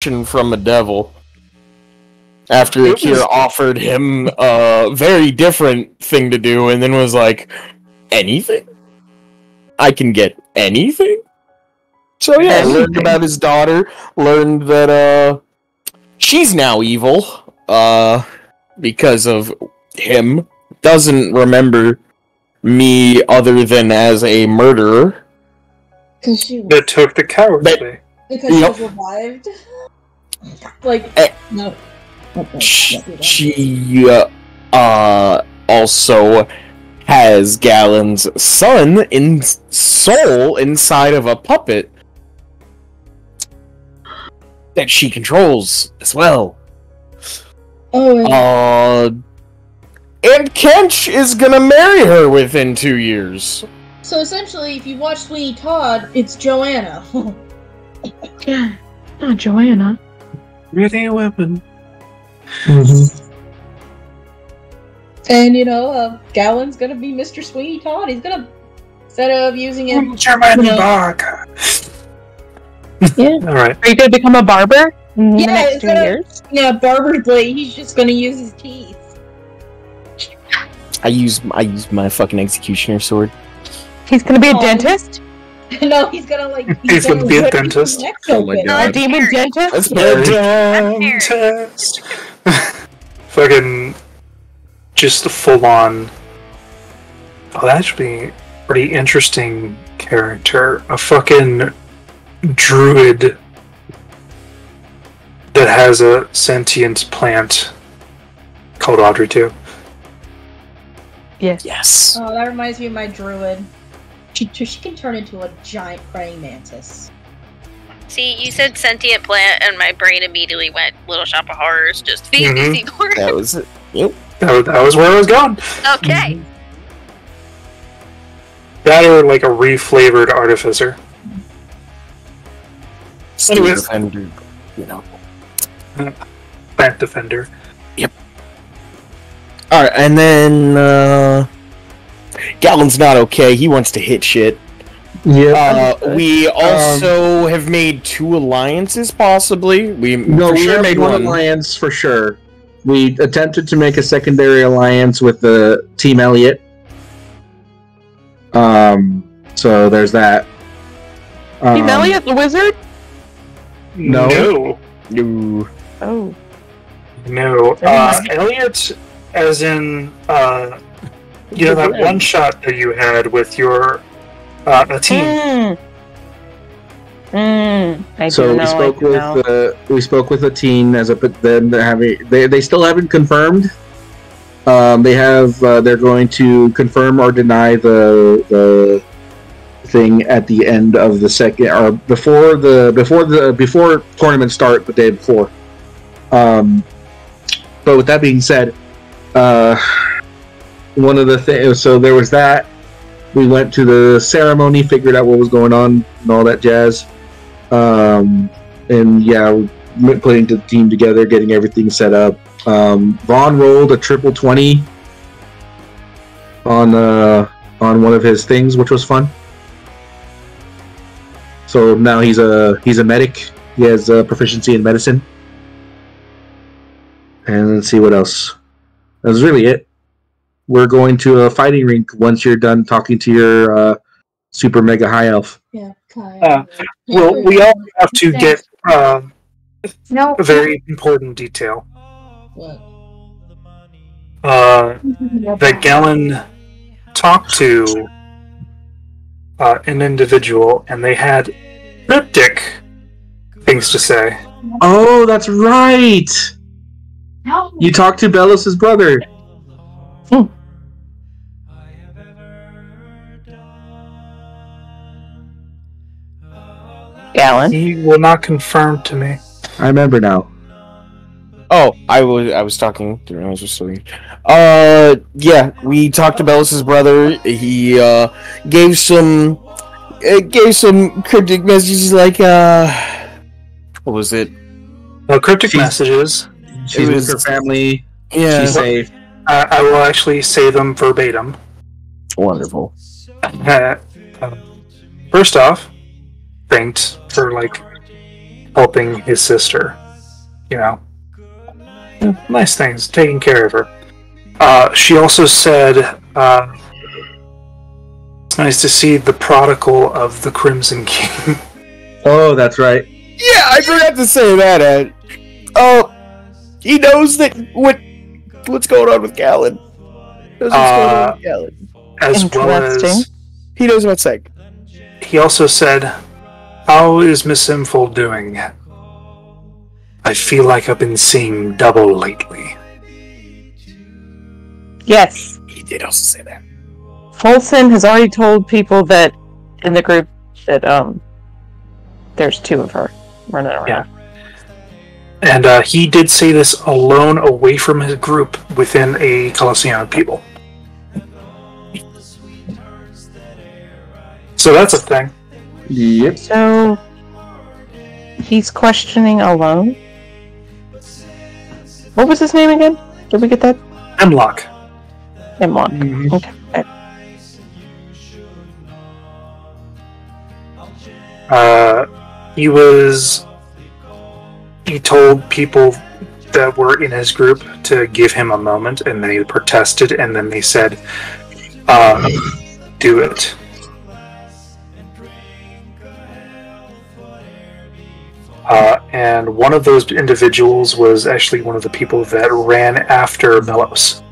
from a devil. After Akira offered him a very different thing to do, and then was like, anything? I can get anything? So yeah, learned about his daughter, learned that, she's now evil, because of him. Doesn't remember me other than as a murderer. That took the cowardly. Because she was revived? No. She also has Galen's soul inside of a puppet that she controls as well. And Kench is gonna marry her within 2 years. So essentially, if you watch Sweeney Todd, it's Joanna. Yeah, not Joanna. Ready a weapon. And Galen's gonna be Mr. Sweeney Todd. He's gonna, instead of using him, Yeah. All right. Are you gonna become a barber in the next 2 years? Yeah, barber's blade. He's just gonna use his teeth. I use my fucking executioner sword. He's gonna be a dentist? No, he's gonna He's gonna be a dentist. Oh my god. A demon dentist? Dentist. Fucking just the full on. Oh, that should be a pretty interesting character. A fucking druid that has a sentient plant called Audrey too. Yes. Oh, that reminds me of my druid. She can turn into a giant praying mantis. See, you said sentient plant, and my brain immediately went Little Shop of Horrors, just fantasy gore. That was it. Yep. That was where I was going. Okay. That or like a reflavored artificer. Anyways. Defender, Plant defender. Yep. Alright, and then Galen's not okay. He wants to hit shit. Yeah. We also have made 2 alliances, possibly. We made one alliance for sure. We attempted to make a secondary alliance with the Team Elliot. So there's that. Team Elliot, the wizard? No. Oh. No. Elliot, as in, that one shot that you had with your a team. We spoke with a team as they still haven't confirmed. They're going to confirm or deny the thing at the end of the second or before tournament start the day before. But with that being said, one of the things, so there was that. We went to the ceremony, figured out what was going on and all that jazz. And yeah, we're putting the team together, getting everything set up. Vaughn rolled a triple 20 on one of his things, which was fun. So now he's a medic. He has proficiency in medicine. And let's see what else. That's really it. We're going to a fighting rink once you're done talking to your super mega high elf. Yeah, well, we all have to get a very important detail. What? That Galen talked to an individual, and they had cryptic things to say. Oh, that's right! You talked to Belos's brother. Galen? He will not confirm to me. I remember now. Oh, I was talking through. I was just looking. Yeah, we talked to Belos's brother. He gave some cryptic messages like what was it? Cryptic messages. She's with her family. Yeah, she's safe. I will actually say them verbatim. Wonderful. First off, thanked for helping his sister. Nice things, taking care of her. She also said, it's nice to see the prodigal of the Crimson King. Oh, that's right. Yeah, I forgot to say that, Ed. Oh, he knows that what's going on with Galen. Knows what's going on with Galen. As well as... He knows about Seg. He also said, how is Miss Imfold doing? I feel like I've been seeing double lately. Yes. He did also say that. Folsom has already told people that in the group that there's two of her running around. Yeah. And he did say this alone, away from his group, within a Coliseum of people. So that's a thing. Yep. So he's questioning alone. What was his name again? Did we get that? Hemlock. Hemlock. Mhm. Okay. He told people that were in his group to give him a moment, and they protested, and then they said, do it. And one of those individuals was actually one of the people that ran after Melos.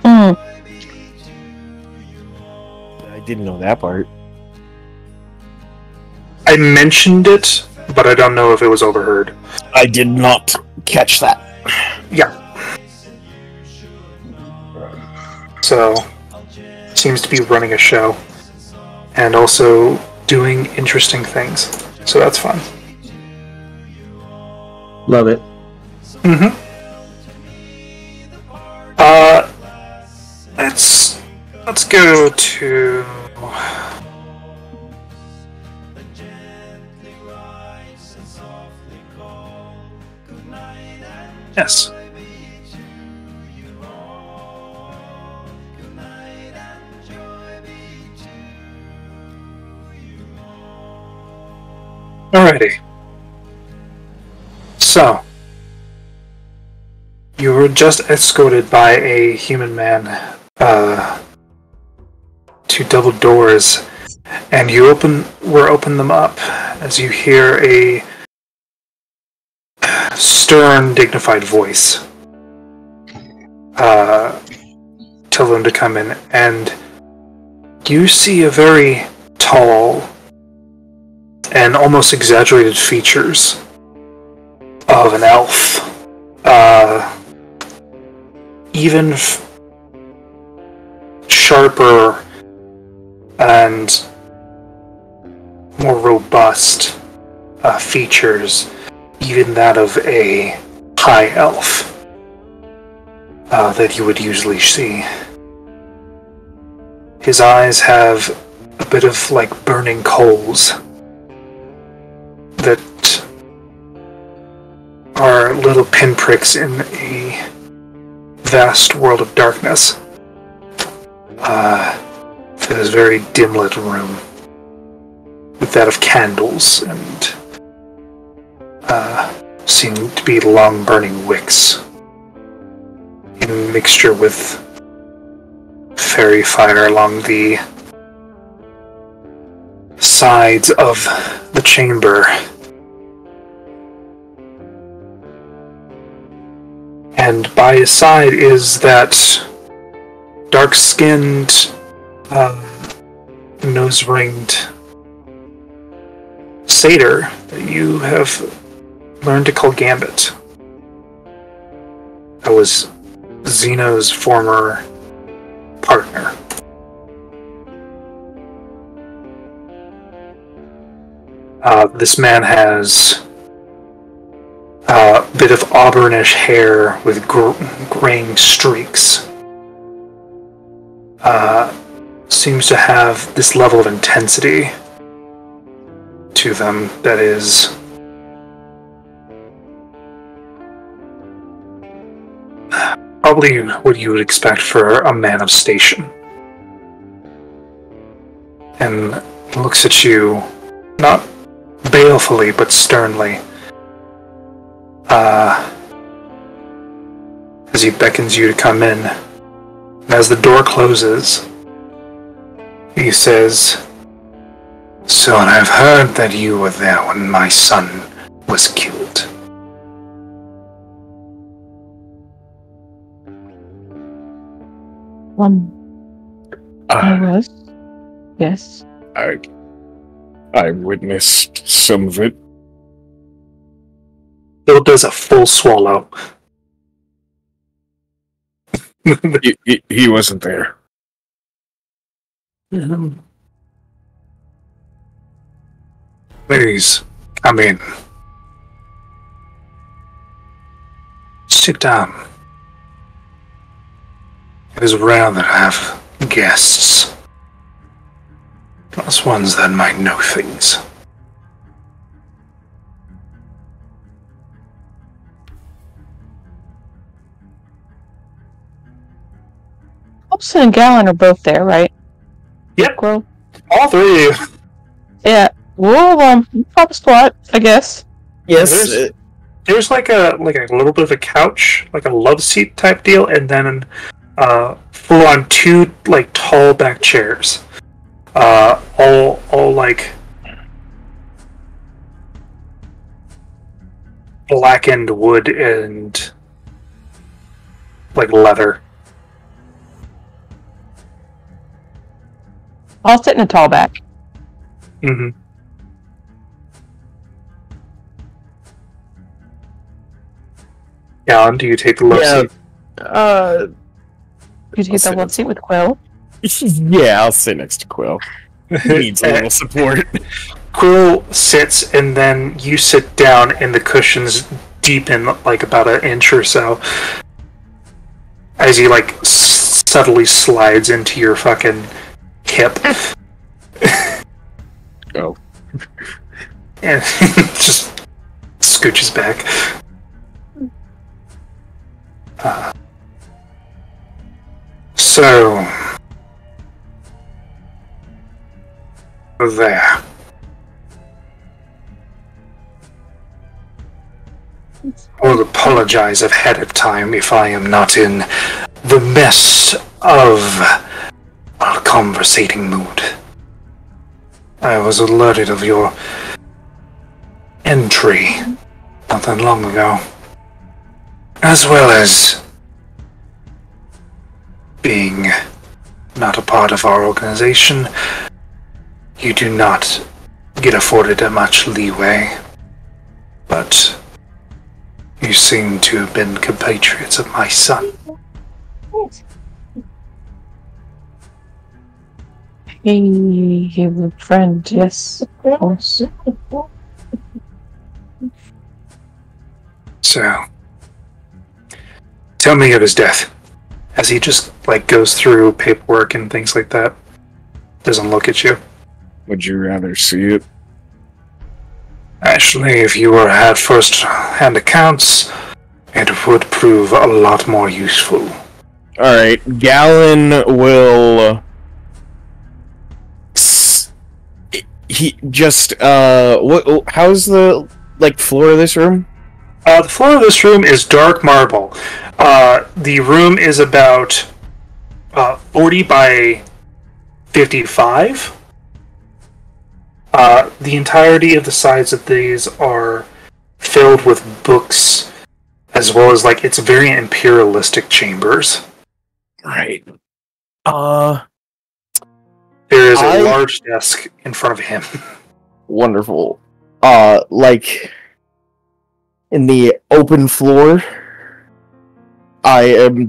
Mm. I didn't know that part. I mentioned it, but I don't know if it was overheard. I did not catch that. Yeah. So, seems to be running a show. And also doing interesting things. So that's fun. Love it. Mm-hmm. Let's go to... Yes. Alrighty. So, you were just escorted by a human man to double doors, and you open them up as you hear a stern, dignified voice tell them to come in, and you see a very tall and almost exaggerated features of an elf. Even sharper and more robust features, even that of a high elf that you would usually see. His eyes have a bit of like burning coals that are little pinpricks in a vast world of darkness for this very dim-lit room, with that of candles and seem to be long burning wicks in mixture with fairy fire along the sides of the chamber. And by his side is that dark-skinned, nose-ringed satyr that you have learned to call Gambit. That was Xeno's former partner. This man has a bit of auburnish hair with graying streaks. Seems to have this level of intensity to them that is probably what you would expect for a man of station. And looks at you, not balefully but sternly. As he beckons you to come in. And as the door closes, he says, "So I've heard that you were there when my son was killed." I was. Yes. I witnessed some of it. Bill does a full swallow. He wasn't there. Please, come in. Sit down. It is rare that I have guests. Plus ones that might know things. Hobson and Gallon are both there, right? Yep. Well, All three. yeah. We'll pop squat, I guess. Yes. There's like a little bit of a couch, like a love seat type deal, and then full on two like tall back chairs. All like blackened wood and like leather. I'll sit in a tall back. Mm-hmm. Alan, do you take the love seat? You take the love seat with Quill. Yeah, I'll sit next to Quill. He needs a little support. Quill sits, and then you sit down, and the cushions deepen like about an inch or so as he like subtly slides into your fucking hip. Oh. And just scooches back. So there. I will apologize ahead of time if I am not in the best of a conversating mood. I was alerted of your entry not that long ago, as well as being not a part of our organization. You do not get afforded much leeway, but you seem to have been compatriots of my son. He was a friend, yes, of course. So, tell me of his death. As he just, like, goes through paperwork and things like that. Doesn't look at you. Would you rather see it? Actually, if you were had first-hand accounts, it would prove a lot more useful. Alright, Gallon will... He just, how's the, like, floor of this room? The floor of this room is dark marble. The room is about 40 by 55. The entirety of the sides of these are filled with books, as well as, like, it's very imperialistic chambers. Right. There is a large desk in front of him. Wonderful. Like, in the open floor, I'm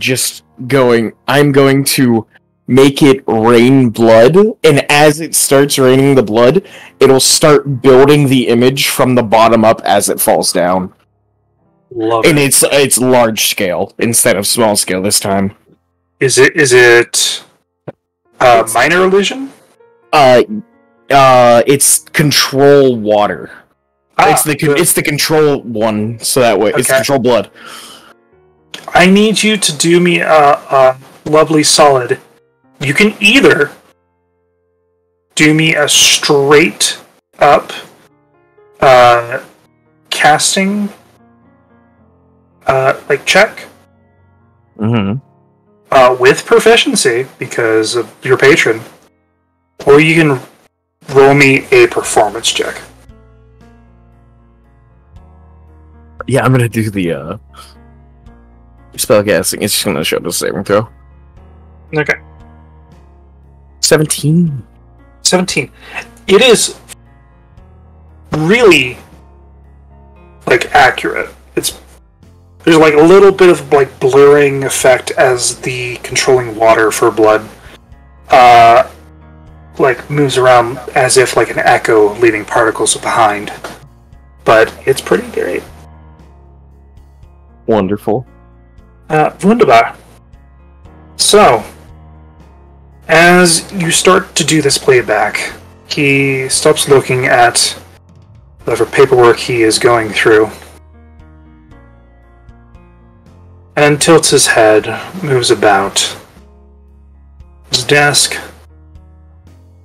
going to make it rain blood, and as it starts raining the blood, it'll start building the image from the bottom up as it falls down. Love And it. it's large scale instead of small scale this time. Is it minor illusion? It's control water. It's the control one, so that way it's Okay. control blood. I need you to do me a lovely solid. You can either do me a straight up casting check with proficiency because of your patron, or you can roll me a performance check. Yeah, I'm gonna do the spellcasting. It's just gonna show the saving throw. Okay. 17. 17. It is really accurate. There's a little bit of blurring effect as the controlling water for blood moves around as if an echo leaving particles behind. But it's pretty great. Wonderful. Wunderbar. So, as you start to do this playback, he stops looking at whatever paperwork he is going through and tilts his head, moves about his desk,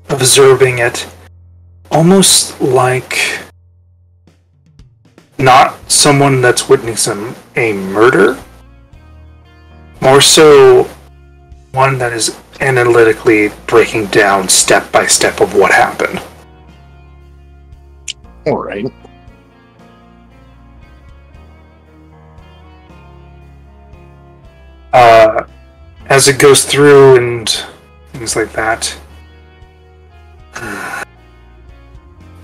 observing it, almost like not someone that's witnessing a murder, more so one that is analytically breaking down step by step of what happened. Alright. As it goes through and things like that.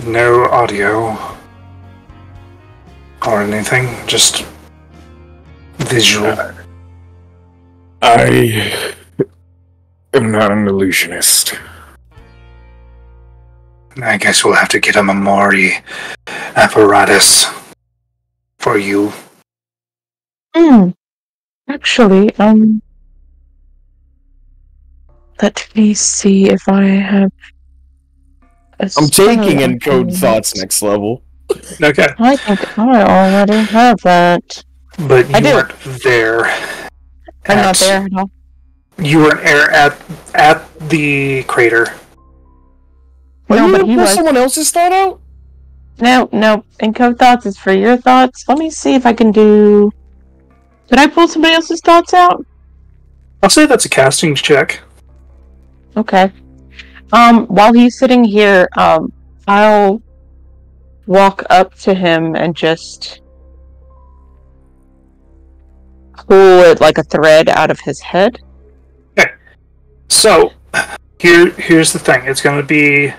No audio or anything, just visual. I am not an illusionist. I guess we'll have to get a memory apparatus for you. Actually, let me see if I have I'm taking Encode Thoughts next level. Okay. I think I already have that. But you weren't there. I'm not there at all. You weren't there at the crater. No, but he pull was. someone else's thought out? No. Encode Thoughts is for your thoughts. Let me see if I can do... Did I pull somebody else's thoughts out? I'll say that's a casting check. Okay. While he's sitting here, I'll walk up to him and just pull it like a thread out of his head. Okay. So, here's the thing. It's going to be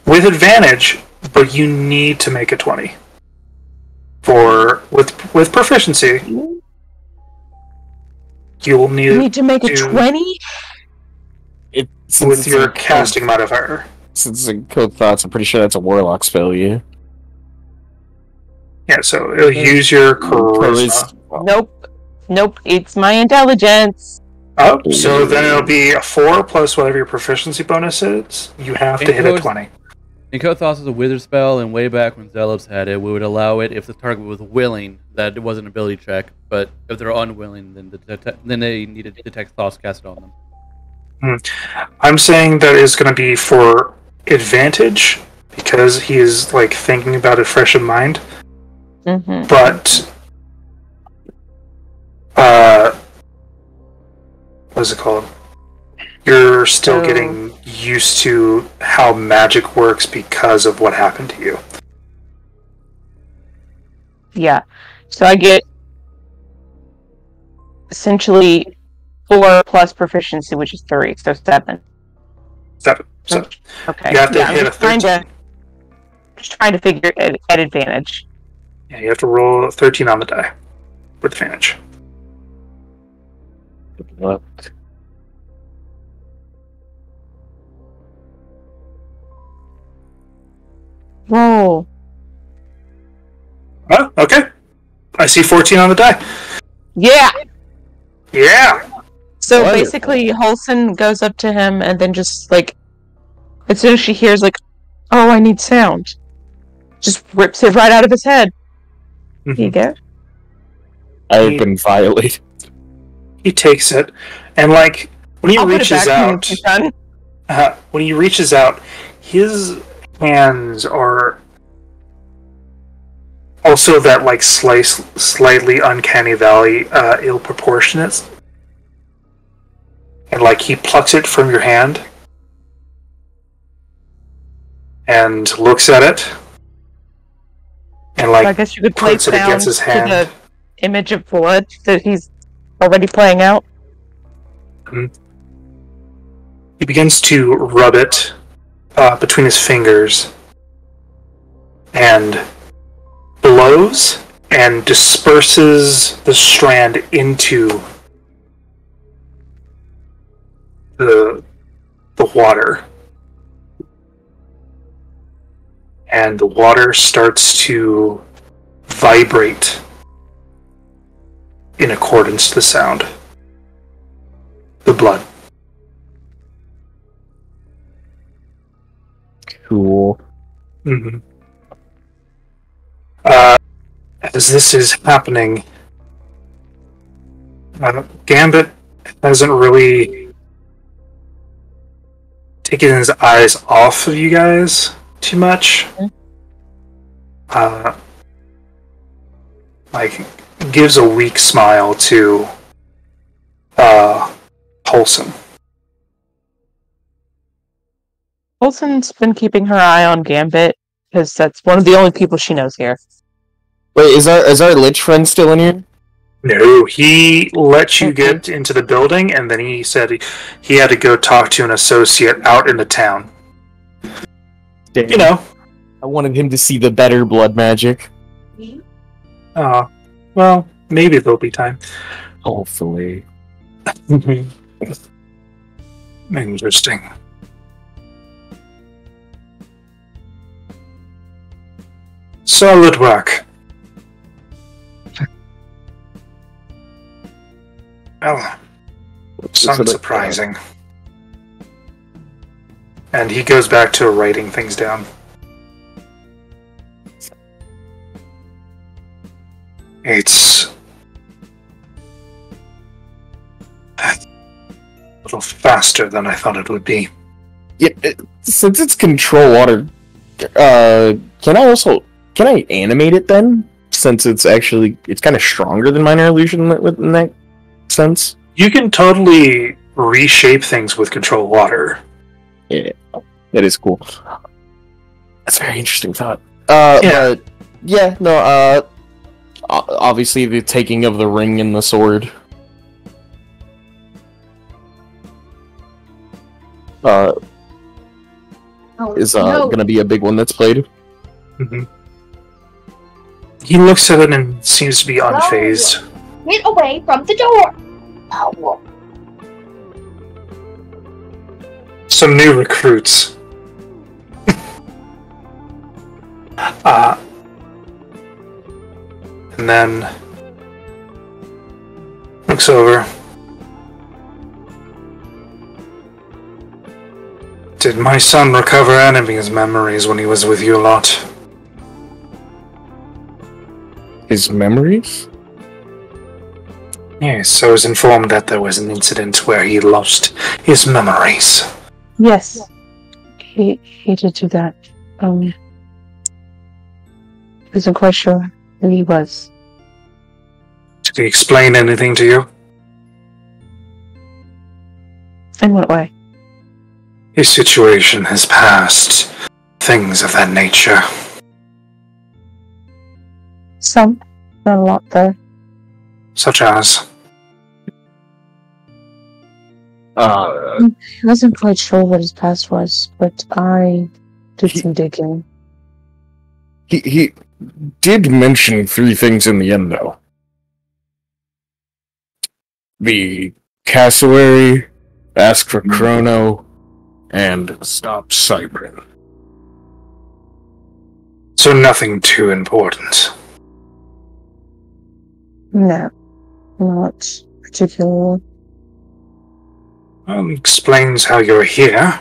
with advantage, but you need to make a 20. With proficiency, you will need to make a 20? With your casting modifier. Since it's Encode Thoughts, I'm pretty sure that's a warlock spell, yeah? Yeah, so it'll use your charisma. Nope, it's my intelligence. Oh, so then it'll be a 4 plus whatever your proficiency bonus is. You have to hit a 20. Encode Thoughts is a wizard spell, and way back when Zealots had it, we would allow it if the target was willing, that it was an ability check, but if they're unwilling, then they need to detect thoughts casted on them. I'm saying that is going to be for advantage, because he is, thinking about it fresh in mind. Mm-hmm. But, what is it called? You're still getting used to how magic works because of what happened to you. Yeah. So I get essentially 4 plus proficiency, which is 3, so 7. 7. So okay. You have to hit a 13. Just trying to figure it at advantage. Yeah, you have to roll a 13 on the die with advantage. What? Whoa. Oh, okay. I see 14 on the die. Yeah! Yeah! So basically, Holson goes up to him and then just, as soon as she hears, oh, I need sound, just rips it right out of his head. Mm-hmm. Here you go. I've been violated. He takes it, and, when he reaches out... when he reaches out, his hands are Also, that like slightly uncanny valley, ill proportionate, and like he plucks it from your hand and looks at it, and So I like guess you could play puts it against sound his to hand. the image of blood that he's already playing out. He begins to rub it between his fingers and blows and disperses the strand into the water. And the water starts to vibrate in accordance to the sound. The blood. Cool. Mm-hmm. As this is happening, Gambit hasn't really taken his eyes off of you guys too much. Like, gives a weak smile to Wholesome. Olsen's been keeping her eye on Gambit because that's one of the only people she knows here. Wait, is our Lich friend still in here? No, he let you get into the building, and then he said he had to go talk to an associate out in the town. Damn. You know. I wanted him to see the better blood magic. Well, maybe there'll be time. Hopefully. Interesting. Solid work. Well, some surprising. And he goes back to writing things down. It's a little faster than I thought it would be. Yeah, since it's control water, can I animate it then? Since it's kind of stronger than minor illusion in that sense. You can totally reshape things with control water. Yeah, that is cool. That's a very interesting thought. Yeah. But yeah, no. Obviously, the taking of the ring and the sword. Is gonna be a big one that's played. Mm-hmm. He looks at it and seems to be unfazed. Get away from the door! Oh. Some new recruits. And then looks over. Did my son recover any of his memories when he was with you a lot? His memories? Yes, I was informed that there was an incident where he lost his memories. Yes, he did do that. I wasn't quite sure who he was. Did he explain anything to you? In what way? His situation has passed. Things of that nature. Some. Not a lot, though. Such as? I wasn't quite sure what his past was, but I did some digging. He did mention 3 things in the end, though. The cassowary, ask for Chrono, and stop Cybrin. So nothing too important. No, not particularly. Explains how you're here.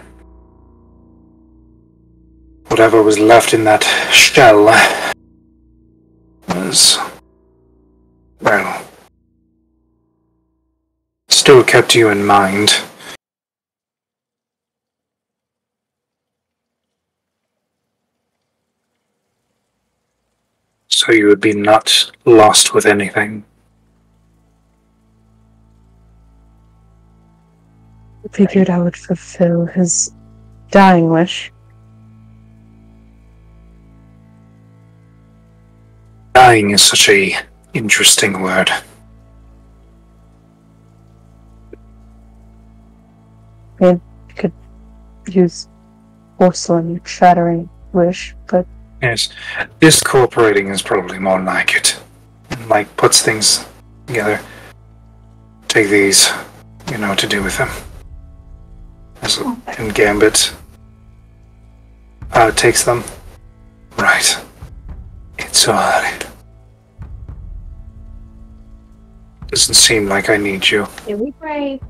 Whatever was left in that shell was, well, still kept you in mind. So you would be not lost with anything. I figured I would fulfill his dying wish. Dying is such a interesting word. I could use porcelain shattering wish, but Yes, discorporating is probably more like it. Like, puts things together. Take these, you know what to do with them. And Gambit takes them. Right. It's alright. Doesn't seem like I need you. Here we pray.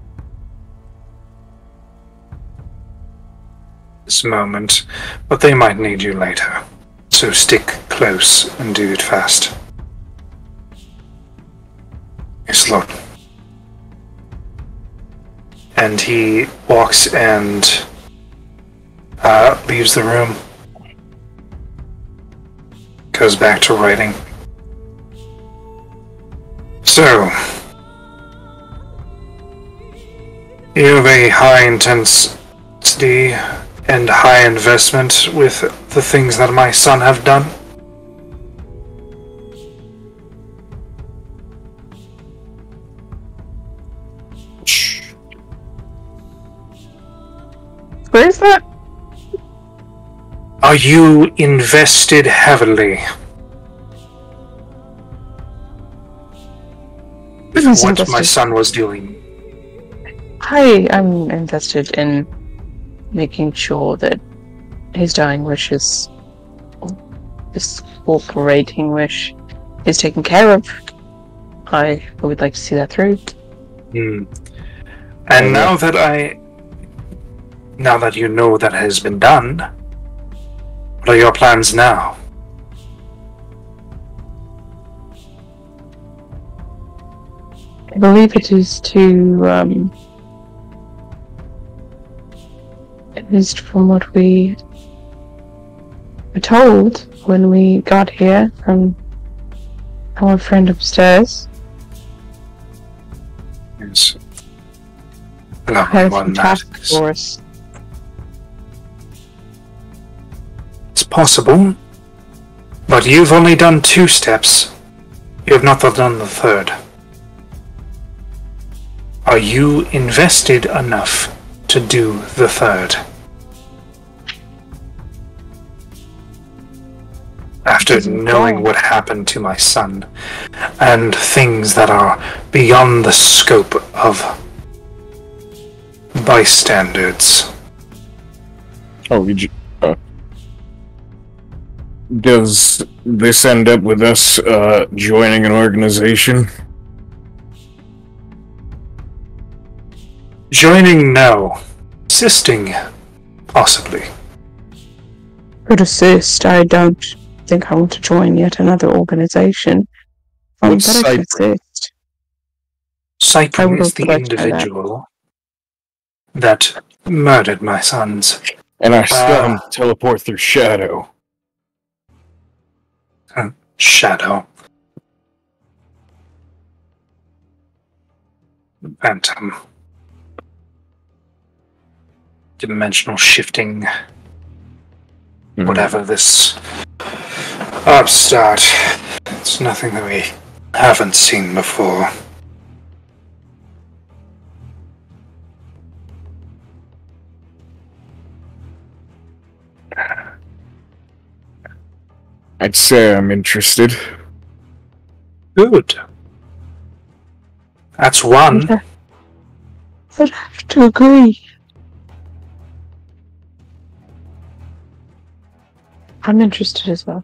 This moment, but they might need you later. So stick close and do it fast. Yes, Lord. And he walks and leaves the room. Goes back to writing. So, you have a high intensity and high investment with the things that my son have done? where is that? Are you invested heavily with Who's what my invested? son was doing? I am invested in making sure that his dying wishes, this corporating wish, is taken care of. I would like to see that through. And now that you know that has been done, what are your plans now? I believe it is to, at least from what we were told when we got here from our friend upstairs, Yes. Lovely has one, some that task is. for us. It's possible, but you've only done 2 steps. You have not done the 3rd. Are you invested enough to do the 3rd? After knowing what happened to my son, and things that are beyond the scope of bystanders. Oh, does this end up with us joining an organization? Joining, no. Assisting, possibly. Could assist. I don't think I want to join yet another organization. What's But I could Cypher? assist. I Cypher would is also the like to know that. individual that murdered my sons. And I still have to teleport through Shadow. Shadow. Phantom. Dimensional shifting. Whatever this upstart. It's nothing that we haven't seen before. I'd say I'm interested. Good. That's one. I'd have to agree. I'm interested as well.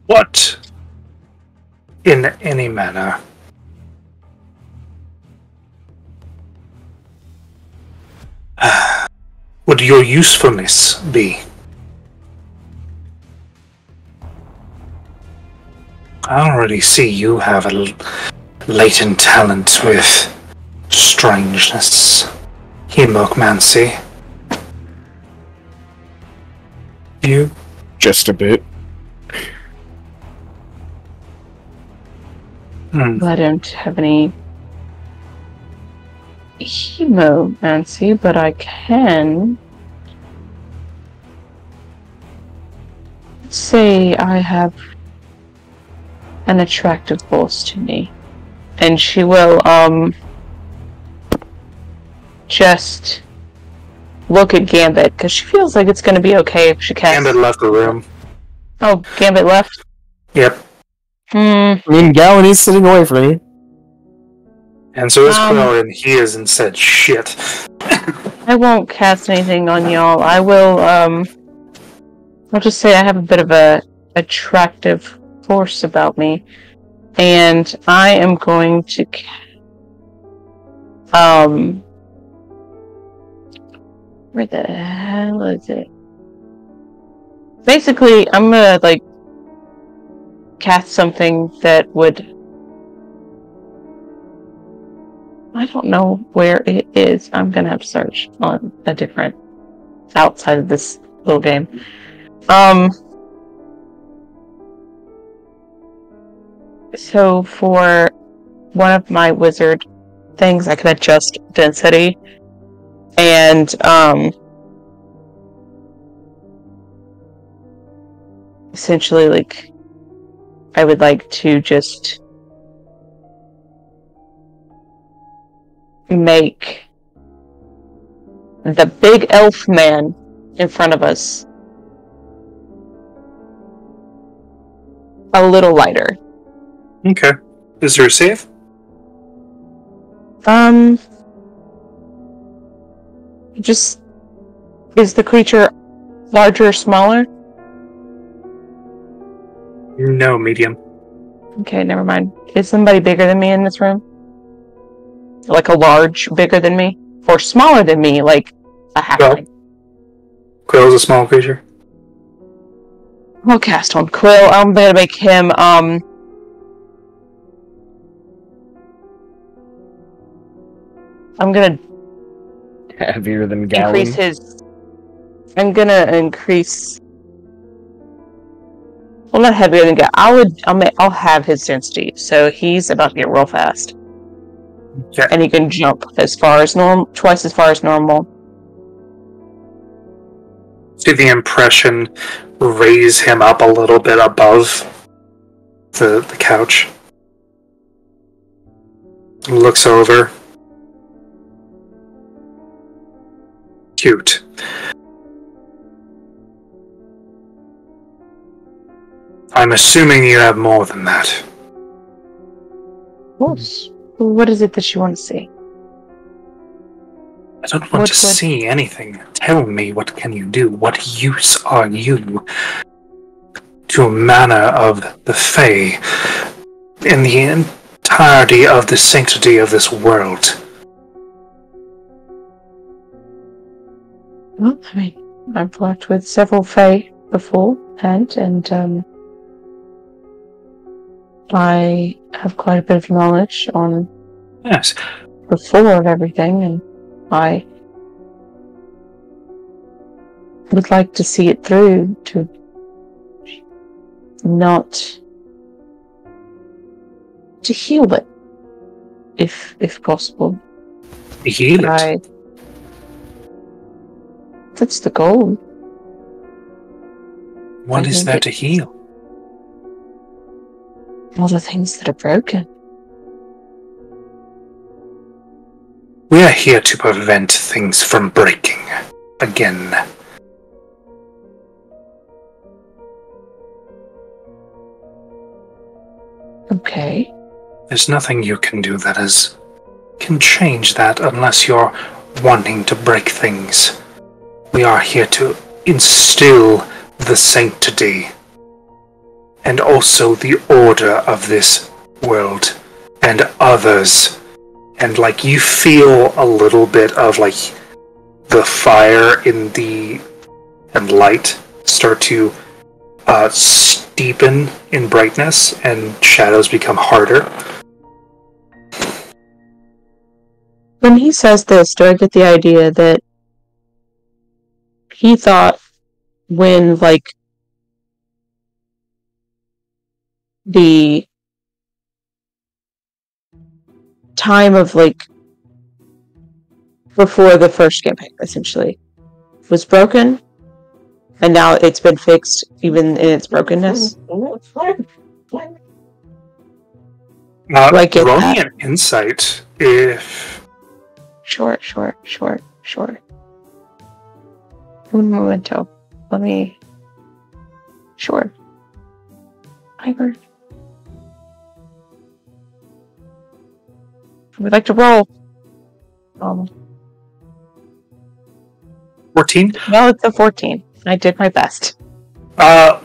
What, in any manner, would your usefulness be? I already see you have a latent talent with strangeness, hemocmancy. you? Just a bit. I don't have any hemomancy, but I can say I have an attractive force to me. And she will, just look at Gambit, because she feels like it's going to be okay if she casts... Gambit left the room. Oh, Gambit left? Yep. I mean, Gallon is sitting away from me. And so is Quill, and he hasn't said shit. I won't cast anything on y'all. I will, I'll just say I have a bit of a attractive force about me. And I am going to... Where the hell is it? Basically, I'm gonna, like, cast something that would... I don't know where it is. I'm gonna have to search on a different... outside of this little game. So for one of my wizard things, I can adjust density. And, essentially, like, I would like to just make the big elf man in front of us a little lighter. Okay. Is there a save? Just... Is the creature larger or smaller? No, medium. Okay, never mind. Is somebody bigger than me in this room? Like a large bigger than me? Or smaller than me, like a halfling? Quill's a small creature. I'll cast on Quill. I'm gonna make him, I'm gonna Heavier than Gallon. increase his... I'm gonna increase... Well, not heavier than Gallon. I'll have his density, so he's about to get real fast. Okay. And he can jump as far as normal, twice as far as normal. See the impression raise him up a little bit above the couch. Looks over. Cute. I'm assuming you have more than that. Of course. What is it that you want to see? I don't want to see anything. Tell me, what can you do? What use are you to a manner of the Fae in the entirety of the sanctity of this world? Well, I mean, I've worked with several Fae beforehand, and I have quite a bit of knowledge on Yes. the floor of everything, and I would like to see it through to not to heal it, if possible. Heal it. That's the goal. What is there to heal? All the things that are broken. We are here to prevent things from breaking again. Okay. There's nothing you can do that can change that unless you're wanting to break things. We are here to instill the sanctity and also the order of this world and others. And like you feel a little bit of like the fire in and light start to steepen in brightness and shadows become harder. When he says this, do I get the idea that he thought when, like, the time of, like, before the first campaign, essentially, was broken, and now it's been fixed, even in its brokenness. Like roll me an insight if... Sure. Un momento. Let me... Sure. Hyper. I would like to roll. 14? No, it's a 14. I did my best.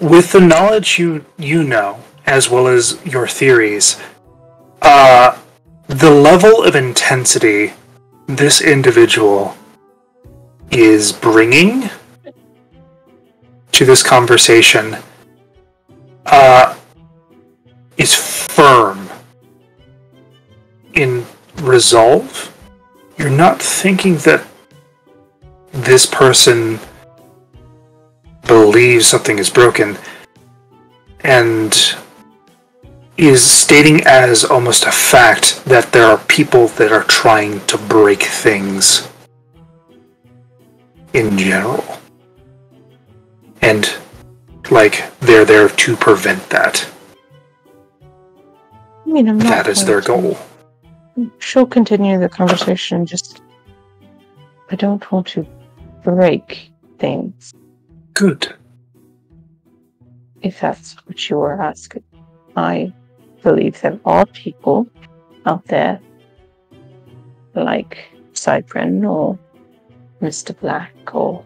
With the knowledge you know, as well as your theories, the level of intensity this individual is bringing to this conversation is firm in resolve. You're not thinking that this person believes something is broken and is stating as almost a fact that there are people that are trying to break things in general. And, like, they're there to prevent that. I mean, I'm not that is their goal. She'll continue the conversation, just... I don't want to break things. Good. If that's what you are asking. I believe there are people out there like Cyprin or Mr. Black or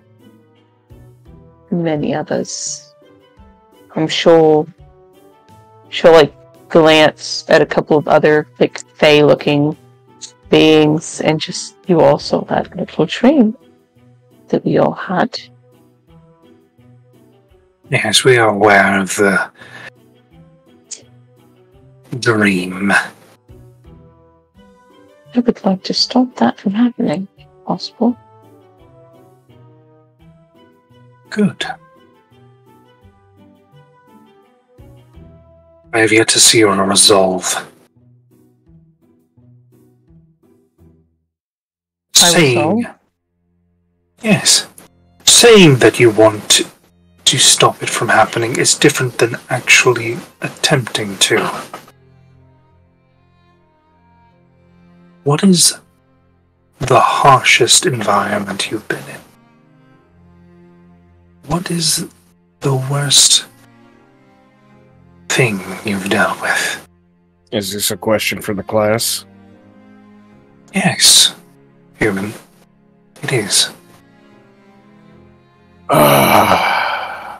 many others. I'm sure she'll, like, glance at a couple of other, like, Fae-looking beings, and just, you also that little dream that we all had. Yes, we are aware of the dream. I would like to stop that from happening, if possible. Good. I have yet to see your resolve. Saying... Yes. Saying that you want to stop it from happening is different than actually attempting to. What is the harshest environment you've been in? What is the worst thing you've dealt with? Is this a question for the class? Yes, human. It is. I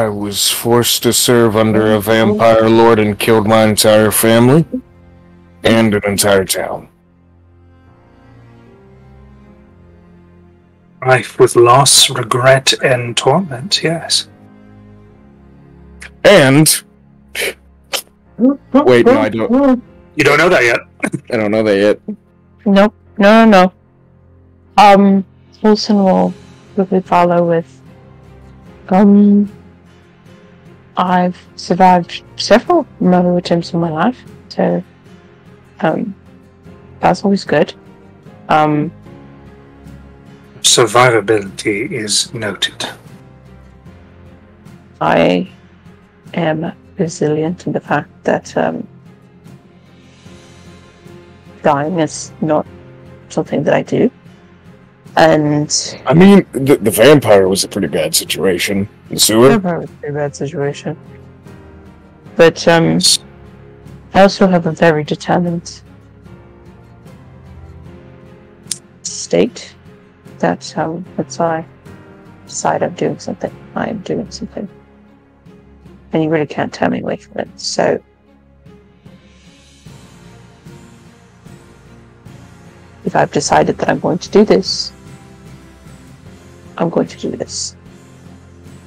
was forced to serve under a vampire lord and killed my entire family and an entire town. Life with loss, regret, and torment, yes. And... Wait, no, I don't... You don't know that yet? I don't know that yet. Nope. No. Wilson will quickly follow with, I've survived several murder attempts in my life, so, that's always good. Survivability is noted. I am resilient in the fact that, dying is not something that I do. And I mean, the vampire was a pretty bad situation. The sewer? vampire was a pretty bad situation. But I also have a very determined state that once I decide I'm doing something, I am doing something. And you really can't turn me away from it. So if I've decided that I'm going to do this, I'm going to do this.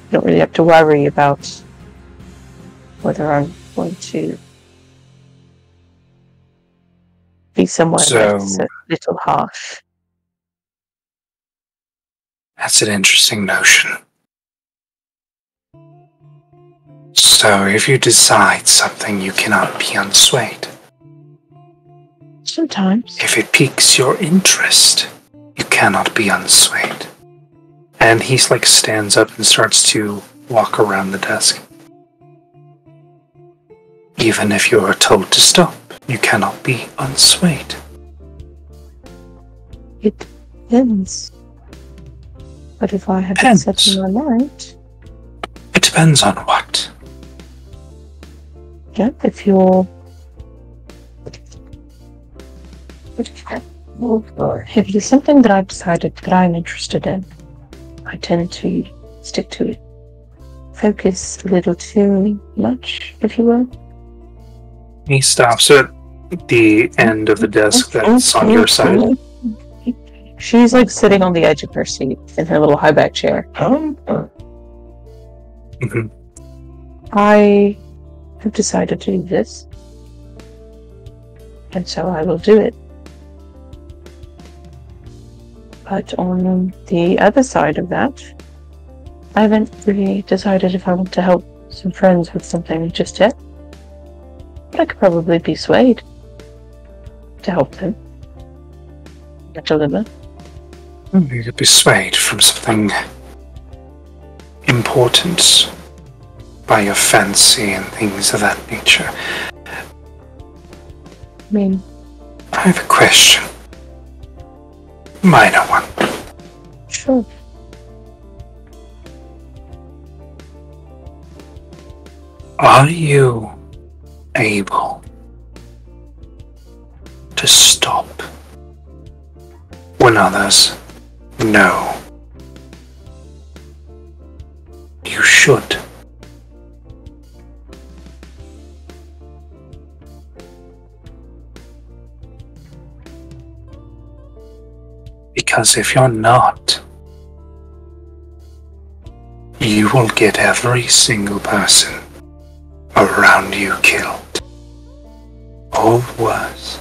You don't really have to worry about whether I'm going to be someone that's a little harsh. That's an interesting notion. So, if you decide something, you cannot be unswayed. Sometimes. If it piques your interest, you cannot be unswayed. And he's like stands up and starts to walk around the desk. Even if you are told to stop, you cannot be unswayed. It depends. But if I have it set in my mind... It depends on what? Yeah, if you're... If it is something that I've decided that I'm interested in, I tend to stick to it. Focus a little too much, if you will. He stops at the end of the desk that's on your side. She's like sitting on the edge of her seat in her little high back chair. Mm-hmm. I have decided to do this, and so I will do it. But on the other side of that, I haven't really decided if I want to help some friends with something just yet. But I could probably be swayed to help them. Not a limit. You could be swayed from something important by your fancy and things of that nature. I mean... I have a question. Minor one. Sure. Are you able to stop when others know you should? Because if you're not, you will get every single person around you killed. Or worse.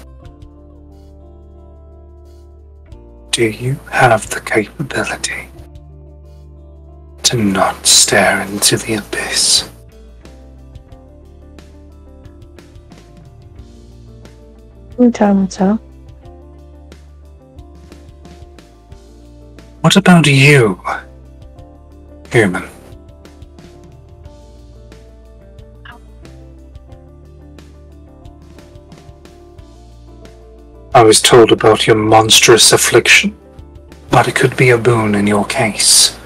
Do you have the capability to not stare into the abyss? Time will tell. What about you, human? I was told about your monstrous affliction, but it could be a boon in your case.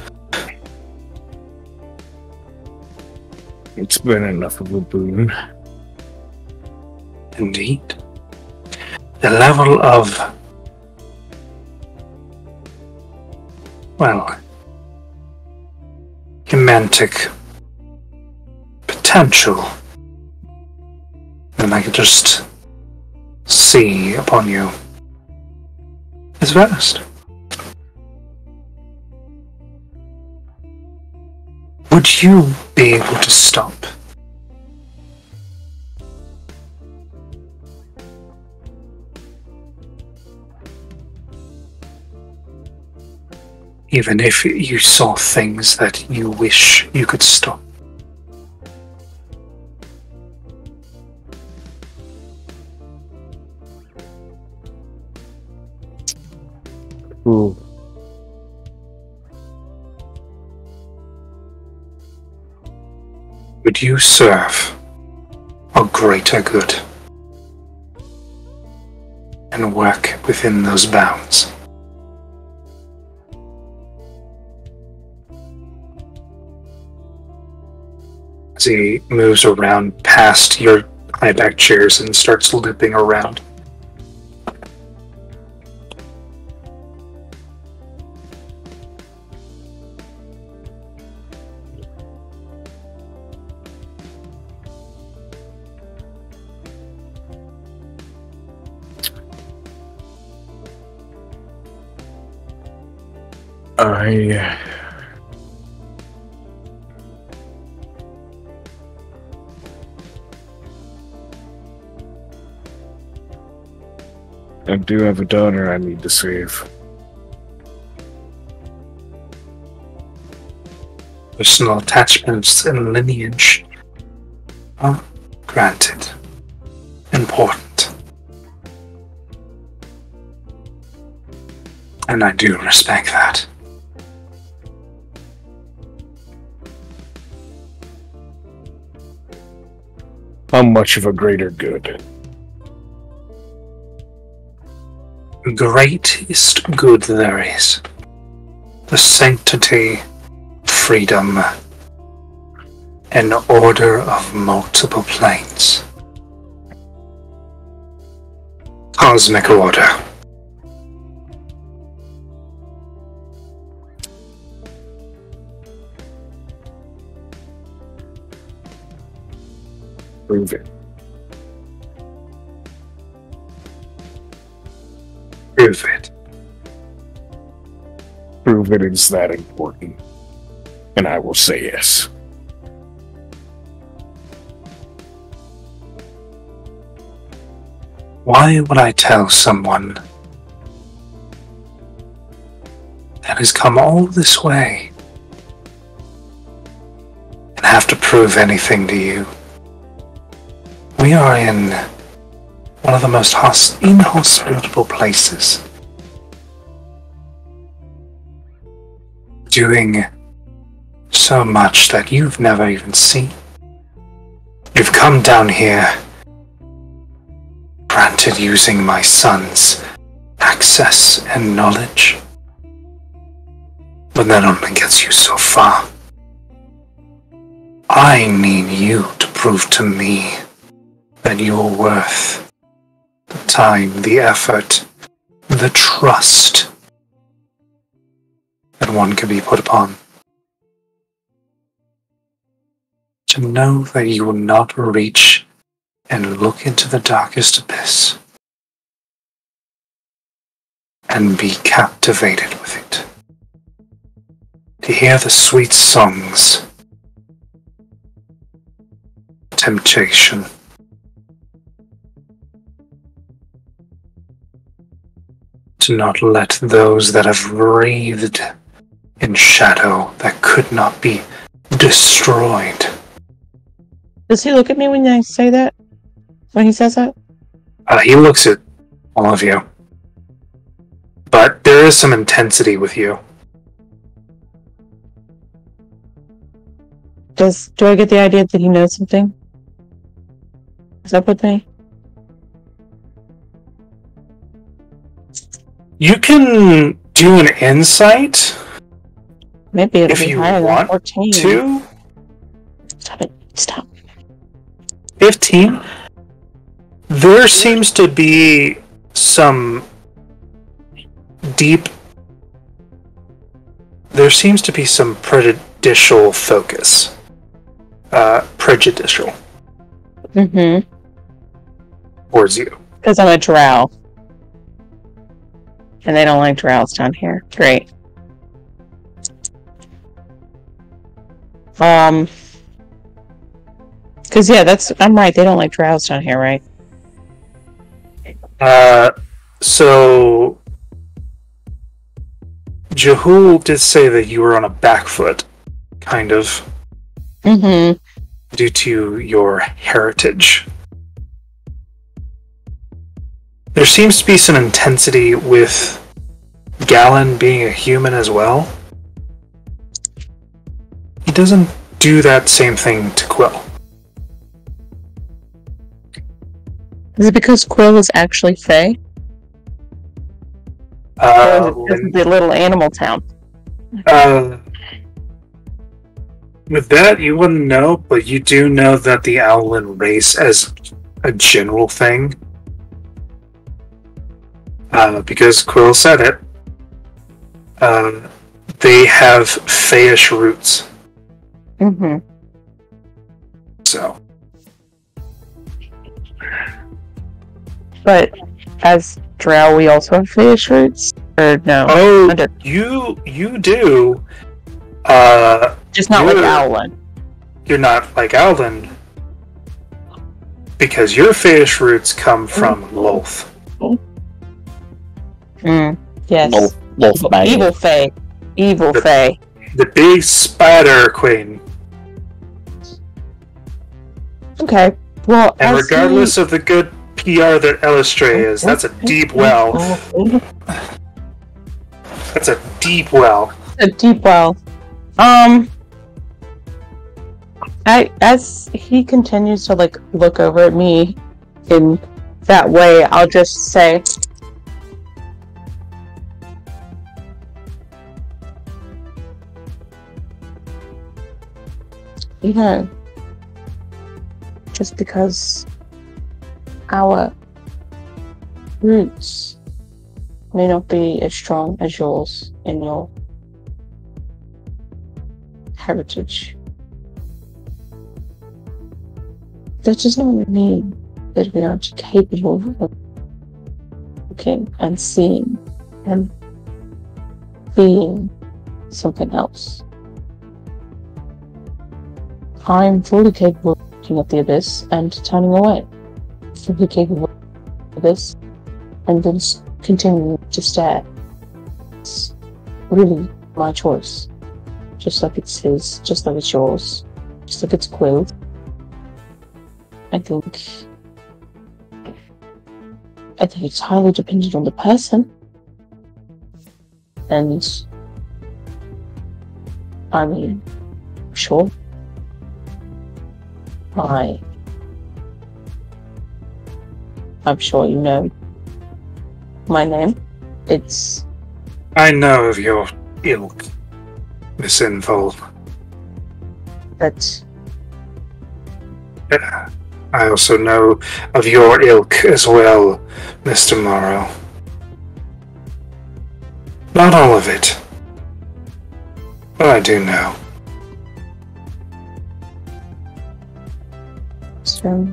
It's been enough of a boon. Indeed. The level of, well, romantic potential that I could just see upon you is vast. Would you be able to stop? Even if you saw things that you wish you could stop. Ooh. Would you serve a greater good and work within those bounds? As he moves around past your high back chairs and starts looping around. I do have a daughter I need to save. personal attachments and lineage are granted. Important. And I do respect that. How much of a greater good? Greatest good there is. The sanctity, freedom, and order of multiple planes. Cosmic order. Prove it. Prove it. Prove it is that important. And I will say yes. Why would I tell someone that has come all this way and have to prove anything to you? We are in one of the most inhospitable places. Doing so much that you've never even seen. You've come down here, granted using my son's access and knowledge. But that only gets you so far. I need you to prove to me that you're worth the time, the effort, the trust that one can be put upon. To know that you will not reach and look into the darkest abyss and be captivated with it. To hear the sweet songs, temptation, to not let those that have breathed in shadow that could not be destroyed. Does he look at me when I say that? When he says that? He looks at all of you. But there is some intensity with you. Do I get the idea that he knows something? Is that what they? You can do an insight Maybe it'll if be you higher than want 14. to. Stop it. Stop. 15. There seems to be some deep. There seems to be some prejudicial focus. Prejudicial. Mm-hmm. Towards you. Because I'm a drow. And they don't like drows down here. Great. Because yeah, I'm right. They don't like drows down here, right? So Jahul did say that you were on a back foot, kind of, Mm-hmm. due to your heritage. There seems to be some intensity with Galen being a human as well. He doesn't do that same thing to Quill. Is it because Quill is actually Fae? Or is it the little animal town? With that, you wouldn't know, but you do know that the Owlin race, as a general thing, because Quill said it, they have Faeish roots. Mm-hmm. So. But as drow, we also have Faeish roots? Or no? Oh, you do. Just not like Owlin. You're not like Owlin, because your Faeish roots come from Loth. Yes. Loth Evil Fae. Evil Fae. The big spider queen. Okay. Well, And regardless of the good PR that Elistray is, that's a deep well. That's a deep well. A deep well. As he continues to look over at me in that way, I'll just say, you know, just because our roots may not be as strong as yours in your heritage, that does not mean that we aren't capable of looking and seeing and being something else. I'm fully capable of looking at the abyss and turning away. Fully capable of this and then continuing to stare. It's really my choice. Just like it's his, just like it's yours, just like it's Quill's. I think it's highly dependent on the person. And I mean, sure. I'm sure you know my name. I know of your ilk, Miss Infold. But I also know of your ilk as well, Mr. Morrow. Not all of it, but I do know. so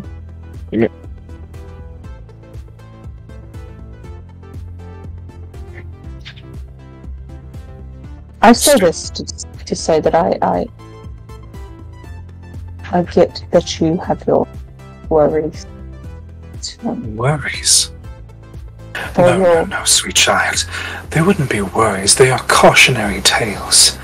I say this to say that I get that you have your worries. Worries? For your- No, sweet child. They wouldn't be worries, they are cautionary tales.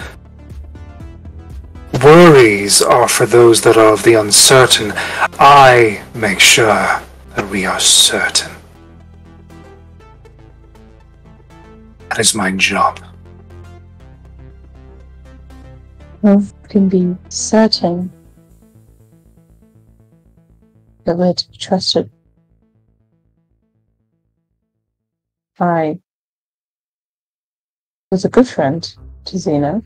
Worries are for those that are of the uncertain. I make sure that we are certain. That is my job. You can be certain that we're to be trusted. I was a good friend to Xena.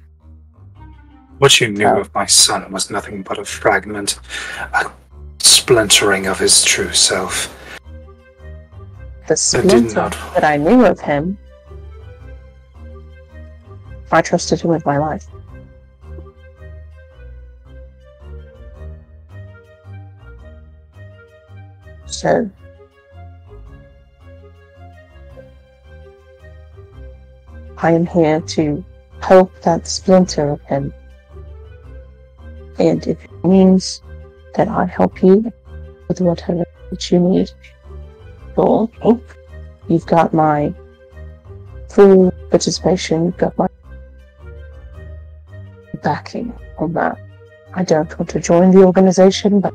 What you knew of my son was nothing but a fragment, a splintering of his true self. The splinter that I knew of him, I trusted him with my life. So, I am here to help that splinter of him. And if it means that I help you with whatever that you need, well, you've got my full participation, you've got my backing on that. I don't want to join the organization, but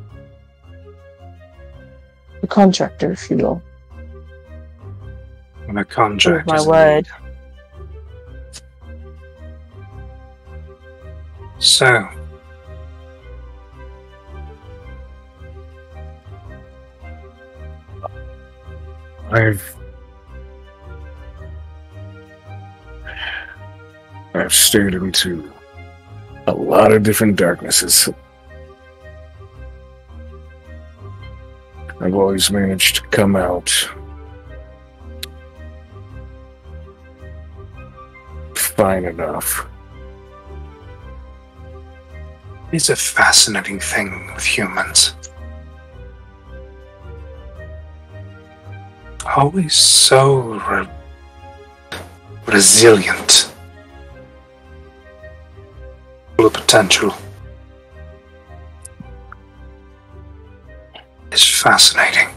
a contractor, if you will. When a contract my is word. So, I've stared into a lot of different darknesses. I've always managed to come out fine enough. it's a fascinating thing with humans. Always so resilient. Full of potential. It's fascinating.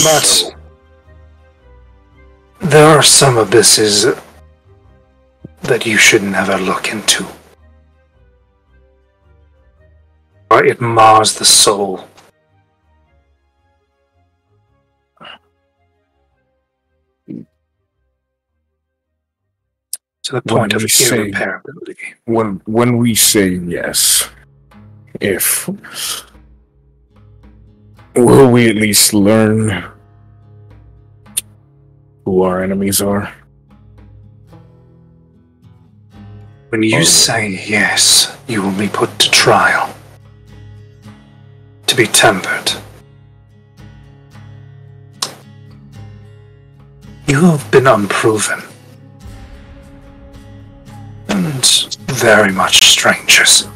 But there are some abysses that you should never look into. Or it mars the soul. To the point of irreparability. When we say yes, if will we at least learn who our enemies are? When you say yes, you will be put to trial. To be tempered. You have been unproven. And very much strangers.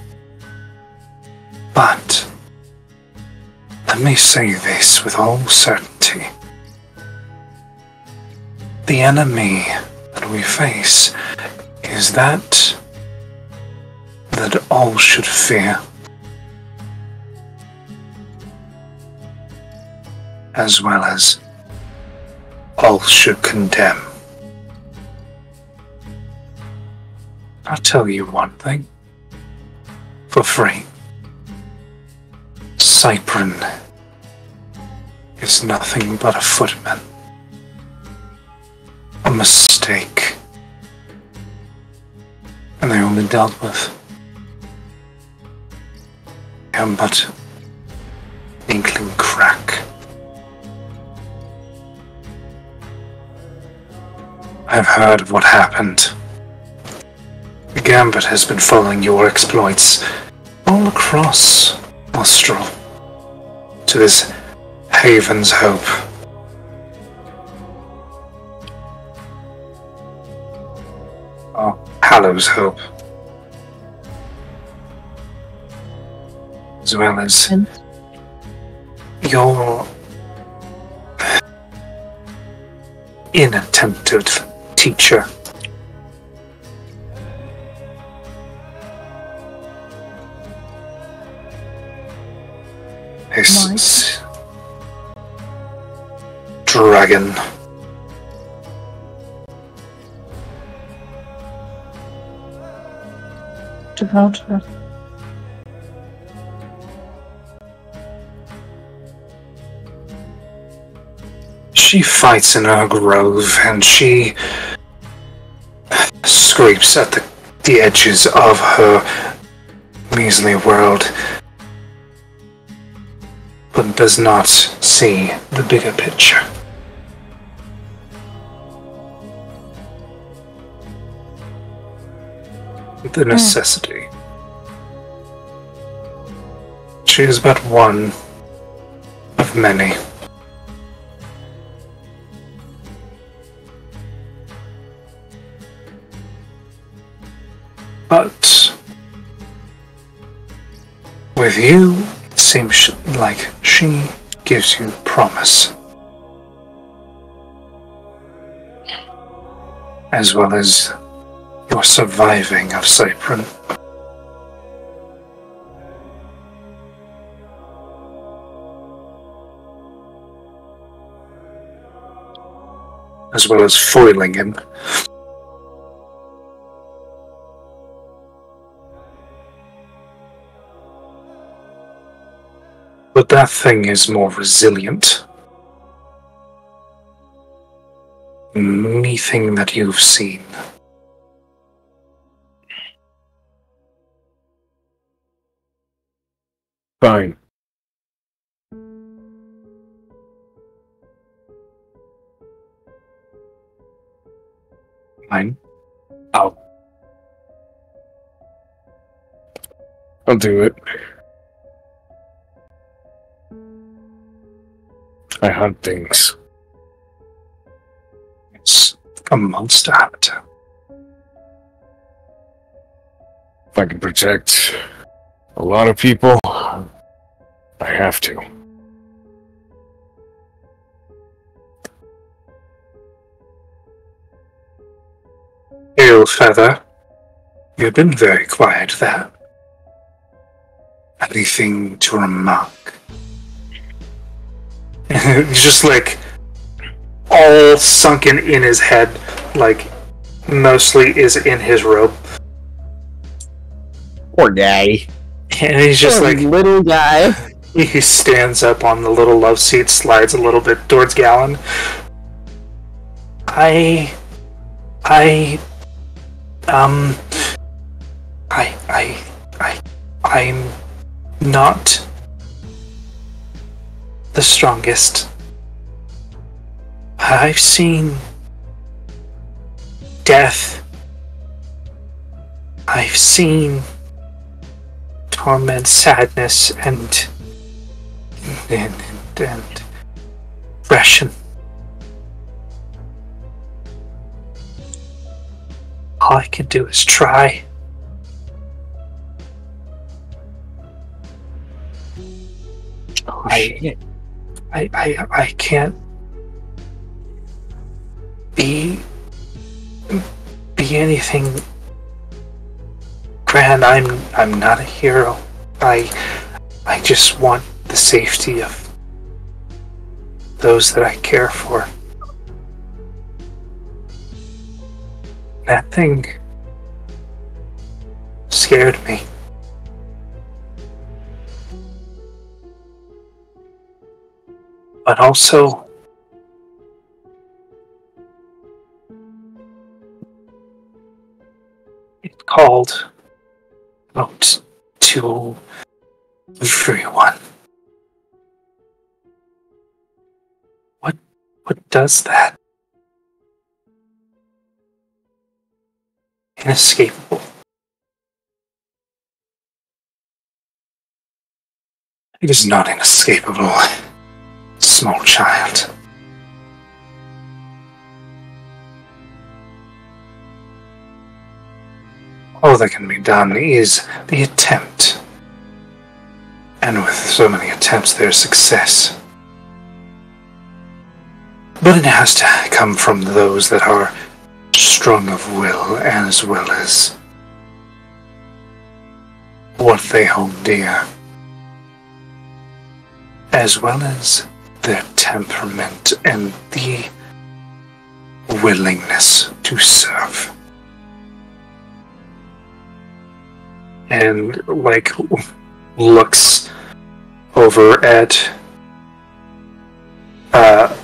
But let me say this with all certainty. The enemy that we face is that all should fear. As well as all should condemn. I'll tell you one thing. For free. Cypern is nothing but a footman. A mistake. And they only dealt with him but inkling crack. I've heard of what happened. The Gambit has been following your exploits all across Austral to this Haven's Hope. Oh, Hallow's Hope. As well as your inattentive teacher. This dragon. Devoted. She fights in her grove and she scrapes at the edges of her measly world, but does not see the bigger picture. The necessity. She is but one of many. But with you, it seems like she gives you promise. As well as your surviving of Cypern. As well as foiling him. But that thing is more resilient. Anything that you've seen. Fine. Fine. I'll do it. I hunt things. It's a monster habitat. If I can protect a lot of people, I have to. Hail Feather, you've been very quiet there. Anything to remark? He's just like all sunken in his head, like mostly is in his robe. Poor guy. And he's just Poor like, little guy. he stands up on the little love seat, slides a little bit towards Gallon. I'm not the strongest. I've seen death. I've seen torment, sadness, and depression. All I can do is try. Oh, shit. I can't be anything grand. I'm not a hero. I just want the safety of those that I care for. That thing scared me. But also, it called out to everyone. What does that? Inescapable. It is not inescapable, small child. All that can be done is the attempt. And with so many attempts, there's success. But it has to come from those that are strong of will, as well as what they hold dear, as well as their temperament and the willingness to serve. And, like, looks over at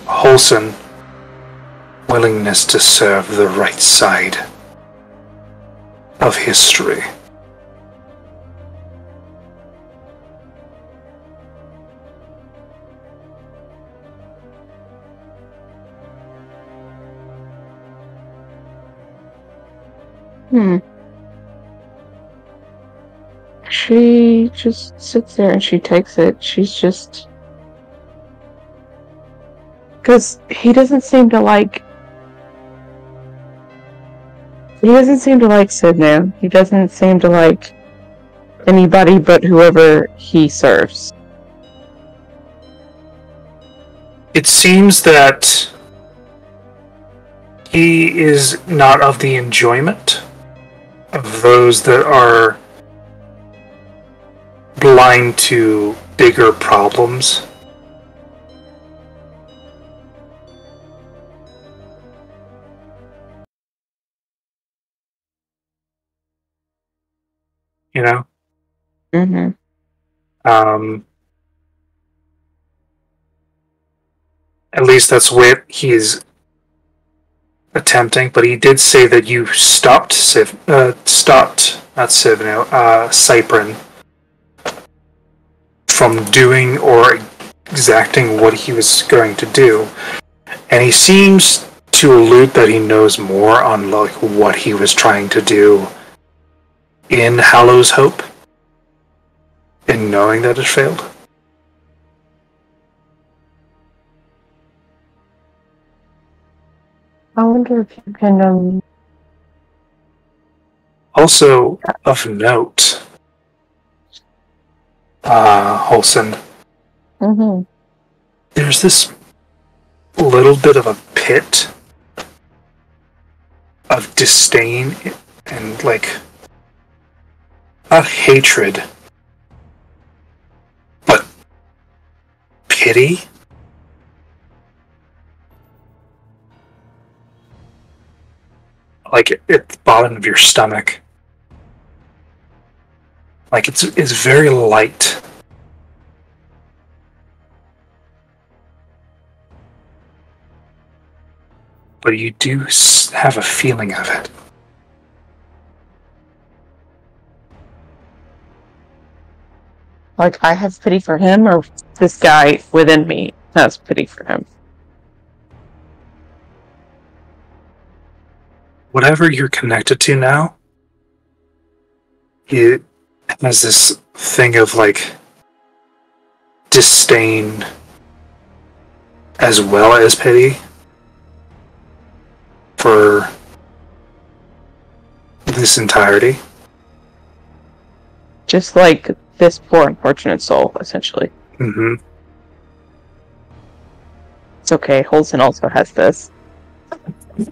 Holson. Willingness to serve the right side of history. She just sits there and she takes it. She's just... Because he doesn't seem to like... He doesn't seem to like Sidnu. He doesn't seem to like anybody but whoever he serves. It seems that he is not of the enjoyment of those that are blind to bigger problems. You know? Mm-hmm. At least that's what he's attempting, but he did say that you stopped Cyprin from doing or exacting what he was going to do. And he seems to allude that he knows more on like what he was trying to do in Hallow's Hope, in knowing that it failed. I wonder if you can, Also, of note, Holson, there's this little bit of a pit of disdain and, like, not hatred, but pity like at the bottom of your stomach. Like it's very light. But you do have a feeling of it. Like, I have pity for him, or this guy within me has pity for him? Whatever you're connected to now, it has this thing of like disdain as well as pity for this entirety. Just like this poor unfortunate soul, essentially. Mm-hmm. It's okay, Holson also has this. This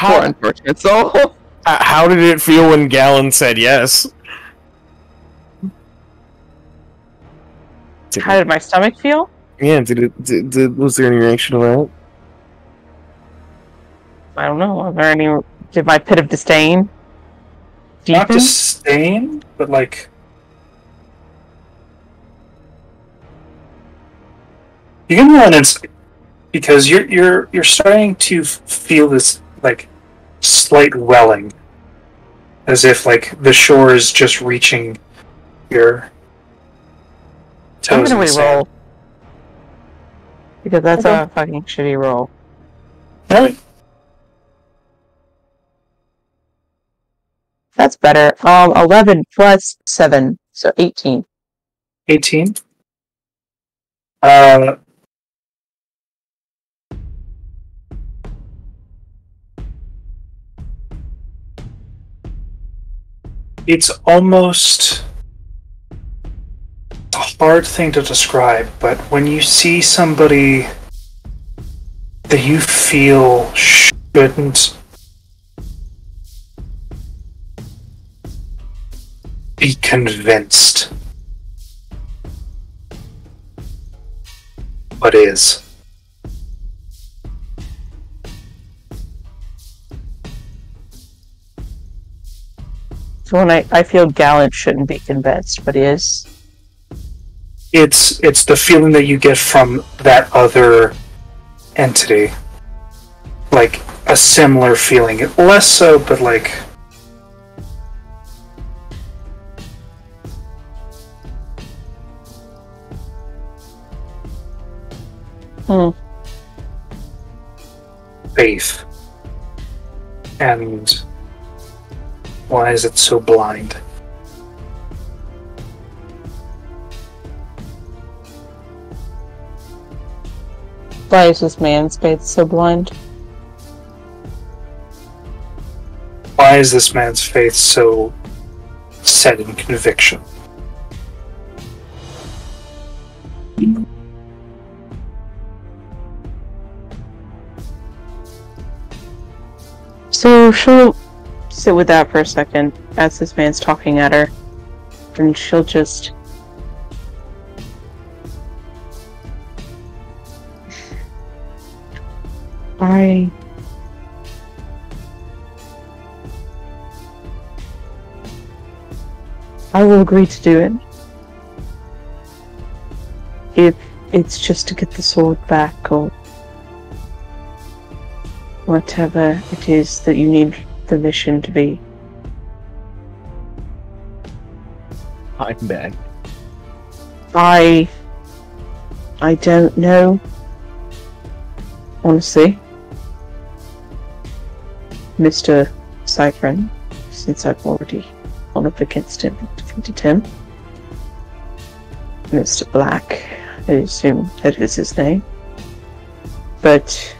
poor unfortunate soul. How did it feel when Gallon said yes? How did my stomach feel? Yeah, was there any reaction to that? I don't know. Are there any? Did my pit of disdain Not deepen? disdain, but like you can roll an insight because you're starting to feel this like slight welling, as if like the shore is just reaching your I'm toes. gonna in the sand. re-roll. Because that's a fucking shitty roll. Alright. That's better. 11 plus 7, so 18. 18. It's almost a hard thing to describe, but when you see somebody that you feel shouldn't be convinced, but is. So when I feel Gallant shouldn't be convinced, but is. It's the feeling that you get from that other entity. Like a similar feeling. Less so, but like faith. And why is it so blind? Why is this man's faith so blind? Why is this man's faith so set in conviction? So she'll sit with that for a second as this man's talking at her, and she'll just I will agree to do it if it's just to get the sword back or whatever it is that you need the mission to be. I'm back. I don't know, honestly, Mr. Cypher, since I've already gone up against him and defeated him. Mr. Black, I assume that is his name. But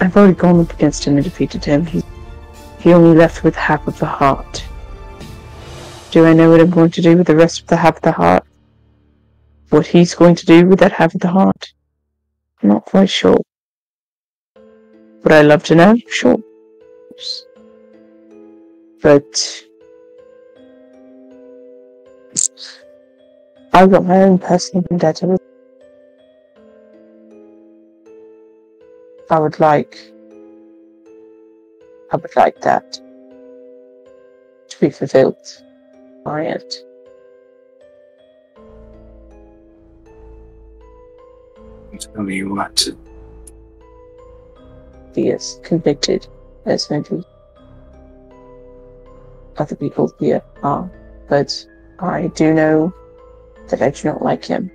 I've already gone up against him and defeated him. He only left with half of the heart. Do I know what I'm going to do with the rest of the half of the heart? What he's going to do with that half of the heart? I'm not quite sure. Would I love to know? Sure. But I've got my own personal vendetta. I would like that to be fulfilled by it. Tell me what. Be as convicted as maybe other people here are, but I do know that I do not like him.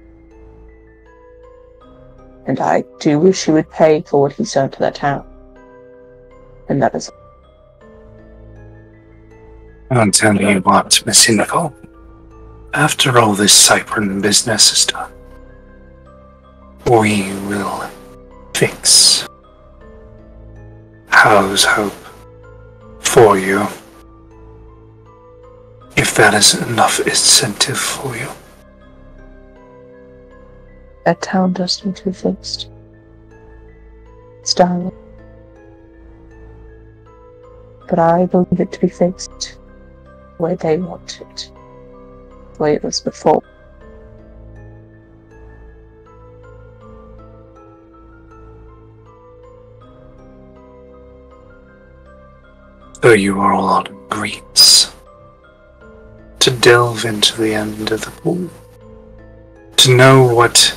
And I do wish he would pay for what he's done to that town. And that is... I'll tell you what, Miss Info. After all this Cypern business is done, we will fix House Hope for you. If that is enough incentive for you. That town does need to be fixed. It's dying. But I believe it to be fixed the way they want it. The way it was before. So you are all on agreements to delve into the end of the pool, to know what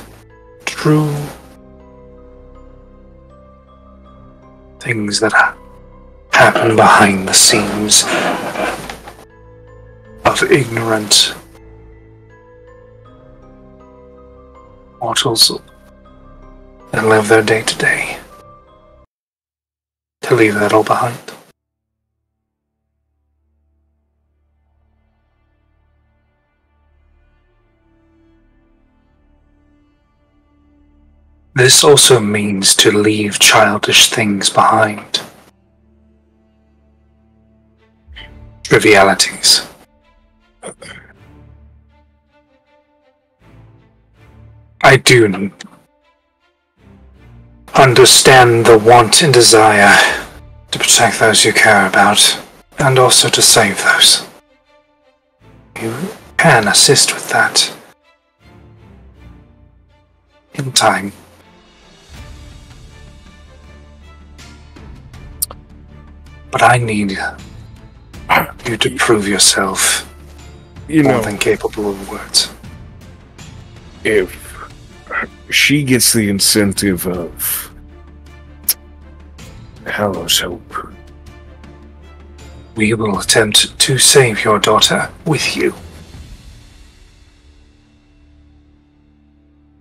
true things that happen behind the scenes of ignorant mortals that live their day to day, to leave that all behind. This also means to leave childish things behind. Trivialities. I do understand the want and desire to protect those you care about, and also to save those. You can assist with that in time. But I need you to prove yourself more than capable of words. If she gets the incentive of House Hope, we will attempt to save your daughter with you.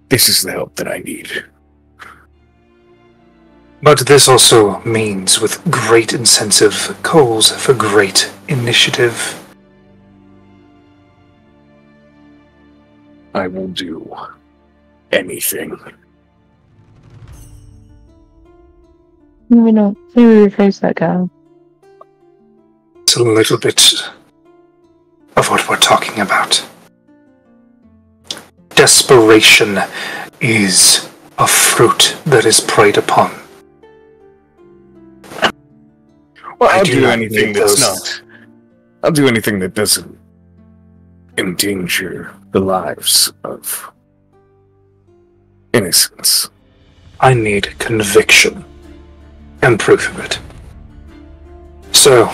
this is the help that I need. But this also means with great incentive calls for great initiative. I will do anything. Maybe not. Maybe replace that guy. It's a little bit of what we're talking about. Desperation is a fruit that is preyed upon. Well, I'll do anything that's not. I'll do anything that doesn't endanger the lives of innocents. I need conviction and proof of it. So,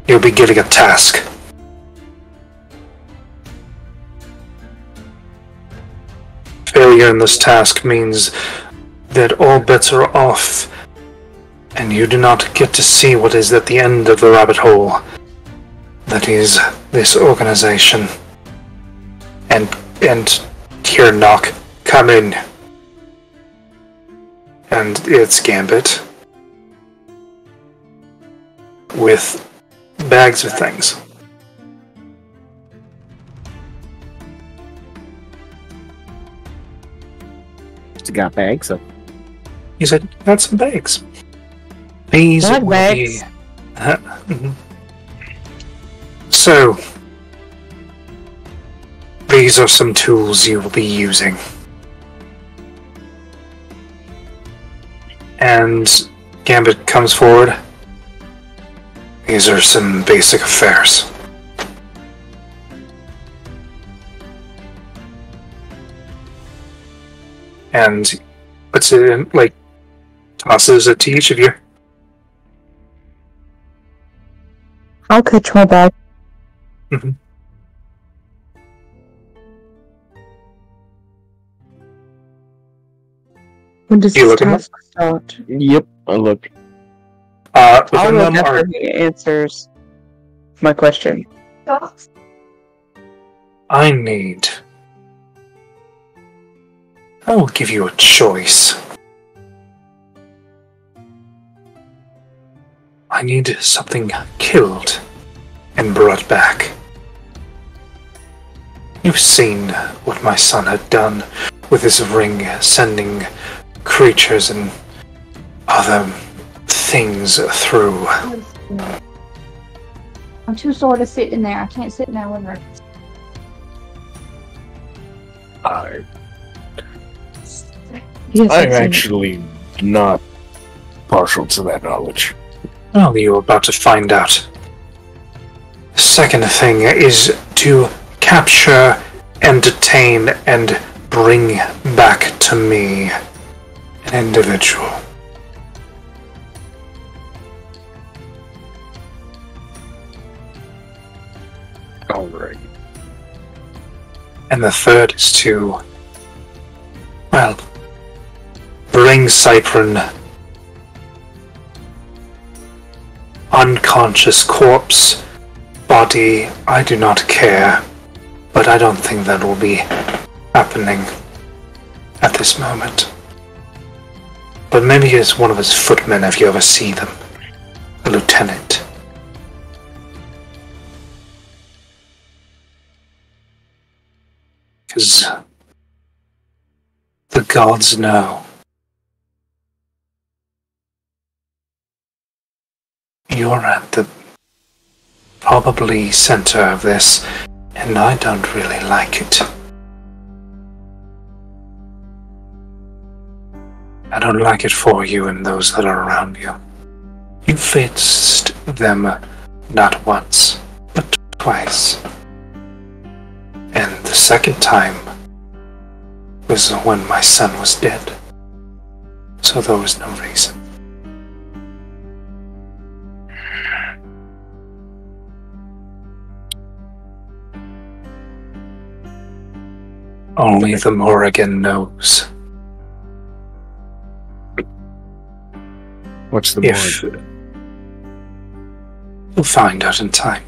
you'll be given a task. Failure in this task means that all bets are off, and you do not get to see what is at the end of the rabbit hole that is this organization. And here, Knock, come in. And it's Gambit with bags of things. You got bags of. He said, got some bags. These Not will bags. be... So, these are some tools you will be using. And Gambit comes forward. These are some basic affairs. And puts it in, Tosses it to each of you. I'll catch my bag. Mhm. When does You this look at them? task start? Yep, I looked. I'll Within look them are after he answers my question. I will give you a choice. I need something killed and brought back. You've seen what my son had done with his ring, sending creatures and other things through. I'm too sore to sit in there. I can't sit in there with her. Yes, I'm actually not partial to that knowledge. Well, you're about to find out. The second thing is to capture and detain and bring back to me an individual. Alright. And the third is to, well, bring Cypern unconscious corpse, body, I do not care, but I don't think that will be happening at this moment. But maybe as one of his footmen if you ever see them, a lieutenant. Because the gods know. You're at the probably center of this, and I don't really like it. I don't like it for you and those that are around you. You faced them not once, but twice. And the second time was when my son was dead. So there was no reason. Only the Morrigan knows. What's the If point? you'll find out in time.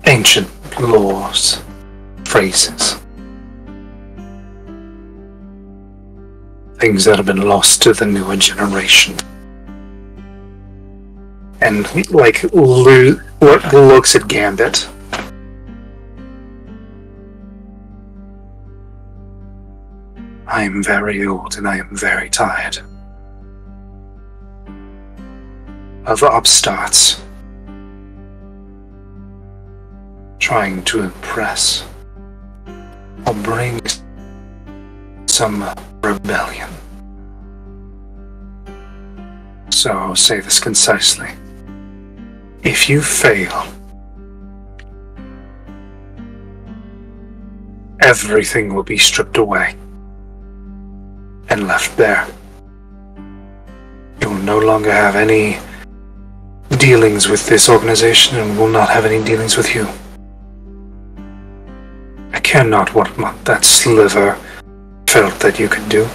Ancient laws, phrases. Things that have been lost to the newer generation. And looks at Gambit. I am very old and I am very tired of upstarts trying to impress or bring some rebellion. So I'll say this concisely. If you fail, everything will be stripped away and left bare. You will no longer have any dealings with this organization and will not have any dealings with you. I care not what that sliver felt that you could do.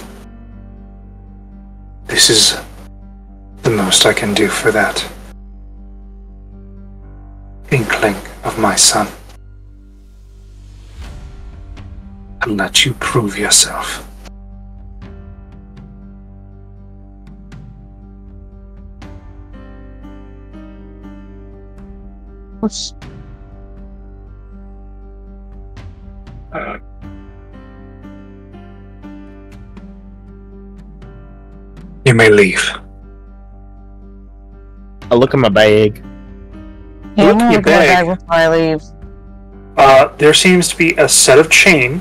This is the most I can do for that inkling of my son. And let you prove yourself. What's You may leave. I look at my bag. yeah, Look I'm gonna at your look at my bag. bag before I leave. There seems to be a set of chain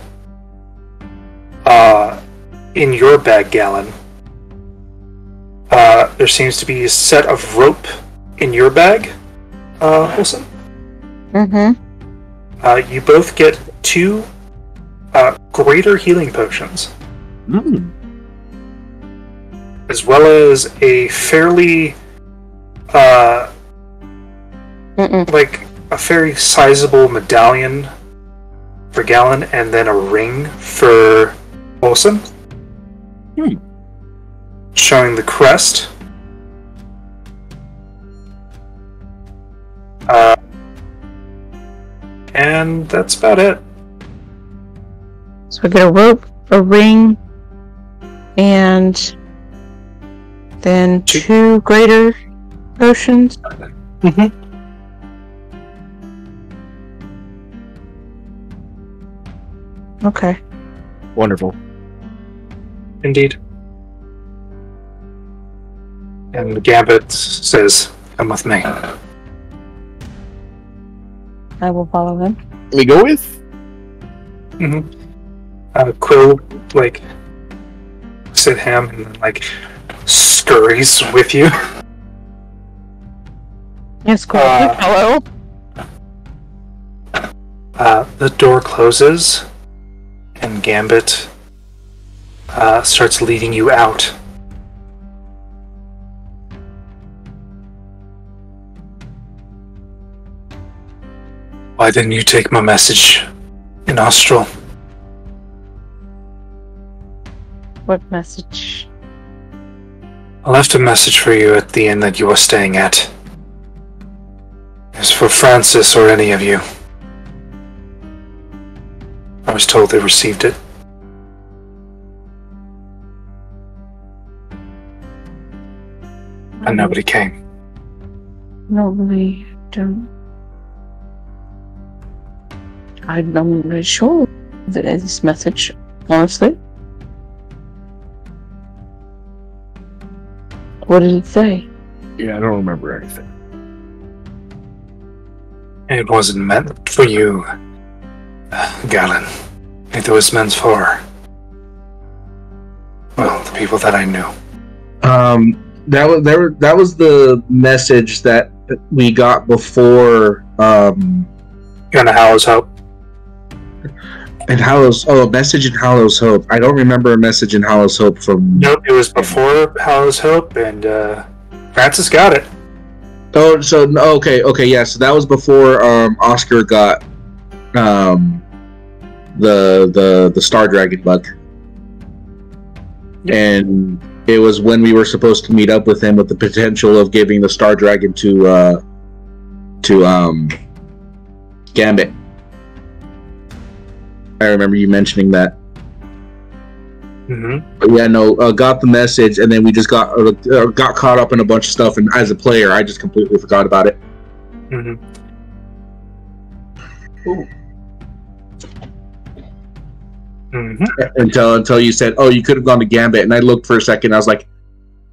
in your bag, Gallon. There seems to be a set of rope in your bag, Wilson. Mm-hmm. You both get 2 greater healing potions. as well as a fairly, like a very sizable medallion for Galen, and then a ring for Olsen. Showing the crest. And that's about it. So we get a rope, a ring, and then 2 greater potions. Mm-hmm. Okay. Wonderful. Indeed. And Gambit says, "Come with me." I will follow him. We go with? Quill, like, sit him and then, like, scurries with you. Yes, Quill, follow. The door closes, and Gambit starts leading you out. Why didn't you take my message in Austral? What message? I left a message for you at the inn that you were staying at. It's for Francis or any of you. I was told they received it. And nobody came. Nobody don't. I'm not really sure that this message, honestly. What did it say? Yeah, I don't remember anything. It wasn't meant for you, Galen. It was meant for, well, the people that I knew. That was the message that we got before. You're in a Hallows Hope. And Hallows. Oh, a message in Hallows Hope. I don't remember a message in Hallows Hope from. Nope, it was before Hallows Hope, and Francis got it. Oh, so okay, yeah. So that was before Oscar got the Star Dragon bug, and it was when we were supposed to meet up with him with the potential of giving the Star Dragon to Gambit. I remember you mentioning that. Mm-hmm. But yeah, no, got the message, and then we just got caught up in a bunch of stuff, and as a player, I just completely forgot about it. Mm-hmm. Mm-hmm. Until you said, "Oh, you could have gone to Gambit," and I looked for a second. I was like,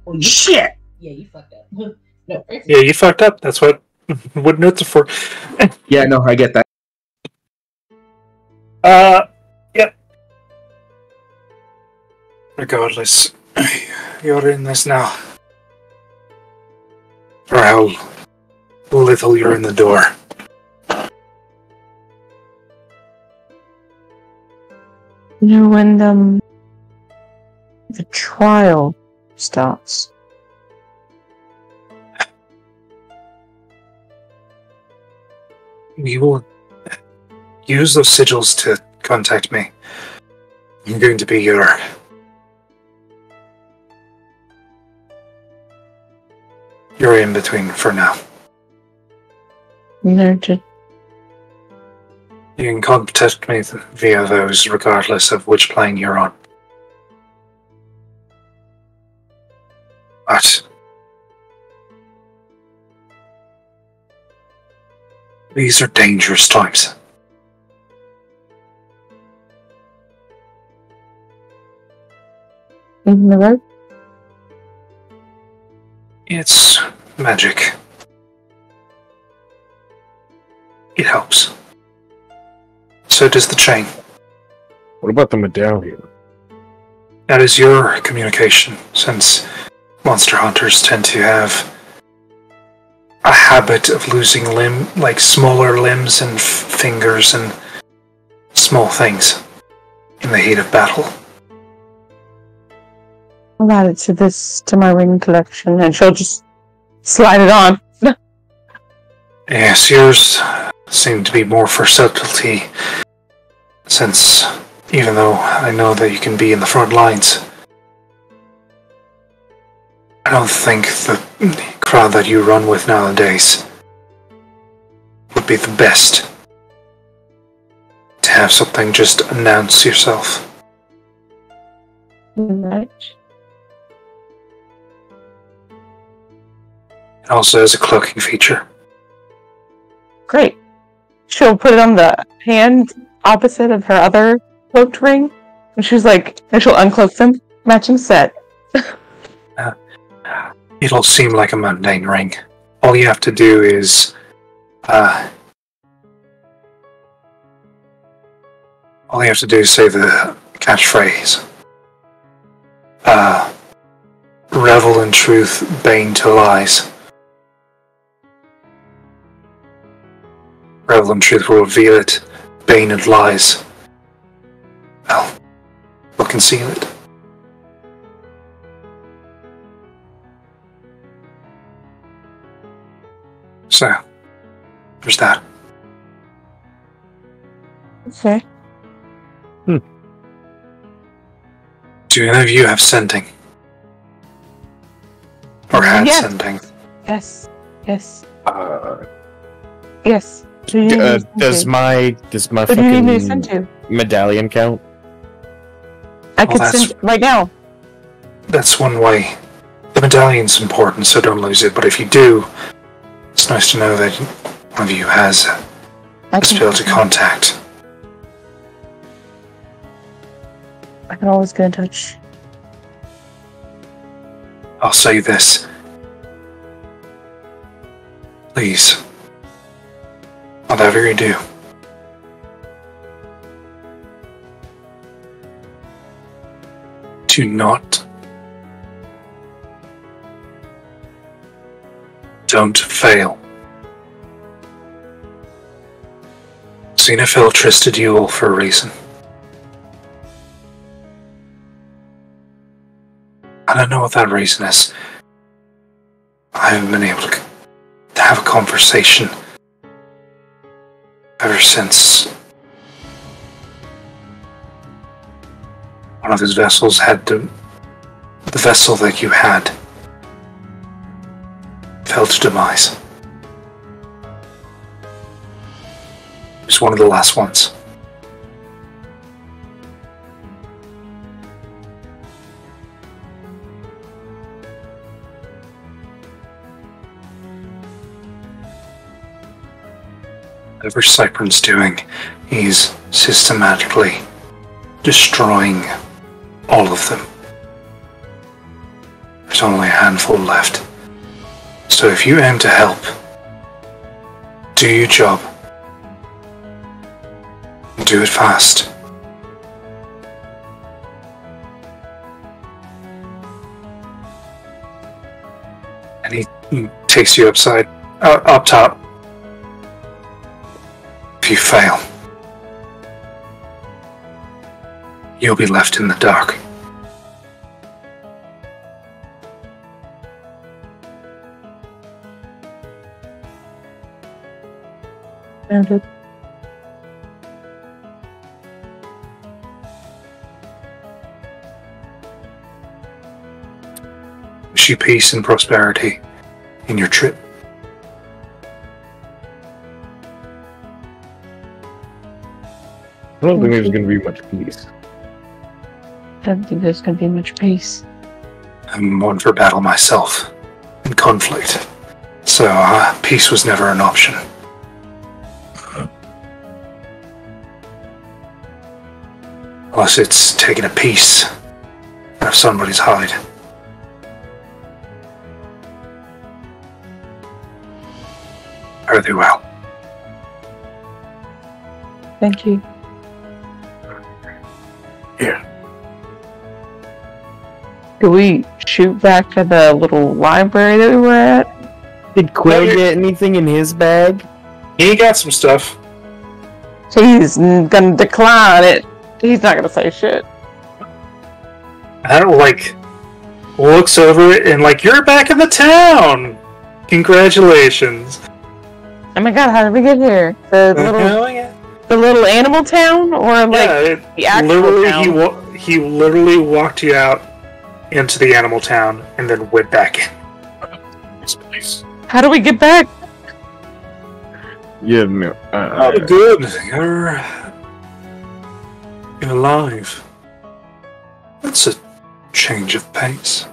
"Oh shit!" Yeah, you fucked up. No, Yeah, you fucked up. That's what notes are for. Yeah, no, I get that. Yep. Regardless, you're in this now. For how little you're in the door. You know, when the trial starts. You will use those sigils to contact me. I'm going to be your in-between for now. Noted. You can contact me via those regardless of which plane you're on. But these are dangerous times. In the road? It's magic. It helps. So does the chain. What about the medallion? That is your communication, since monster hunters tend to have a habit of losing smaller limbs and fingers and small things in the heat of battle. I'll add it to my ring collection, and she'll just slide it on. Yes, yours seem to be more for subtlety, since even though I know that you can be in the front lines, I don't think the crowd that you run with nowadays would be the best to have something just announce yourself. Right. It also has a cloaking feature. Great. She'll put it on the hand opposite of her other cloaked ring, and she'll uncloak them. Matching set. It'll seem like a mundane ring. All you have to do is, say the catchphrase. Revel in truth, bane to lies. Revel in truth will reveal it, bane and lies, well, will conceal it. So, there's that. Okay. Do any of you have sending? Or had Yes. sending? Yes. Yes. Yes. Does my What do you need me to send fucking to? medallion count? I Well, could that's- send right now. That's one way. The medallion's important, so don't lose it, but if you do, it's nice to know that one of you has I a spell to contact. I can always get in touch. I'll say this. Please, whatever you do, do not. Don't fail. Xenophil trusted you all for a reason. I don't know what that reason is. I haven't been able to have a conversation ever since one of his vessels had the vessel that you had fell to demise. It was one of the last ones. Whatever Cypern's doing, he's systematically destroying all of them. There's only a handful left. So if you aim to help, do your job. And do it fast. And he takes you up top. If you fail, you'll be left in the dark. Noted. Wish you peace and prosperity in your trip. I don't think there's going to be much peace. I don't think there's going to be much peace. I'm one for battle myself and conflict, so peace was never an option. Unless it's taking a piece out of somebody's hide. Fare thee well. Thank you. Here. Do we shoot back to the little library that we were at? Did Quill get anything in his bag? He got some stuff. He's gonna decline it. He's not gonna say shit. I don't like looks over it and like, you're back in the town. Congratulations. Oh my god, how did we get here? The little animal town, or like the actual town? He literally walked you out into the animal town and then went back in. This place. How do we get back? Yeah, no. Oh, good. You're alive. That's a change of pace.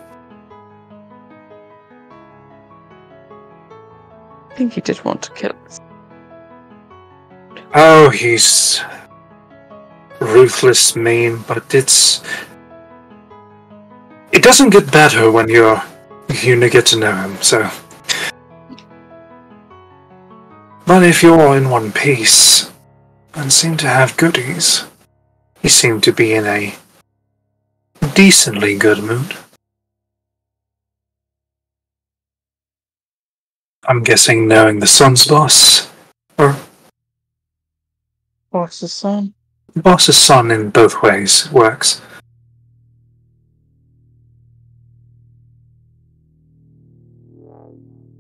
I think he did want to kill us. Oh, he's ruthless, mean, but it doesn't get better when you get to know him, so. But if you're all in one piece and seem to have goodies, you seem to be in a decently good mood. I'm guessing knowing the son's boss, or Boss's son? boss's son in both ways works.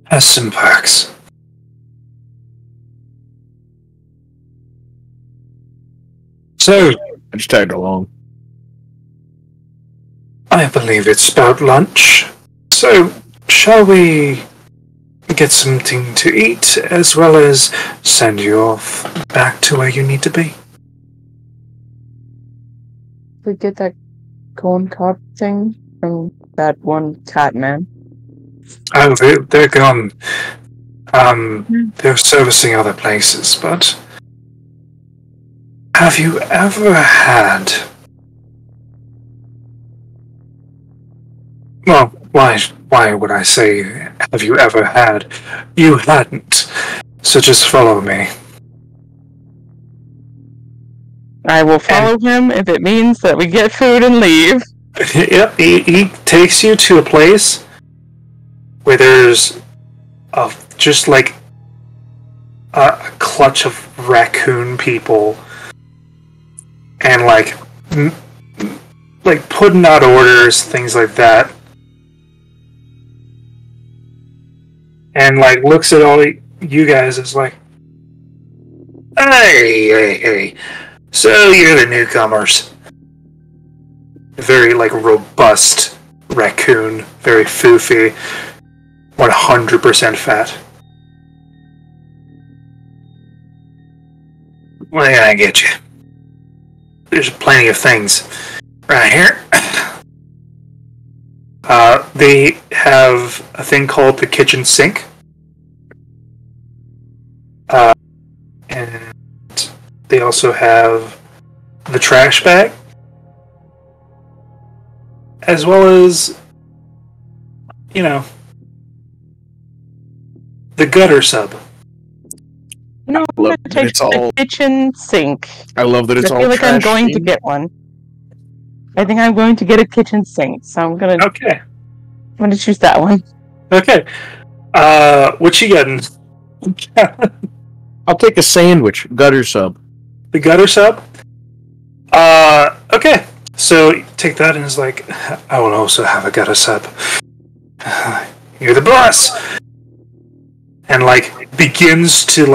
Has some perks. So, I just tagged along. I believe it's about lunch. So, shall we get something to eat, as well as send you off back to where you need to be? We get that corn cob thing from that one cat man. Oh, they're gone. They're servicing other places, but have you ever had... Well, why would I say, have you ever had? You hadn't. So just follow me. I will follow him if it means that we get food and leave. Yep, he takes you to a place where there's just like a clutch of raccoon people and like putting out orders, things like that. And like looks at all you guys as like, hey, so you're the newcomers. Very like robust raccoon, very foofy, 100% fat. What can I get you? There's plenty of things right here. They have a thing called the kitchen sink. And they also have the trash bag. As well as, the gutter sub. No, I'm going to take the kitchen sink. I love that it's all I feel like I'm going to get one. I think I'm going to get a kitchen sink, so I'm going to... Okay. I'm going to choose that one. Okay. What you getting? I'll take a sandwich, gutter sub. The gutter sub? Okay. So, take that and it's like, I will also have a gutter sub. You're the boss! And, begins to,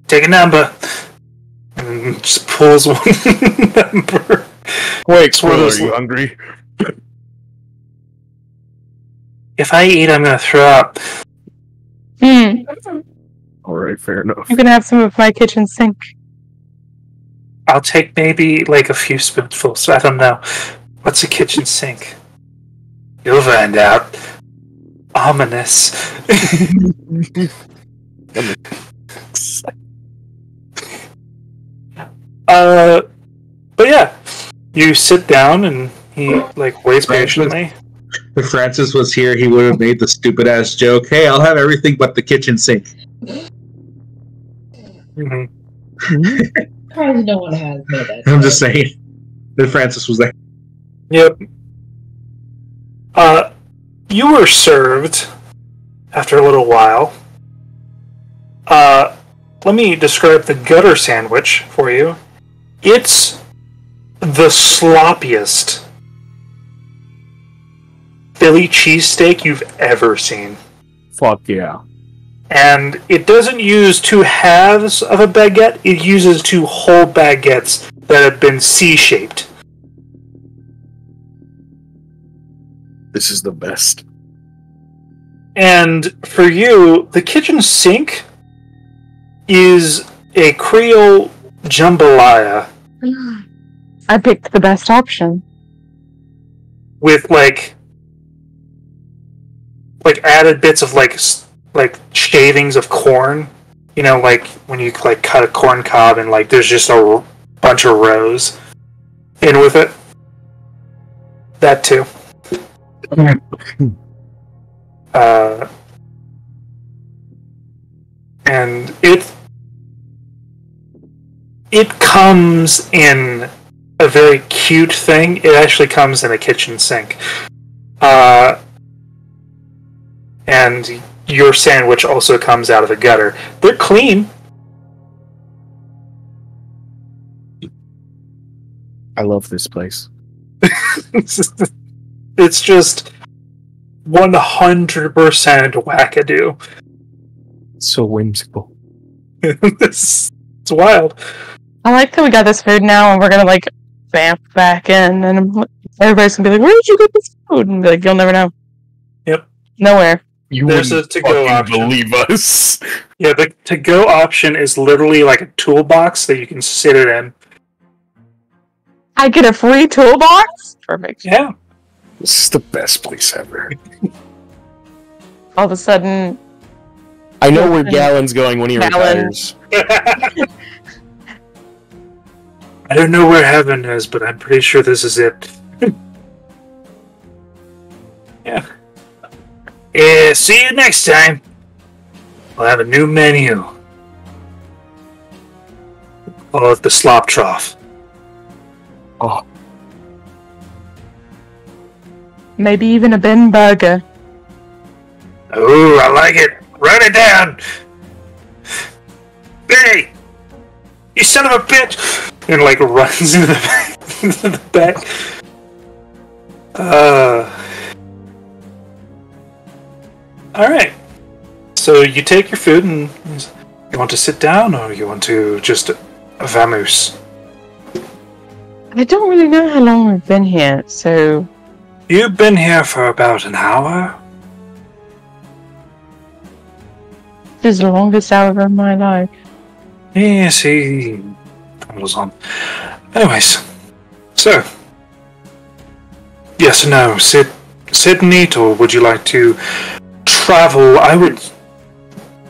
take a number. And just pulls one number. Wait, Squirrel, are you hungry? If I eat, I'm gonna throw up. Alright, fair enough. You can have some of my kitchen sink. I'll take maybe, a few spoonfuls. I don't know. What's a kitchen sink? You'll find out. Ominous. But yeah. You sit down and he, waits patiently. If Francis was here, he would have made the stupid-ass joke, hey, I'll have everything but the kitchen sink. Mm-hmm. Probably no one has made that. I'm just saying. If Francis was there. Yep. You were served after a little while. Let me describe the gutter sandwich for you. It's the sloppiest Philly cheesesteak you've ever seen. Fuck yeah. And it doesn't use 2 halves of a baguette, it uses 2 whole baguettes that have been C-shaped. This is the best. And for you, the kitchen sink is a Creole jambalaya I picked the best option. with like added bits of like shavings of corn. You know, like when you like cut a corn cob and like there's just a bunch of rows in with it. That too. And it comes in a very cute thing. It actually comes in a kitchen sink. And your sandwich also comes out of the gutter. They're clean. I love this place. It's just 100% wackadoo. So whimsical. It's wild. I like that we got this food now, and we're gonna like vamp back in, and everybody's gonna be like, "Where did you get this food?" And be like, "You'll never know." Yep. Nowhere. You There's a wouldn't to-go fucking option. believe us. Yeah, the to-go option is literally like a toolbox that you can sit it in. I get a free toolbox. Perfect. Yeah. This is the best place ever. All of a sudden, I know where Gallon's going when he Gallon. retires. I don't know where heaven is, but I'm pretty sure this is it. Yeah. See you next time. We'll have a new menu. Call it the slop trough. Oh, maybe even a Ben burger. Oh, I like it. Write it down. Hey, you son of a bitch! And like runs into the back. All right. So you take your food and you want to sit down, or you want to just vamoose? I don't really know how long we've been here, so You've been here for about an hour. this is the longest hour of my life. Yes, he goes on. Anyways, so yes or no, sit and eat, or would you like to travel? I would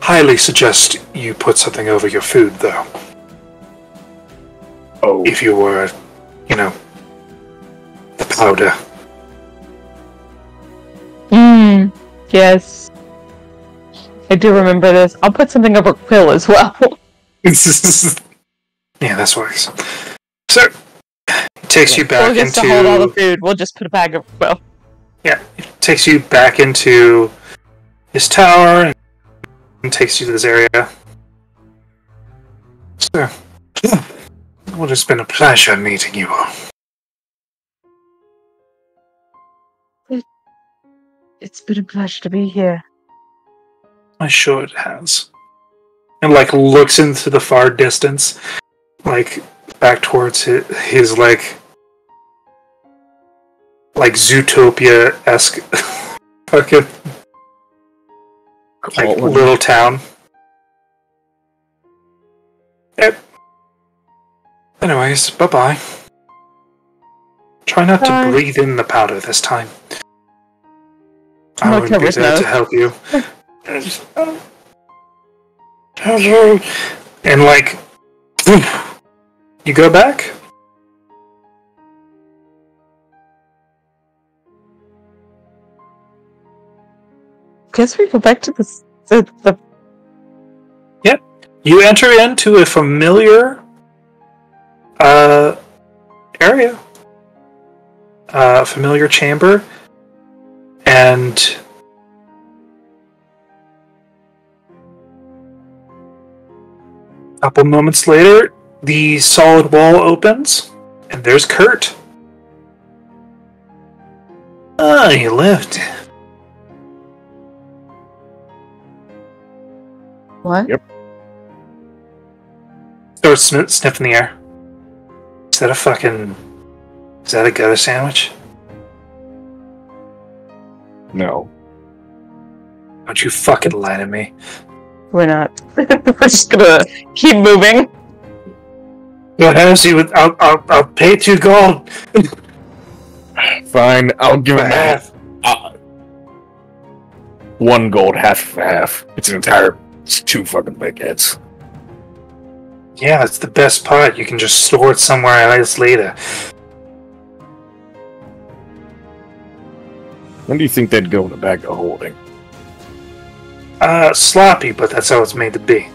highly suggest you put something over your food, though. Oh, If you were, the powder. Yes. I do remember this. I'll put something over Quill as well. Yeah, that's wise. So, it takes you back Quill gets to hold all the food. We'll just put a bag of Quill. Yeah, it takes you back into his tower and takes you to this area. So, well, it's been a pleasure meeting you all. It's been a pleasure to be here. I'm sure it has. And looks into the far distance, back towards his Zootopia-esque fucking little town. Yep. Anyways, bye-bye. Try not to breathe in the powder this time. I wouldn't be there to help you. And you go back? Guess we go back to the Yep. You enter into a familiar area. Familiar chamber. And a couple moments later, the solid wall opens, and there's Kurt. Oh, you lived. What? Yep. Starts sniffing the air. Is that a gutter sandwich? No. Don't you fucking lie to me. We're not. We're just gonna keep moving. What happens you with I'll pay 2 gold. Fine, I'll give For him half. 1 gold, half. It's 2 fucking big heads. Yeah, it's the best part. You can just store it somewhere else later. When do you think they'd go in a bag of holding? Sloppy, but that's how it's made to be.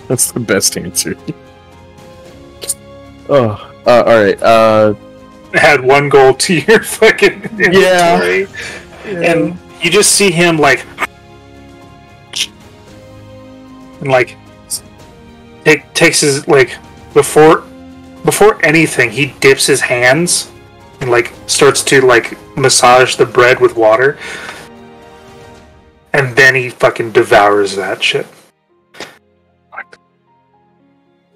That's the best answer. Alright, Add 1 gold to your fucking inventory. And you just see him like and like takes his like before anything he dips his hands and like starts to like massage the bread with water, and then he fucking devours that shit.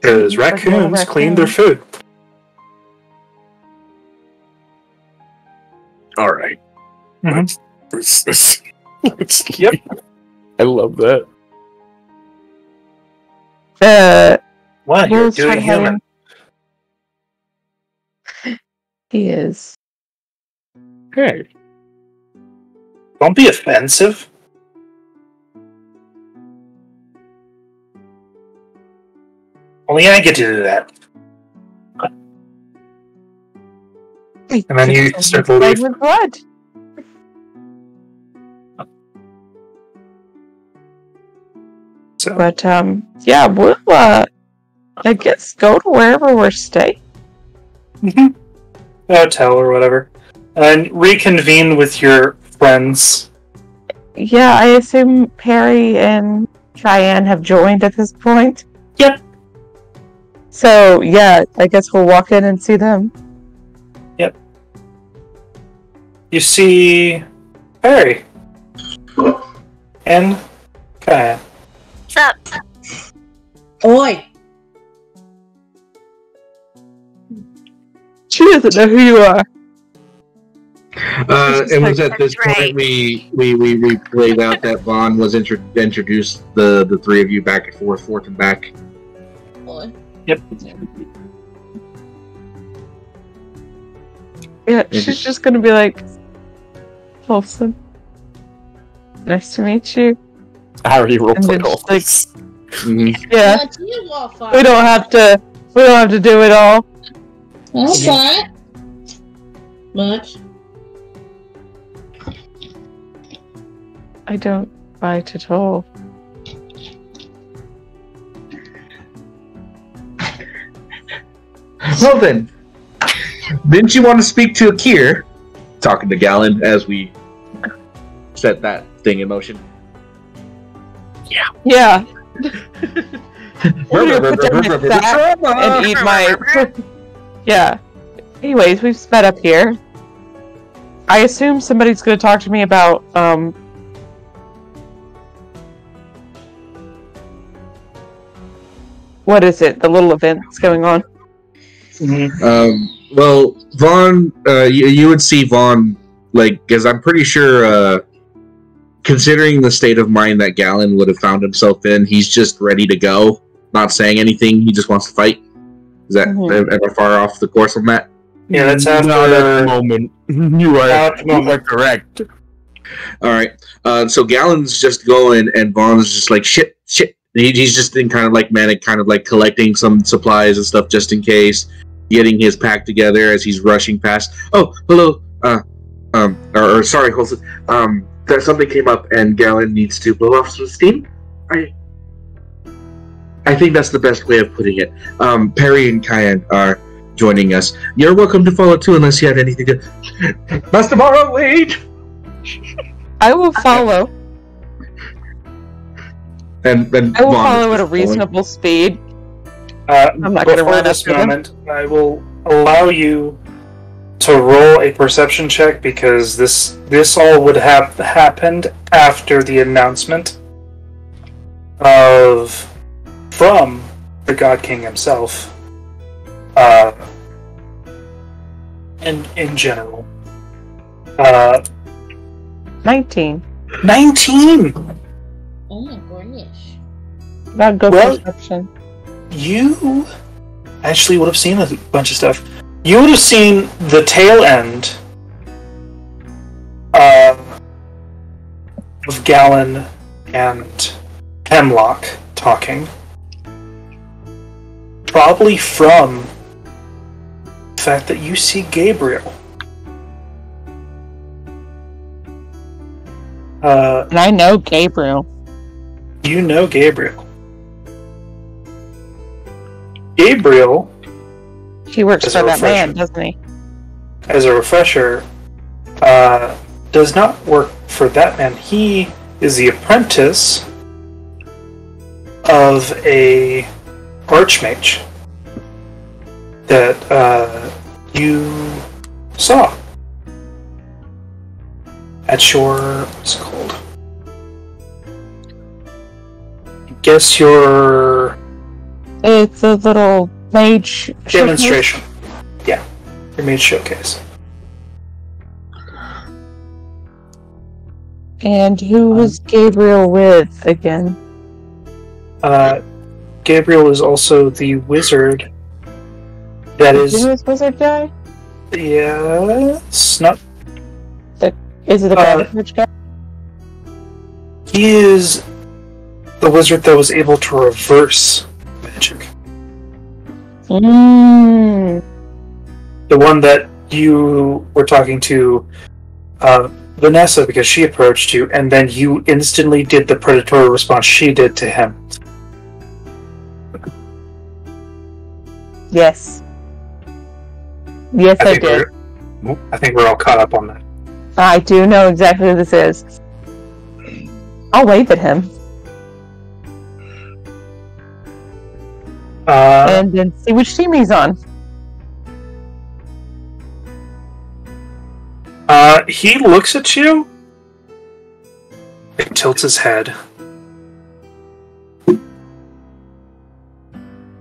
Because raccoons clean their food. alright. Mhm. Yep. I love that. What? You're Wolves doing trying to human. He is. Hey. Don't be offensive. Only I get to do that. And then you start to leave. With blood. So But yeah, we'll I guess go to wherever we're staying. hotel or whatever, and reconvene with your friends. Yeah, I assume Perry and Cheyenne have joined at this point. Yep. So yeah, I guess we'll walk in and see them. Yep. You see Perry and Kaya. What's up? Oi! She doesn't know who you are. It was at this That's point we played out that Vaughn was introduced the 3 of you back and forth and back. Oi. Yep. Yeah, she's just gonna be like, Wolfson, nice to meet you. I already And then roleplay all just, like, this. Yeah, What you want, fuck? we don't have to do it all. That's fine. Much. I don't bite at all. Well then, didn't you want to speak to Akir? Talking to Galen as we set that thing in motion. Yeah. I'm gonna put down my sack and eat my. Yeah. Anyways, we've sped up here. I assume somebody's gonna talk to me about what is it? The little event that's going on. Well, Vaughn, you would see Vaughn, like, because I'm pretty sure, considering the state of mind that Galen would have found himself in, he's just ready to go, not saying anything, he just wants to fight. Is that, am I far off the course on that? Yeah, that's after Not at the moment. You are correct. Alright, so Galen's just going, and Vaughn's just like, shit. He's just in kind of like manic, kind of like collecting some supplies and stuff just in case, getting his pack together as he's rushing past. Oh, hello, sorry, Holson. There's something came up and Galen needs to blow off some steam. I think that's the best way of putting it. Perry and Kyan are joining us. You're welcome to follow too, unless you have anything to. Master Morrow, wait! I will follow. And I will follow at a reasonable speed. I'm not going to Before run this after them. moment, I will allow you to roll a perception check because this all would have happened after the announcement from the God King himself. And in general. 19. 19! Oh my goodness. About good Well- perception. You actually would have seen a bunch of stuff. You would have seen the tail end of Gallon and Hemlock talking. Probably from the fact that you see Gabriel. And I know Gabriel. You know Gabriel. Gabriel, He works As for a that man, refresher. doesn't he? as a refresher, does not work for that man. He is the apprentice of a archmage that you saw at your, what's it called? I guess your It's a little mage demonstration. Yeah, your mage showcase. And who was Gabriel with again? Gabriel is also the wizard that Who is, is wizard guy? yes, not, Is it the garbage guy? he is the wizard that was able to reverse magic. Mmm. The one that you were talking to Vanessa because she approached you, and then you instantly did the predatory response she did to him. Yes. Yes, I did. I think we're all caught up on that. I do know exactly who this is. I'll wave at him and then see which team he's on. He looks at you and tilts his head.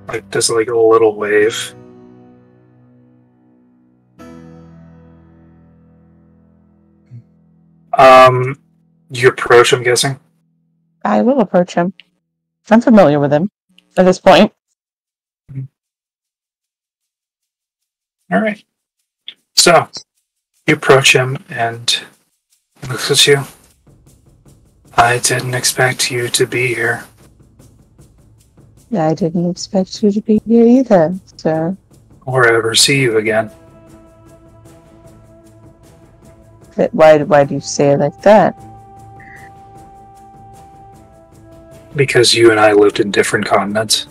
Like, does like a little wave. You approach, I'm guessing? I will approach him. I'm familiar with him at this point. Alright. So, you approach him and he looks at you. I didn't expect you to be here. I didn't expect you to be here either, sir. Or ever see you again. But why do you say it like that? Because you and I lived in different continents.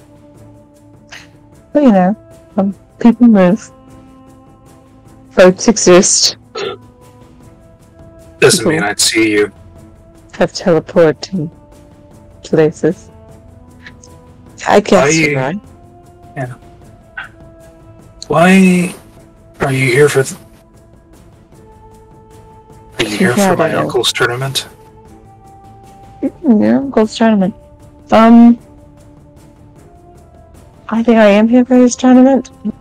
Well, you know, people move. Boats exist. Doesn't People mean I'd see you. have teleporting places. I guess you're right. Why are you here for... Are you here Yeah, for my I know. uncle's tournament? Yeah, Gold's tournament. I think I am here for his tournament. And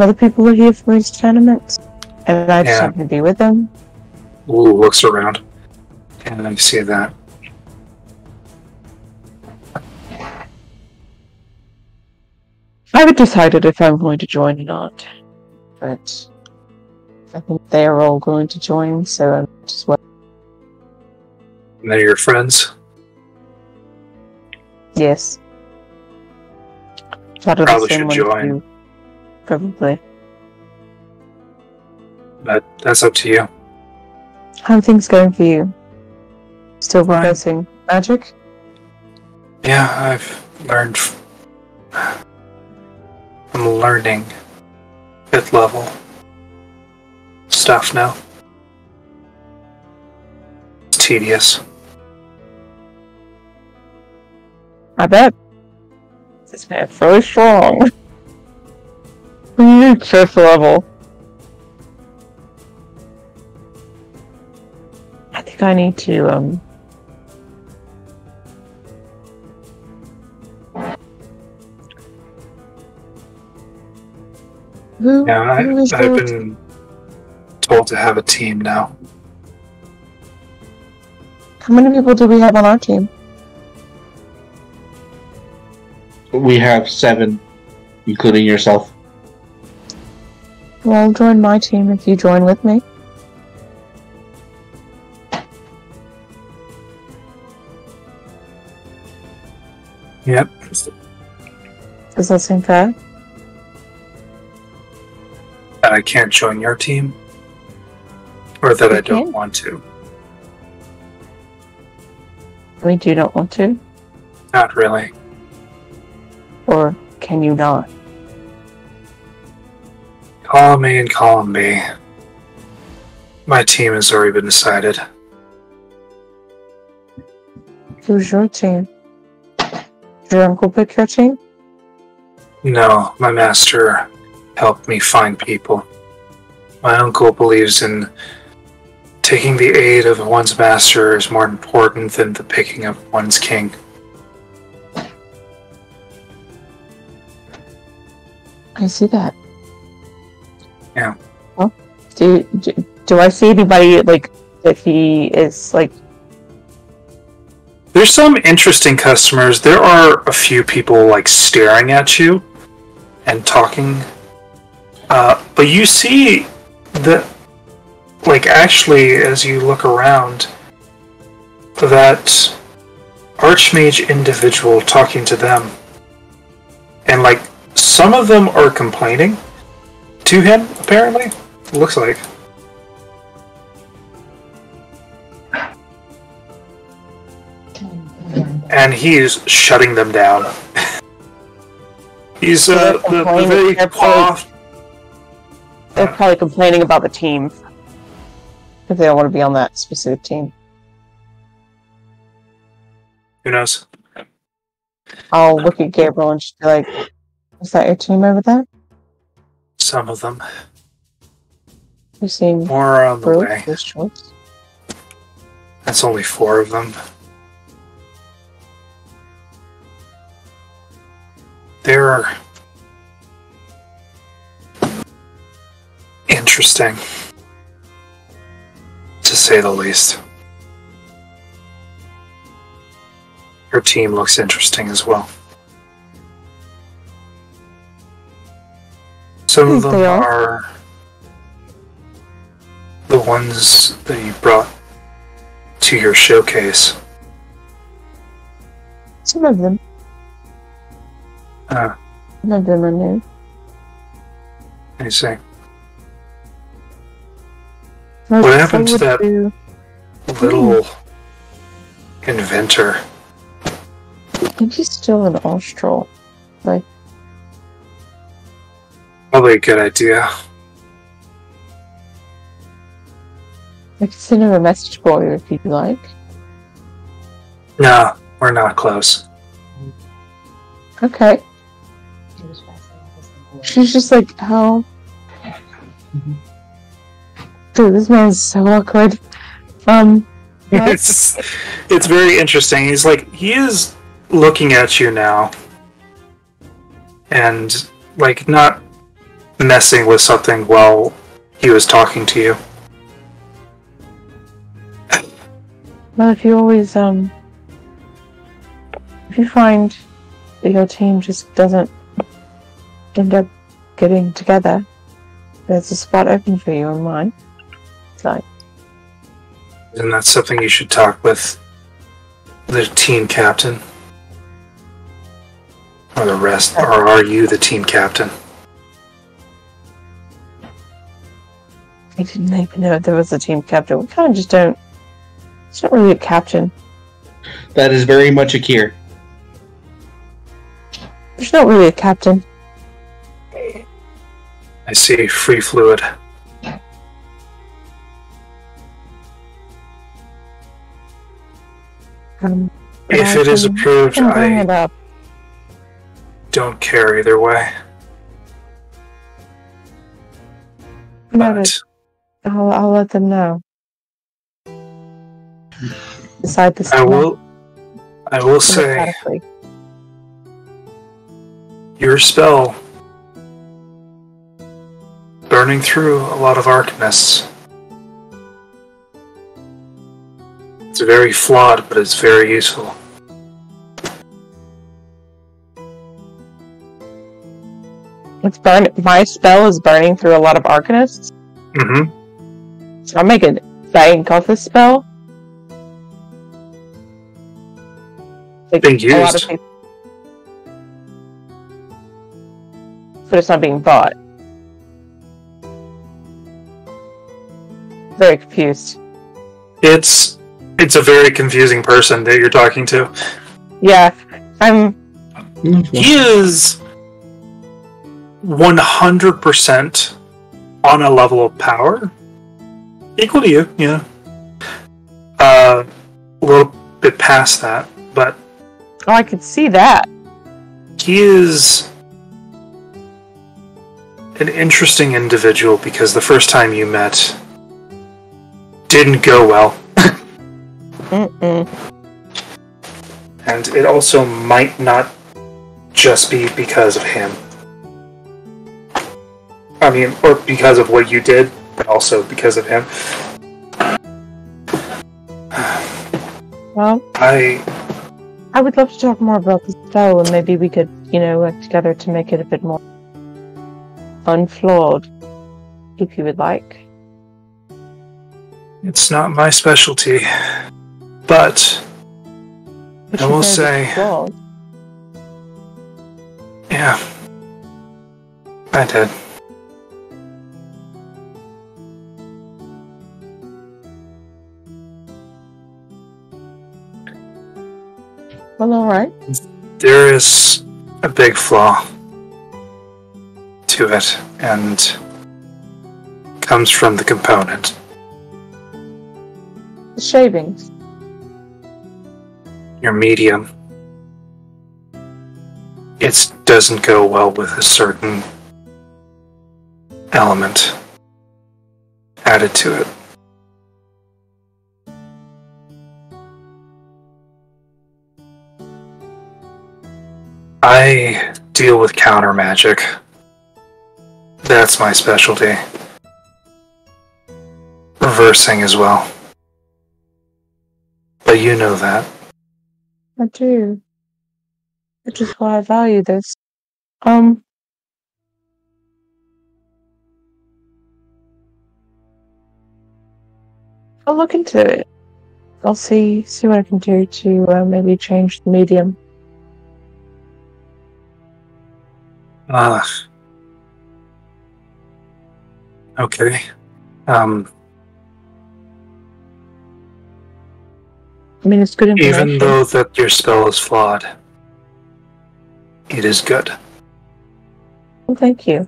other people are here for his tournament. And I just Yeah. happen to be with them. Ooh, looks around. And I see that. I haven't decided if I'm going to join or not. But I think they are all going to join, so I'm just waiting. And they're your friends? Yes. Probably Probably should join. Probably. But that's up to you. How are things going for you? Still Fine. progressing magic? Yeah, I've learned... I'm learning 5th level stuff now. It's tedious. I bet. This man's so strong. When Fifth level. I think I need to, Yeah, who is I've your been told to have a team now. How many people do we have on our team? We have 7, including yourself. Well, I'll join my team if you join with me. Yep. Does that seem fair? That I can't join your team? Or that You I don't can. want to? We do not want to. Not really. Or can you not? Column A and Column B. My team has already been decided. Who's your team? Did your uncle pick your team? No, my master helped me find people. My uncle believes in taking the aid of one's master is more important than the picking of one's king. I see that. Yeah. Well, do I see anybody, like, that he is, like... There's some interesting customers. There are a few people, like, staring at you and talking. But you see that, like, actually, as you look around, that Archmage individual talking to them. And, like, some of them are complaining to him, apparently. It looks like. And he's shutting them down. He's the very cough. They're probably complaining about the team. If they don't want to be on that specific team. Who knows? I'll look at Gabriel and just be like, is that your team over there? Some of them. You seem More on the thrilled way. with this choice. That's only 4 of them. They're interesting, to say the least. Your team looks interesting as well. Some of them They are. are the ones that you brought to your showcase. Some of them. Uh, Some of them are new. I see. I What look happened to forward that little inventor? I think he's still an Austral. Like, Probably a good idea. I can send him a message for you if you'd like. No, we're not close. Okay. She's just like, how? Dude, this man's so awkward. It's very interesting. He's like, he is looking at you now, and like not messing with something while he was talking to you. Well, if you always, if you find that your team just doesn't end up getting together, there's a spot open for you in mine. So, And that's something you should talk with the team captain. Or the rest, or are you the team captain? I didn't even know there was a team captain. We kind of just don't. It's not really a captain. That is very much a Kier. There's not really a captain. I see free fluid. If it is approved, can bring it I up. don't care either way. Noted. I'll let them know. Decide this. I will say, Emphatically. your spell burning through a lot of arcanists. It's very flawed, but it's very useful. My spell is burning through a lot of arcanists. Mm-hmm. So I'm making bank off this spell. Like, Being a lot of used. people, but it's not being bought. Very confused. It's a very confusing person that you're talking to. Yeah, He is 100% on a level of power equal to you, yeah. A little bit past that, but Oh, I could see that. he is an interesting individual because the first time you met didn't go well. Mm-mm. And it also might not just be because of him. I mean, or because of what you did, but also because of him. Well, I would love to talk more about the spell, and maybe we could, work together to make it a bit more unflawed, if you would like. It's not my specialty, but Which I you will said is say, flawed. yeah, I did. Well, alright. There is a big flaw to it, and comes from the component. The shavings. Your medium. It doesn't go well with a certain element added to it. I deal with counter magic. That's my specialty. Reversing as well. But you know that. I do. Which is why I value this. I'll look into it. I'll see what I can do to maybe change the medium. Okay. I mean, it's good information. Even though that your spell is flawed, it is good. Well, thank you.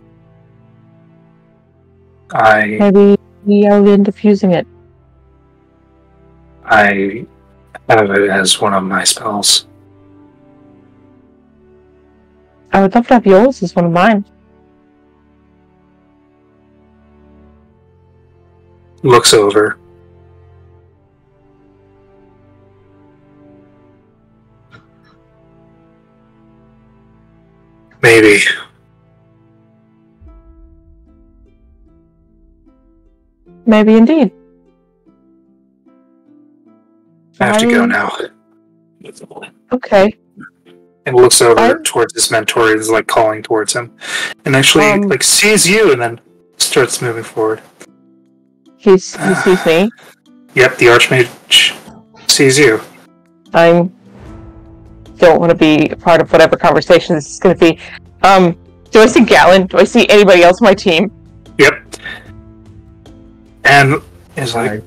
I Maybe I'll end up using it. have it as one of my spells. I would love to have yours as one of mine. Looks over. Maybe. Maybe indeed. I have to go now. Okay. And looks over towards his mentor and is like calling towards him. And actually like sees you and then starts moving forward. He sees me. Yep, the Archmage sees you. I don't want to be a part of whatever conversation this is going to be. Do I see Gallon? Do I see anybody else on my team? Yep. And is like,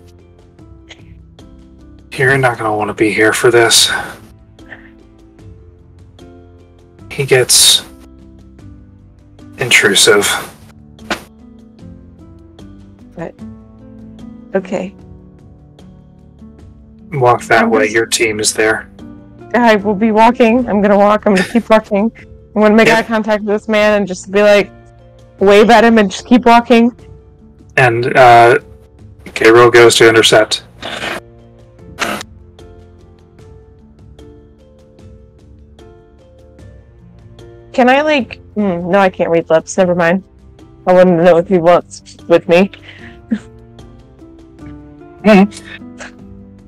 you're not going to want to be here for this. He gets intrusive. Right. Okay. Walk that way, your team is there. I will be walking. I'm going to walk. I'm going to keep walking. I'm going to make eye contact with this man and just be like, wave at him and just keep walking. And Gabriel goes to intercept. Can I, like... no, I can't read lips. Never mind. I want to know if he wants with me.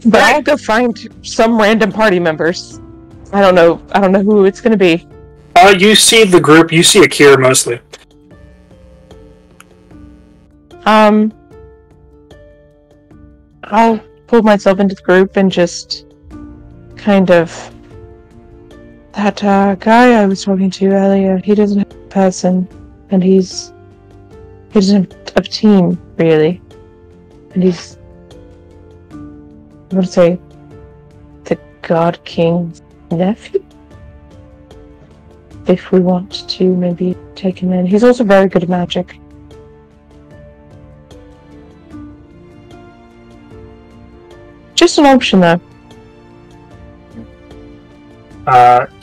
But I'll go find some random party members. I don't know who it's going to be. You see the group. You see Akira mostly. I'll pull myself into the group and just kind of... That guy I was talking to earlier, he doesn't have a person, and he doesn't have a team, really. And he's... I want to say... the God King's nephew? If we want to maybe take him in. He's also very good at magic. Just an option, though.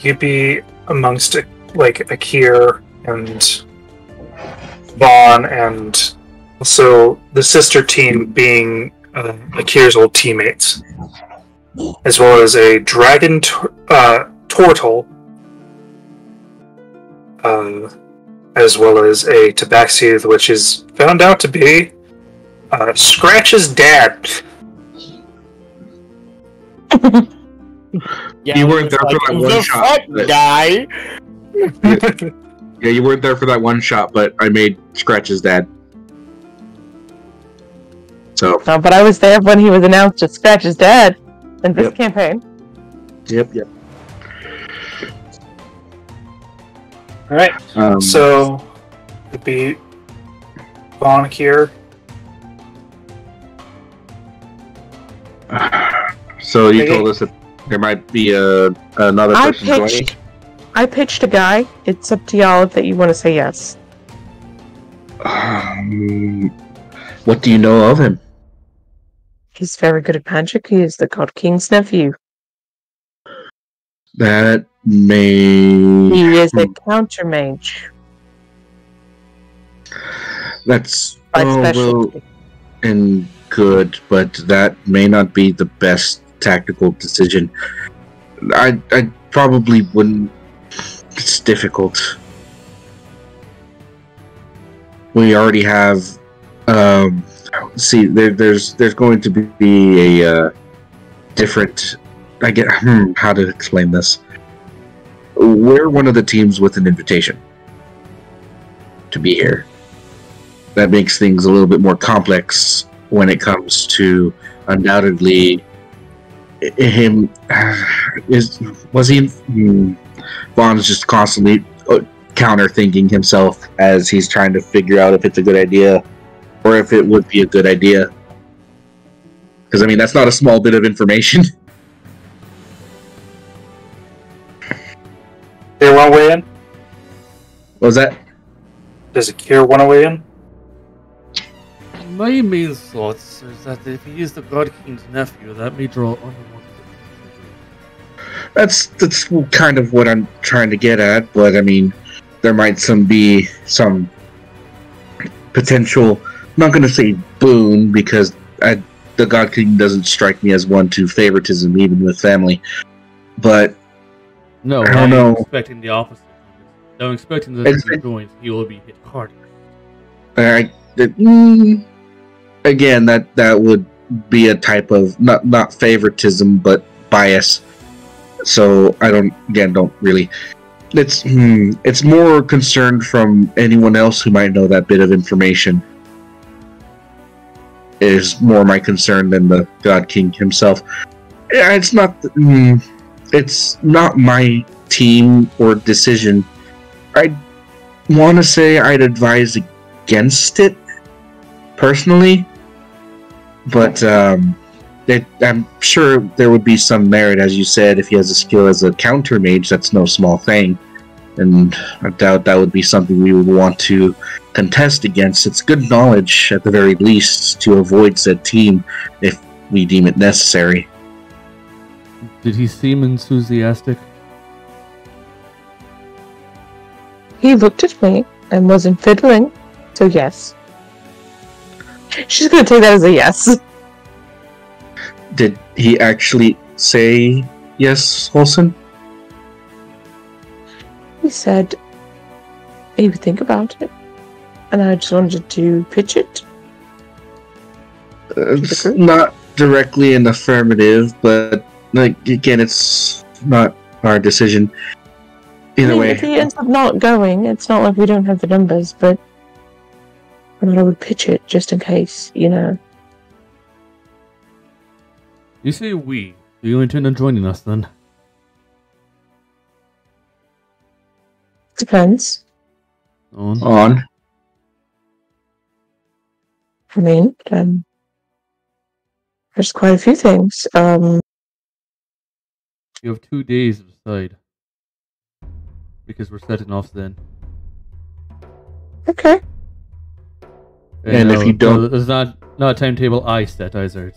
You'd be amongst like Akir and Vaughn, and also the sister team being Akir's old teammates, as well as a dragon turtle, as well as a tabaxi, which is found out to be Scratch's dad. Yeah, you weren't there for that one shot, guy. Yeah, you weren't there for that one shot, but I made Scratch's dad. So. No, but I was there when he was announced as Scratch's dad in this campaign. Yep. All right. So it'd be Vaughn here. So you told us that there might be another person joining? I pitched a guy. It's up to y'all if you want to say yes. What do you know of him? He's very good at magic. He is the God King's nephew. That may... He is a counter mage. That's by well specialty. And good, but that may not be the best tactical decision. I probably wouldn't. It's difficult. We already have. See, there's going to be a different. I get how to explain this. We're one of the teams with an invitation to be here. That makes things a little bit more complex when it comes to undoubtedly him. Vaughn's just constantly counter-thinking himself as he's trying to figure out if it's a good idea or if it would be a good idea. Because, I mean, that's not a small bit of information. They want to weigh in? What was that? Does Akira want to weigh in? My main thoughts is that if he is the God King's nephew, that may draw unwanted attention. That's kind of what I'm trying to get at, but I mean, there might be some potential. I'm not going to say boon because the God King doesn't strike me as one to favoritism, even with family. But no, I don't know. Expecting the opposite. I'm expecting that if he joins, he will be hit harder. Again, that would be a type of not favoritism, but bias. So I don't really. It's more concerned from anyone else who might know that bit of information. Is more my concern than the God King himself. Yeah, it's not my team or decision. I want to say I'd advise against it personally, but I'm sure there would be some merit, as you said, if he has a skill as a counter mage. That's no small thing, and I doubt that would be something we would want to contest against. It's good knowledge, at the very least, to avoid said team if we deem it necessary. Did he seem enthusiastic? He looked at me and wasn't fiddling, so yes. She's gonna take that as a yes. Did he actually say yes, Olsen? He said he would think about it, and I just wanted to pitch it. It's not directly an affirmative, but like again, it's not our decision. Either way, if he ends up not going, it's not like we don't have the numbers, but I thought I would pitch it just in case, you know. You say we. Do you intend on joining us then? Depends. on. I mean, there's quite a few things. You have 2 days to decide. Because we're setting off then. Okay. And if you don't... It's not a timetable I set either.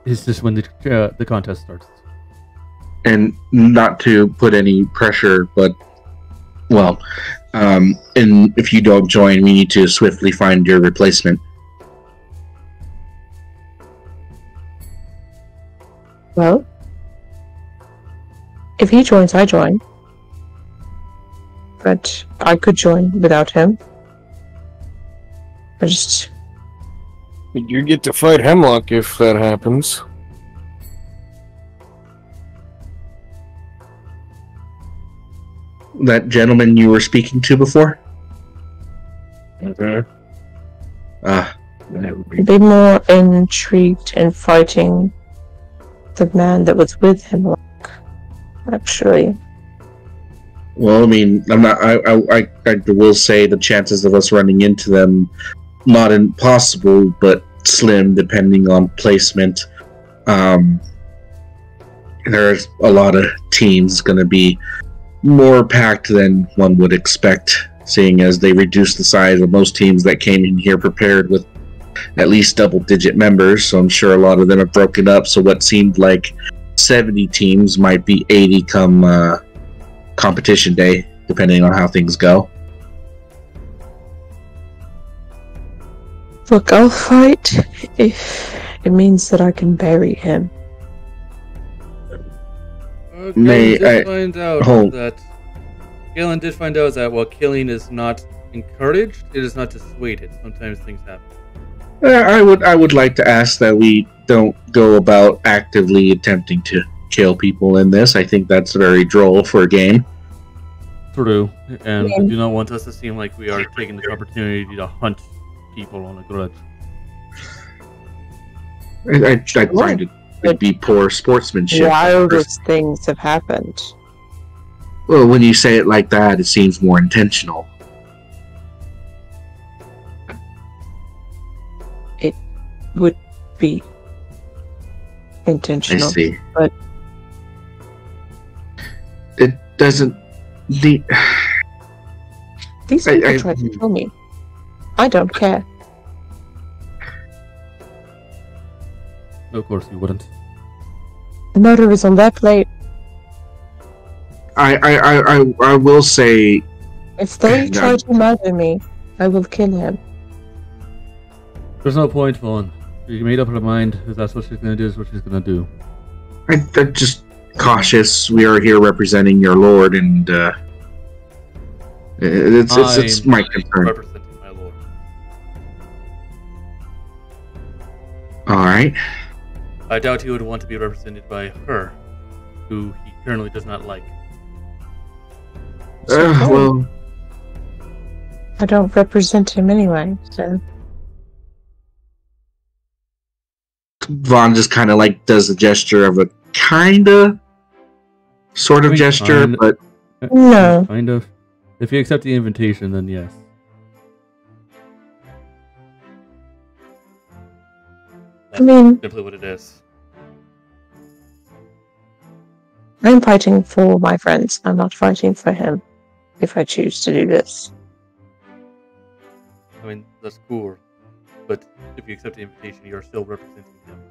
It's just when the contest starts. And not to put any pressure, but... Well, and if you don't join, we need to swiftly find your replacement. Well, if he joins, I join. But I could join without him. You get to fight Hemlock if that happens. That gentleman you were speaking to before? Okay. I'd be more intrigued in fighting the man that was with him, actually. Well, I mean, I will say the chances of us running into them, not impossible, but slim, depending on placement. There's a lot of teams going to be more packed than one would expect, seeing as they reduced the size of most teams that came in here prepared with at least double-digit members, so I'm sure a lot of them have broken up, so what seemed like 70 teams might be 80 come competition day, depending on how things go. Look, I'll fight if it means that I can bury him. May I Galen did find out that while killing is not encouraged, it is not dissuaded. Sometimes things happen. I would like to ask that we don't go about actively attempting to kill people in this. I think that's very droll for a game. True, and I do not want us to seem like we are taking this opportunity to hunt people on a grudge. I find it would be poor sportsmanship. Wildest things have happened. Well, when you say it like that, it seems more intentional. It would be intentional. I see. But it doesn't... these people try to kill me. I don't care. Of course you wouldn't. The murder is on their plate. I will say... If they try to murder me, I will kill him. There's no point, Vaughn. You made up her mind. If that's what she's going to do, is what she's going to do. I'm just cautious. We are here representing your lord, and it's my concern. Representing my lord. All right. I doubt he would want to be represented by her, who he currently does not like. Well, I don't represent him anyway, so... Vaughn just kind of like does a gesture of a kinda sort of gesture, but no. Kind of. If you accept the invitation, then yes. I mean, simply what it is. I'm fighting for my friends. I'm not fighting for him if I choose to do this. I mean, that's cool. But if you accept the invitation, you're still representing him.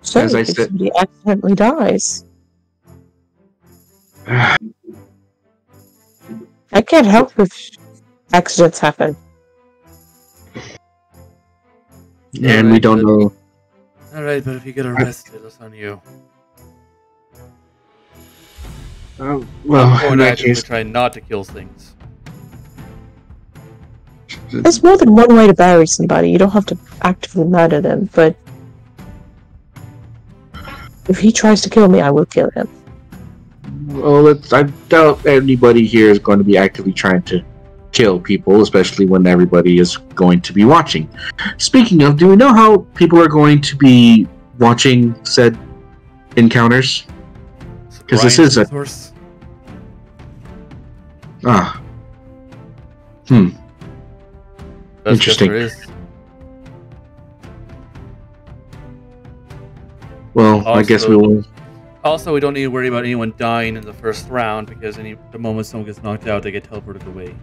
So, as I if said, somebody accidentally dies, I can't help if accidents happen. And we don't know. Alright, but if you get arrested, that's on you. Well, I'm in going to that actively case, try not to kill things. There's more than one way to bury somebody. You don't have to actively murder them, but if he tries to kill me, I will kill him. well, I doubt anybody here is going to be actively trying to kill people, especially when everybody is going to be watching. Speaking of, do we know how people are going to be watching said encounters? Because this is a horse. Interesting. Yes, there is. Well, I guess we will. Also, we don't need to worry about anyone dying in the first round because the moment someone gets knocked out, they get teleported away.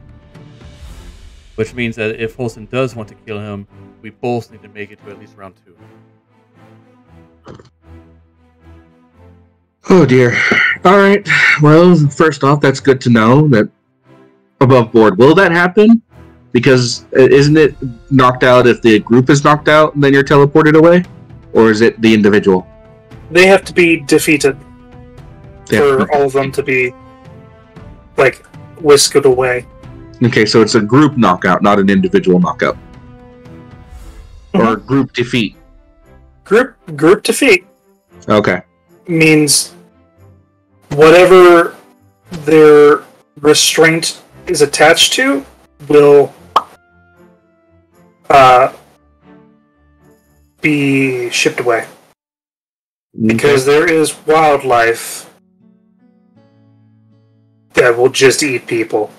Which means that if Holston does want to kill him, we both need to make it to at least round 2. Oh dear. Alright, well, first off, that's good to know that above board. Will that happen? Because isn't it knocked out if the group is knocked out and then you're teleported away? Or is it the individual? They have to be defeated for all of them to be, like, whisked away. Okay, so it's a group knockout, not an individual knockout. Or group defeat. Group defeat Okay. means whatever their restraint is attached to will be shipped away. Because there is wildlife that will just eat people.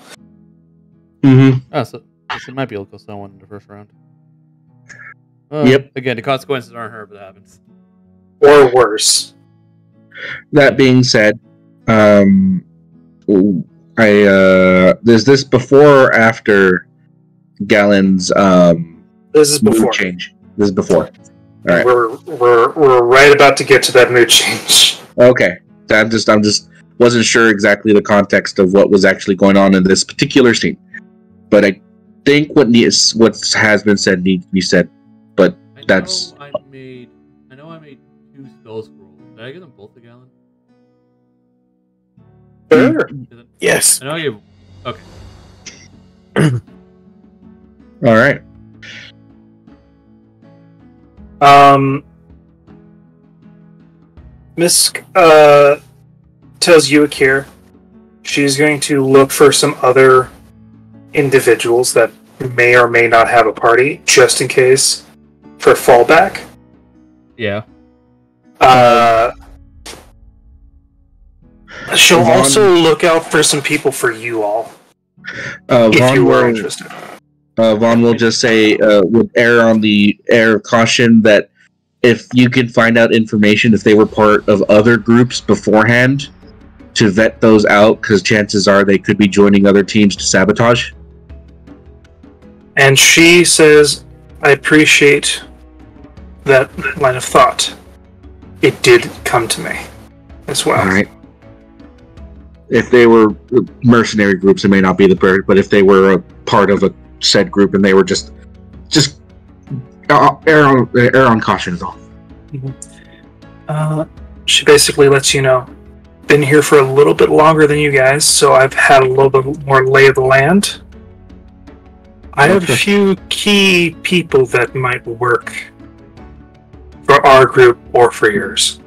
Mm-hmm. Oh, so it might be able to kill someone in the first round. Yep. Again, the consequences aren't hurt, but it happens. Or worse. That being said, is this before or after Gallen's This is before. mood change? This is before. All right. We're right about to get to that mood change. Okay. I'm just wasn't sure exactly the context of what was actually going on in this particular scene. But I think what has been said needs to be said. But I know I made 2 spell scrolls. Did I give them both to Galen? Sure. Yes. I know you. Okay. all right. Misk tells Yuakir she's going to look for some other individuals that may or may not have a party, just in case, for fallback. Yeah. She'll also look out for some people for you all, if Vaughn you were will, interested. Vaughn will just say, would err on the air of caution that if you can find out information if they were part of other groups beforehand, to vet those out, because chances are they could be joining other teams to sabotage. And she says, I appreciate that line of thought. It did come to me as well. All right. If they were mercenary groups, it may not be the bird, but if they were a part of a said group and they were just err on caution is all. She basically lets you know, been here for a little bit longer than you guys, so I've had a little bit more lay of the land. I have a few key people that might work for our group or for yours.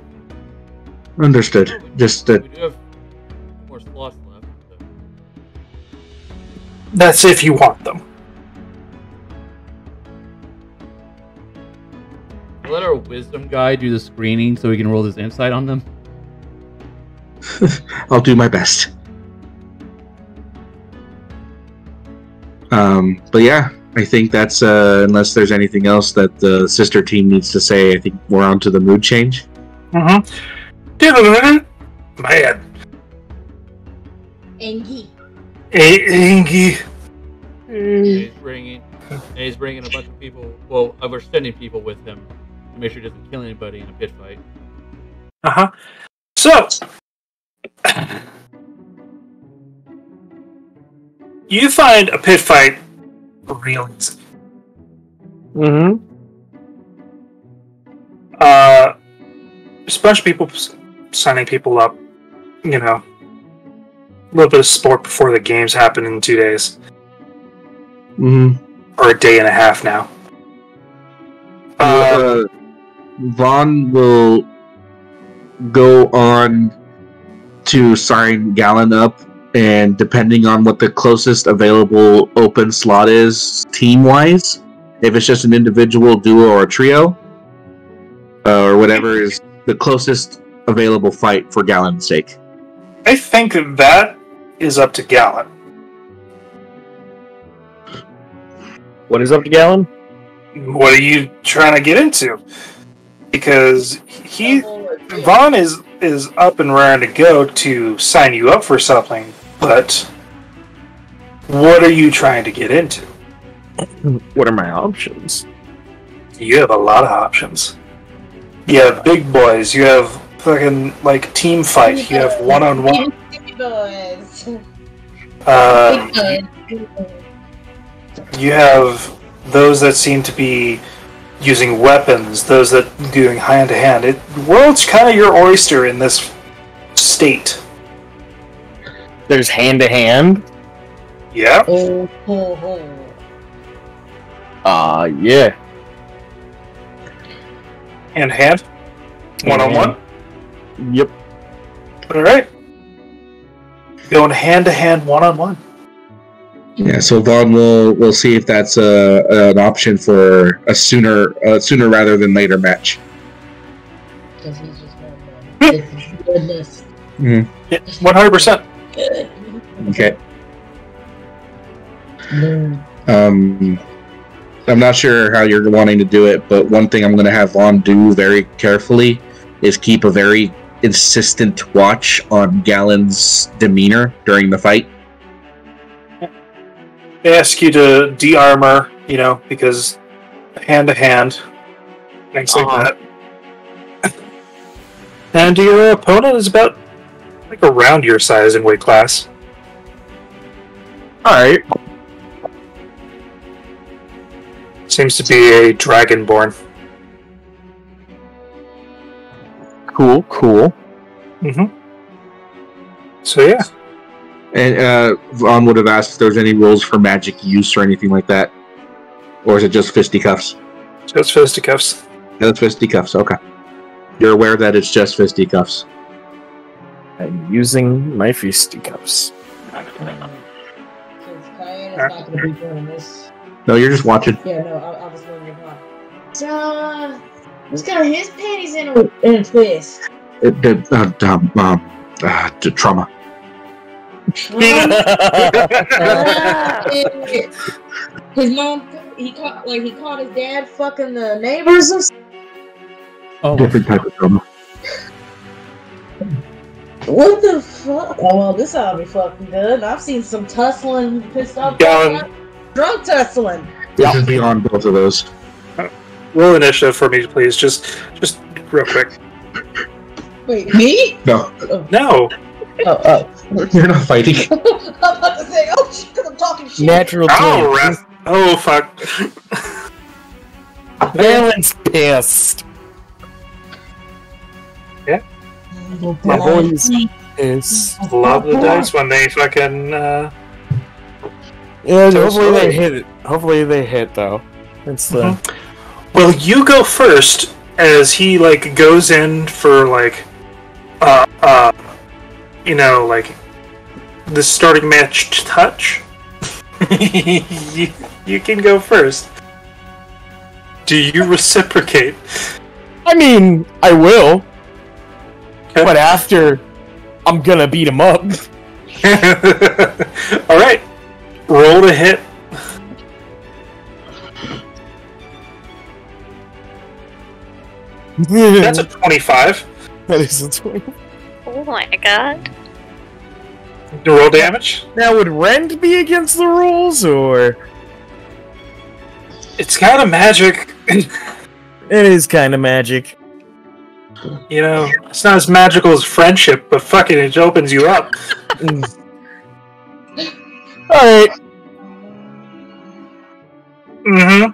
Understood. Just that. We do have more slots left. That's if you want them. Let our wisdom guy do the screening so we can roll this insight on them. I'll do my best. But yeah, I think that's unless there's anything else that the sister team needs to say, I think we're on to the mood change. Man. Engie. Angie. He's bringing a bunch of people. Well, we're sending people with him to make sure he doesn't kill anybody in a pit fight. So, you find a pit fight real easy. There's a bunch of people signing people up. You know, a little bit of sport before the games happen in 2 days. Or a day and a half now. Vaughn will go on to sign Gallon up, and depending on what the closest available open slot is, team-wise, if it's just an individual, duo, or a trio, or whatever is the closest available fight for Gallon's sake. I think that is up to Gallon. What is up to Gallon? What are you trying to get into? Because Vaughn is up and raring to go to sign you up for something, but what are you trying to get into? What are my options? You have a lot of options. You have big boys. You have fucking like team fight. You have one-on-one. You have those that seem to be using weapons. Those that doing hand-to-hand. The world's kind of your oyster in this state. There's hand-to-hand? Yeah. Yeah. Hand-to-hand? One-on-one? Yep. Alright. Going hand-to-hand, one-on-one. Yeah, so Vaughn will see if that's an option for a sooner rather than later match. Because he's just goodness. Yeah, 100%. Okay. I'm not sure how you're wanting to do it, but one thing I'm going to have Vaughn do very carefully is keep a very insistent watch on Gallon's demeanor during the fight. They ask you to de-armor, because hand-to-hand, things like that. And your opponent is about, around your size in weight class. Alright. Seems to be a dragonborn. Cool. Mm-hmm. So, yeah. And Vaughn would have asked if there's any rules for magic use or anything like that. Or is it just fisticuffs? Just fisticuffs. That's fisticuffs, okay. You're aware that it's just fisticuffs. I'm using my fisticuffs. Since Cayenne is not going to be doing this. No, you're just watching. Yeah, no, I was wondering why. Who's got his panties in a twist? Trauma. His mom, he caught his dad fucking the neighbors and stuff. Oh, Different type of trauma. What the fuck? Oh, well, this ought to be fucking good. I've seen some tussling, pissed off, drunk tussling. This is beyond both of those. Roll initiative for me, please. Just real quick. Wait, me? No. No. Oh. You're not fighting. I'm about to say, oh shit, because I'm talking shit. Natural 20. Oh, fuck. Valen's pissed. Yeah. My boy's pissed. Love the dice when they fucking, Yeah, hopefully they hit it. Hopefully they hit, though. It's the... Well, you go first, as he, goes in for, the starting match touch. You can go first. Do you reciprocate? I mean, I will. Okay. But after, I'm gonna beat him up. Alright. Roll to hit. That's a 25. That is a 20. Oh my god. You roll damage? Now, would rend be against the rules, or...? It's kind of magic. It is kind of magic. It's not as magical as friendship, but fucking it opens you up. Alright. Mm-hmm.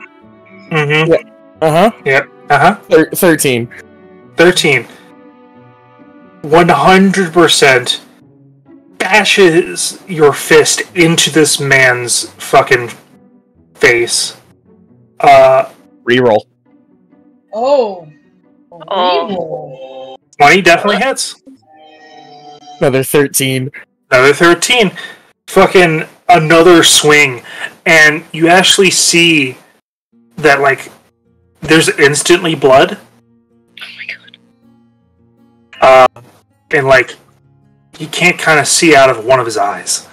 Yeah. Uh-huh. Yep. Uh-huh. 13. 13. 100% bashes your fist into this man's fucking face. Reroll. Oh. Oh. 20 definitely hits. Another 13. Another 13. Fucking another swing. And you actually see that, like, there's instantly blood. Oh my god. And, like, you can't kind of see out of one of his eyes.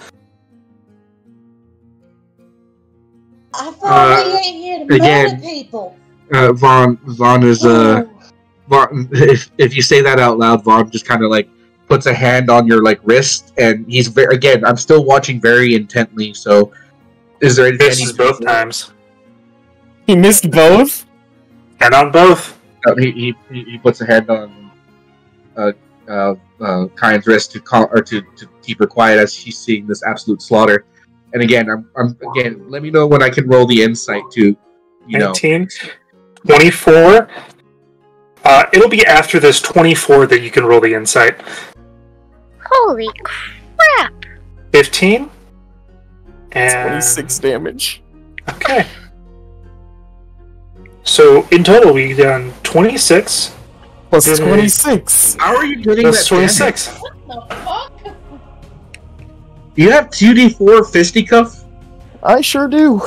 I thought we ain't here to murder people. Vaughn is Vaughn, if you say that out loud, Vaughn just kind of like puts a hand on your like wrist, and he's again. I'm still watching very intently. So, is there anything? Misses both times. He missed both. And on both. He puts a hand on Kyan's wrist to call or to keep her quiet as she's seeing this absolute slaughter. And again, I'm again. Let me know when I can roll the insight to, 19, 24. It'll be after this 24 that you can roll the insight. Holy crap! 15. And 26 damage. Okay. So in total, we done 26 plus 26. How are you getting That's that? 26. What the fuck? You have 2d4 fisticuff? I sure do.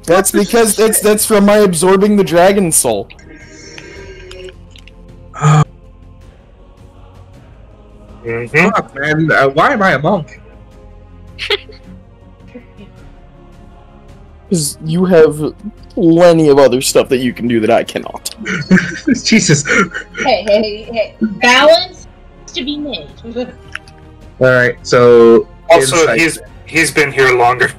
That's because that's from my absorbing the dragon soul. Fuck, man. Why am I a monk? Because you have plenty of other stuff that you can do that I cannot. Jesus. Hey. Balance to be made. Alright, so... Also, insight. he's been here longer.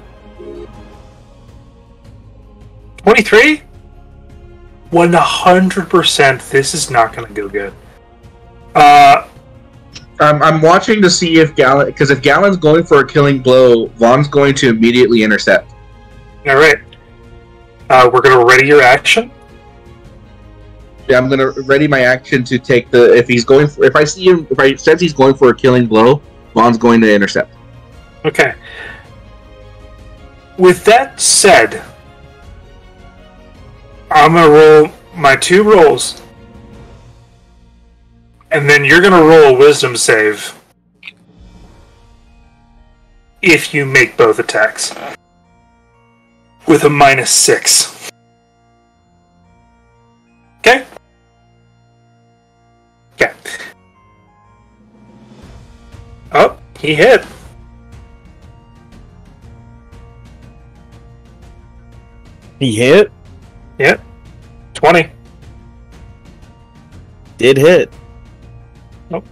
23? 100% this is not going to go good. I'm watching to see if Galen... Because if Galen's going for a killing blow, Vaughn's going to immediately intercept. Alright. We're going to ready your action. Yeah, I'm going to ready my action to take the... If he's going for... If I see him... If I sense he's going for a killing blow, Vaughn's going to intercept. Okay. With that said, I'm going to roll my 2 rolls. And then you're going to roll a wisdom save if you make both attacks. With a -6. Okay? Okay. Oh, he hit. He hit? Yep. 20. Did hit. Nope.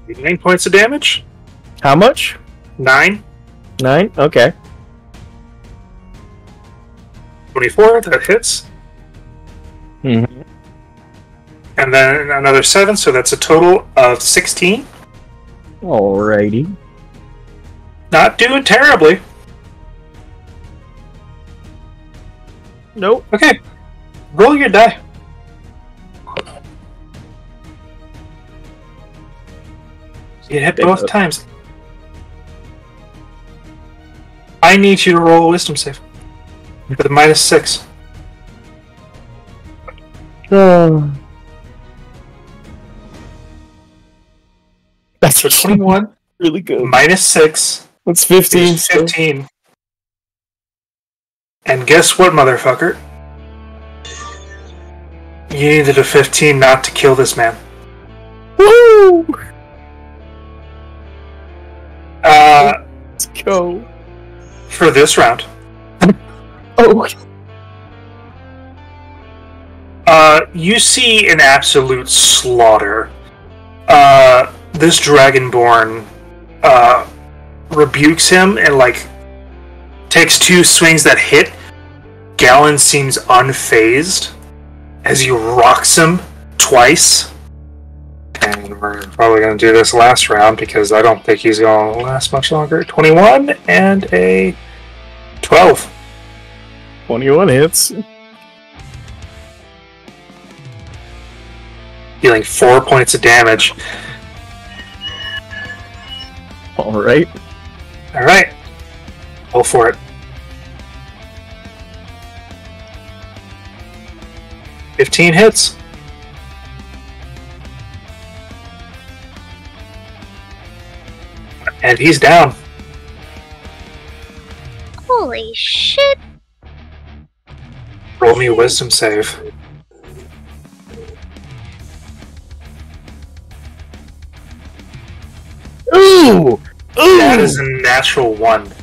Nine points of damage. How much? 9. 9? Okay. 24, that hits. Mm-hmm. And then another 7, so that's a total of 16. Alrighty. Not doing terribly. Nope. Okay. Roll your die. You hit both times. I need you to roll a wisdom save. With a -6. That's So 21 really good. -6 That's 15. is 15. And guess what, motherfucker? You needed a 15 not to kill this man. Woo! Let's go. For this round. Oh. You see an absolute slaughter. This Dragonborn rebukes him and, like, takes 2 swings that hit. Galen seems unfazed as he rocks him twice. And we're probably going to do this last round because I don't think he's going to last much longer. 21 and a 12. 21 hits. Dealing 4 points of damage. Alright. Alright. Go for it. 15 hits. And he's down. Holy shit. Roll me a wisdom save. Ooh! Ooh! That is a natural 1.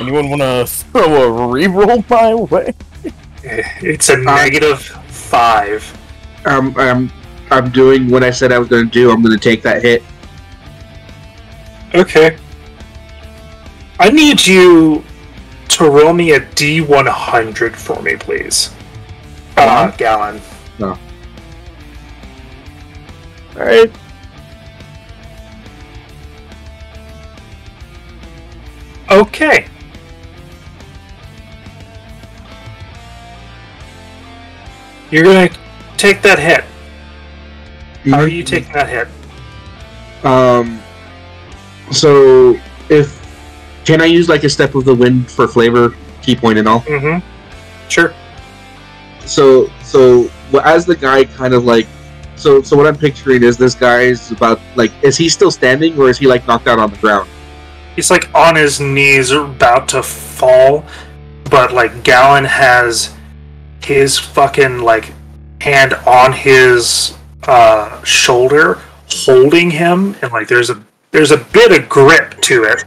Anyone want to throw a reroll my way? It's a negative 5. I'm doing what I said I was going to do. I'm going to take that hit. Okay. I need you to roll me a D100 for me, please. Gallon. No. Alright. Okay. You're gonna take that hit. How are you taking that hit? So can I use like a step of the wind for flavor, key point and all? Mm-hmm. Sure. So as the guy kind of like, so what I'm picturing is this guy's about like, is he still standing or is he like knocked out on the ground? He's like on his knees, about to fall, but like Gallon has his fucking like hand on his shoulder, holding him, and like there's a bit of grip to it.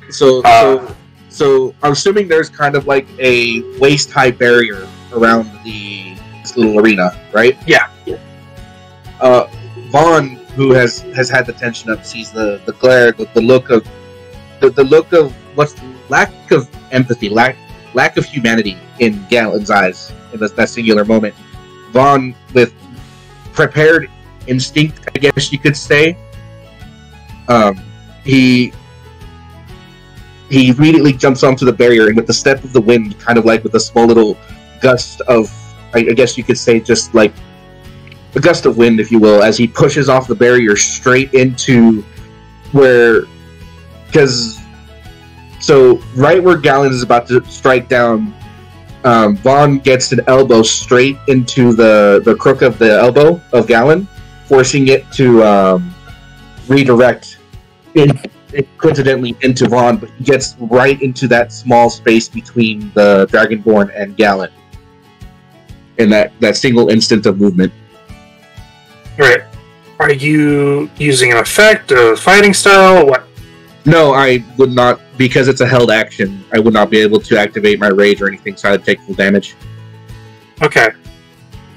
So I'm assuming there's kind of like a waist high barrier around this little arena, right? Yeah. Vaughn, who has had the tension up, sees the glare, the look of what's lack of empathy, lack of humanity in Gallon's eyes in that singular moment. Vaughn, with prepared instinct, I guess you could say, he immediately jumps onto the barrier, and with the step of the wind, kind of like with a small little gust of, I guess you could say, just like a gust of wind, if you will, as he pushes off the barrier straight into right where Gallon is about to strike down, Vaughn gets an elbow straight into the crook of the elbow of Gallon, forcing it to redirect coincidentally into Vaughn, but he gets right into that small space between the Dragonborn and Gallon in that single instant of movement. Right. Are you using an effect, a fighting style, what? No, I would not, because it's a held action. I would not be able to activate my rage or anything, so I'd take full damage. Okay.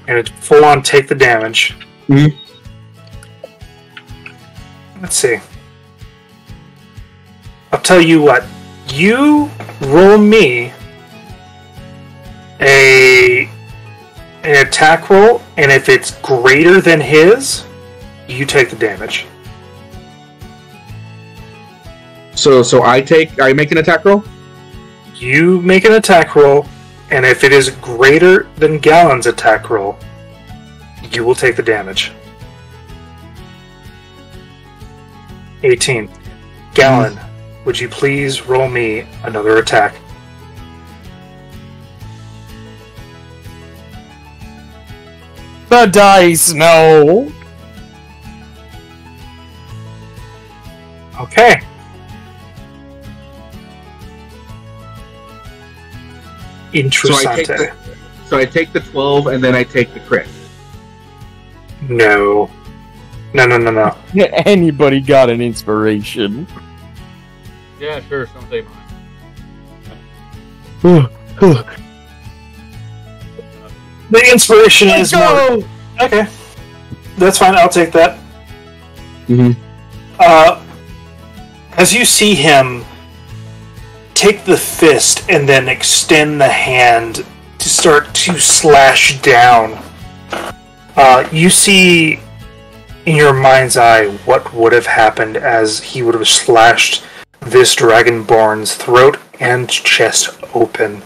And it's full on take the damage. Mm-hmm. Let's see. I'll tell you what. You roll me an attack roll, and if it's greater than his, you take the damage. So I make an attack roll? You make an attack roll, and if it is greater than Gallon's attack roll, you will take the damage. 18. Gallon, would you please roll me another attack? The dice, no! Okay. Interessante. So I take the 12 and then I take the crit. No. No. Anybody got an inspiration? Yeah, sure. Someday mine. The inspiration is more... Okay. That's fine, I'll take that. Mm-hmm. As you see him take the fist and then extend the hand to start to slash down, You see in your mind's eye what would have happened as he would have slashed this Dragonborn's throat and chest open.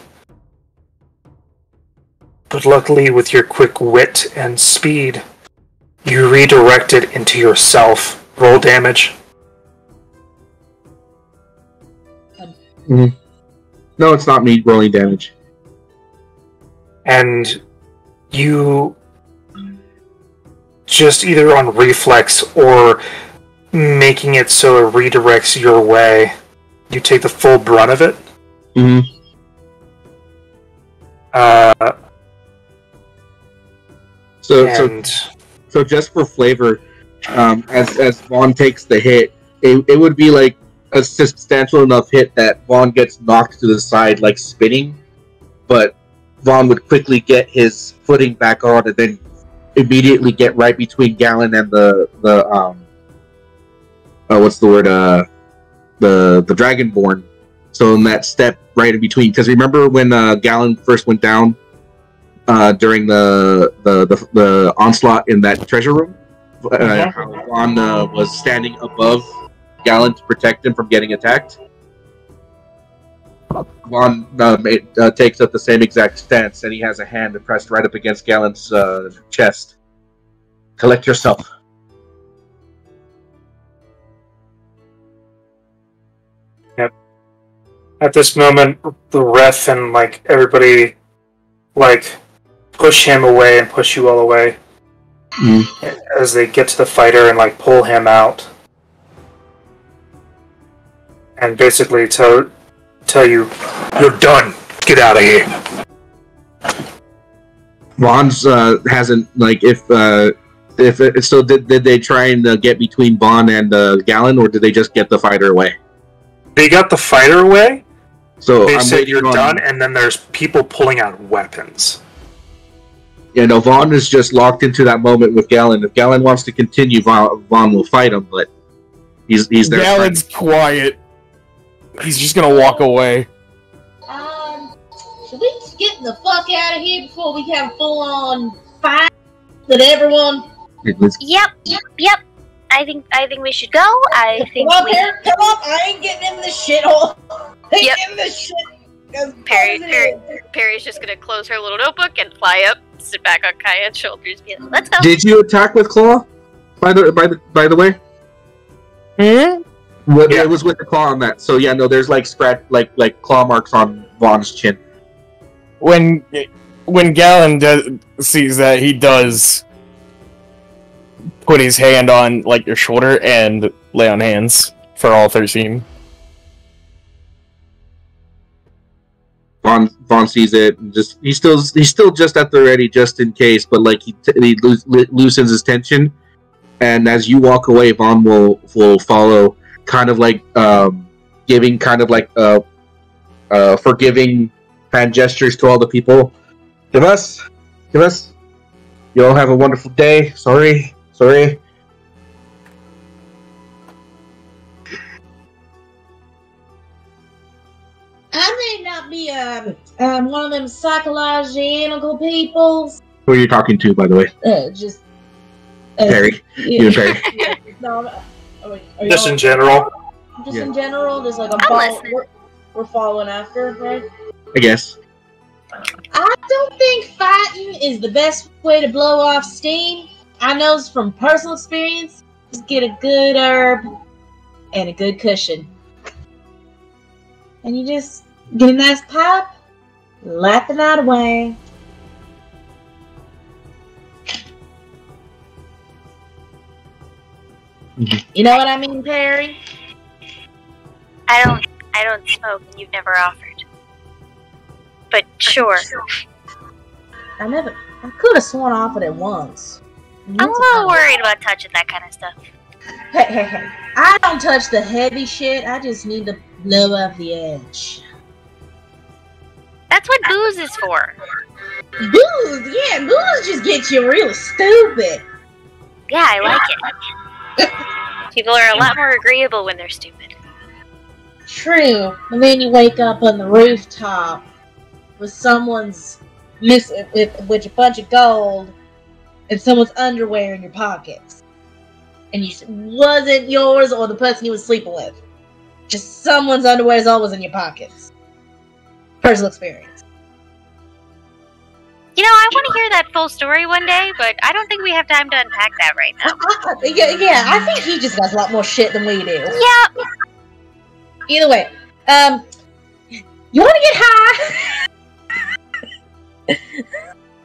But luckily, with your quick wit and speed, you redirect it into yourself. Roll damage. Mm-hmm. No, it's not me rolling damage. And you just either on reflex or making it so it redirects your way, you take the full brunt of it. Mm-hmm. So just for flavor, as Vaughn takes the hit, it would be like a substantial enough hit that Vaughn gets knocked to the side, like spinning, but Vaughn would quickly get his footing back on and then immediately get right between Galen and the Dragonborn. So in that step right in between, because remember when Galen first went down during the onslaught in that treasure room, how Vaughn was standing above Galen to protect him from getting attacked. Vaughn takes up the same exact stance, and he has a hand pressed right up against Galen's chest. Collect yourself. Yep. At this moment, the ref and everybody push him away and push you all away as they get to the fighter and pull him out, and basically tell you, you're done. Get out of here. Vaughn's hasn't if it still did they try and get between Vaughn and Galen, or did they just get the fighter away? They got the fighter away. So they said you're done, and then there's people pulling out weapons. Yeah, no, Vaughn is just locked into that moment with Galen. If Galen wants to continue, Vaughn will fight him, but he's there. Galen's quiet. He's just gonna walk away. Should we just get the fuck out of here before we have a full-on fight with everyone? Yep. I think we should go. I think come up! I ain't getting in this shithole. Yep. In this shit. Perry's just gonna close her little notebook and fly up, sit back on Kaya's shoulders, be like, "Let's go." Did you attack with claw? By the way. Hmm? It was with the claw on that. So yeah, no, there's scratch claw marks on Vaughn's chin. When Galen sees that, he does put his hand on your shoulder and lay on hands for all 13. Vaughn sees it and he's still just at the ready just in case, but he loosens his tension, and as you walk away, Vaughn will follow, kind of giving forgiving hand gestures to all the people. Give us. You all have a wonderful day. Sorry. I may not be one of them psychological peoples. Who are you talking to, by the way? Perry. You and Perry. Just in general. In general, just we're following after, right? I guess. I don't think fighting is the best way to blow off steam. I know from personal experience, just get a good herb and a good cushion. And you just get a nice pipe, lap the night away. You know what I mean, Perry? I don't smoke, and you've never offered. But sure. I could have sworn I offered it once. I'm a little worried about touching that kind of stuff. Hey. I don't touch the heavy shit. I just need to blow off the edge. That's what booze is for. Booze? Yeah, booze just gets you real stupid. Yeah, I like it. People are a lot more agreeable when they're stupid. True. And then you wake up on the rooftop with someone's with a bunch of gold, and someone's underwear in your pockets. And you wasn't yours or the person you was sleeping with. Just someone's underwear is always in your pockets. Personal experience. You know, I want to hear that full story one day, but I don't think we have time to unpack that right now. Yeah, I think he just does a lot more shit than we do. Yeah. Either way, you want to get high?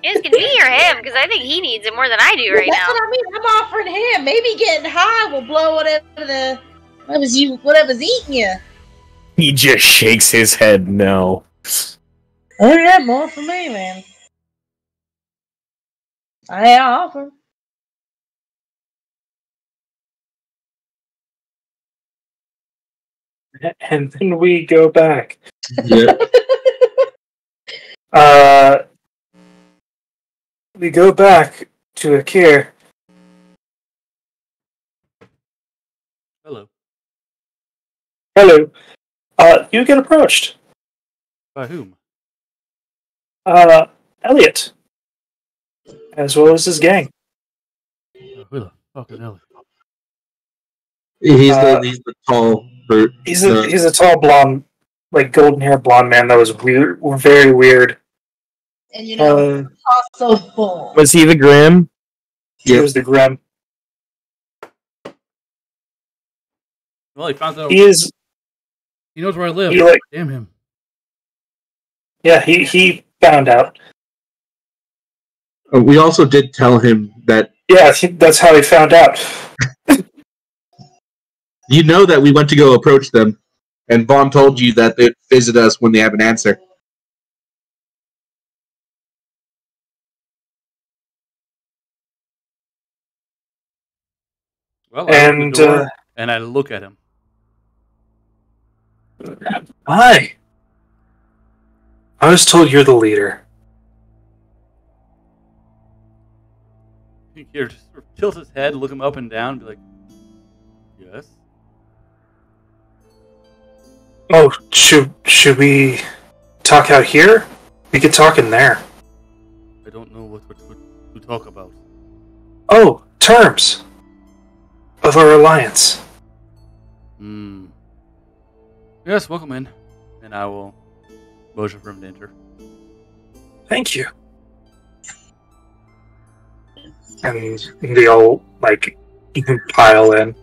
It's gonna be or him, because I think he needs it more than I do right That's now. what I mean. I'm offering him. Maybe getting high will blow whatever's eating you. He just shakes his head no. Oh yeah, more for me, man. I offer. And then we go back. Yeah. We go back to Akir. Hello. Hello. You get approached. By whom? Elliot. As well as his gang. Who the fuck is Elliot? He's the tall brute. He's a tall blonde, like golden hair blonde man that was weird, very weird. And you know, also full. Was he the Grim? He was the Grim. Well, he found out. He is. He knows where I live. Damn him. Yeah, he found out. We also did tell him that. Yeah, that's how he found out. You know that we went to go approach them, and Vaughn told you that they'd visit us when they have an answer. Well, I open the door, and I look at him. Hi. I was told you're the leader. He just sort of tilts his head, look him up and down, and be like, yes? Oh, should we talk out here? We could talk in there. I don't know what to talk about. Oh, terms of our alliance. Yes, welcome in. And I will motion for him to enter. Thank you. And they all, pile in.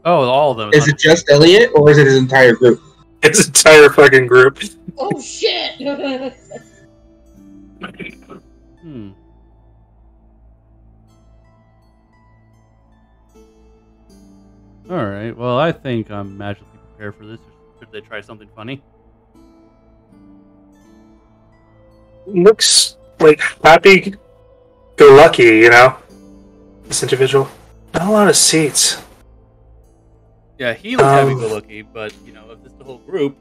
Oh, all of them. Is it just Elliot, or is it his entire group? It's an entire fucking group. Oh shit! Alright, well, I think I'm magically prepared for this. Should they try something funny? Looks like happy-go-lucky, you know? This individual. Not a lot of seats. Yeah, he looks happy-go-lucky, but, if it's the whole group,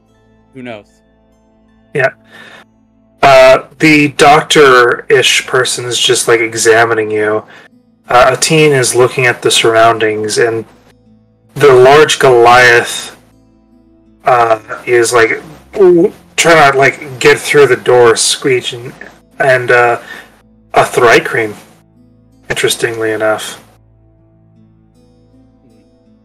who knows? Yeah. The doctor-ish person is just, examining you. A teen is looking at the surroundings, and the large Goliath is, trying to, get through the door, screeching, and, a Thrycreen, interestingly enough.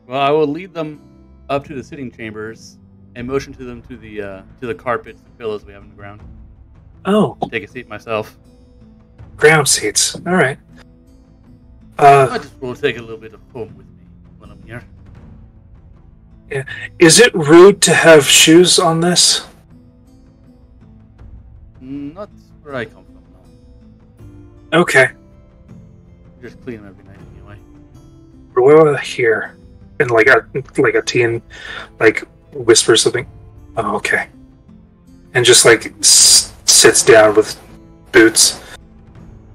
Well, I will lead them up to the sitting chambers and motion to them to the carpets and pillows we have on the ground. Oh. Take a seat myself. Ground seats. Alright. I just will take a little bit of home with me when I'm here. Yeah. Is it rude to have shoes on this? Not where I come from, no. Okay. Just clean them every night anyway. What about here? And a teen, whispers something. Oh, okay. And just sits down with boots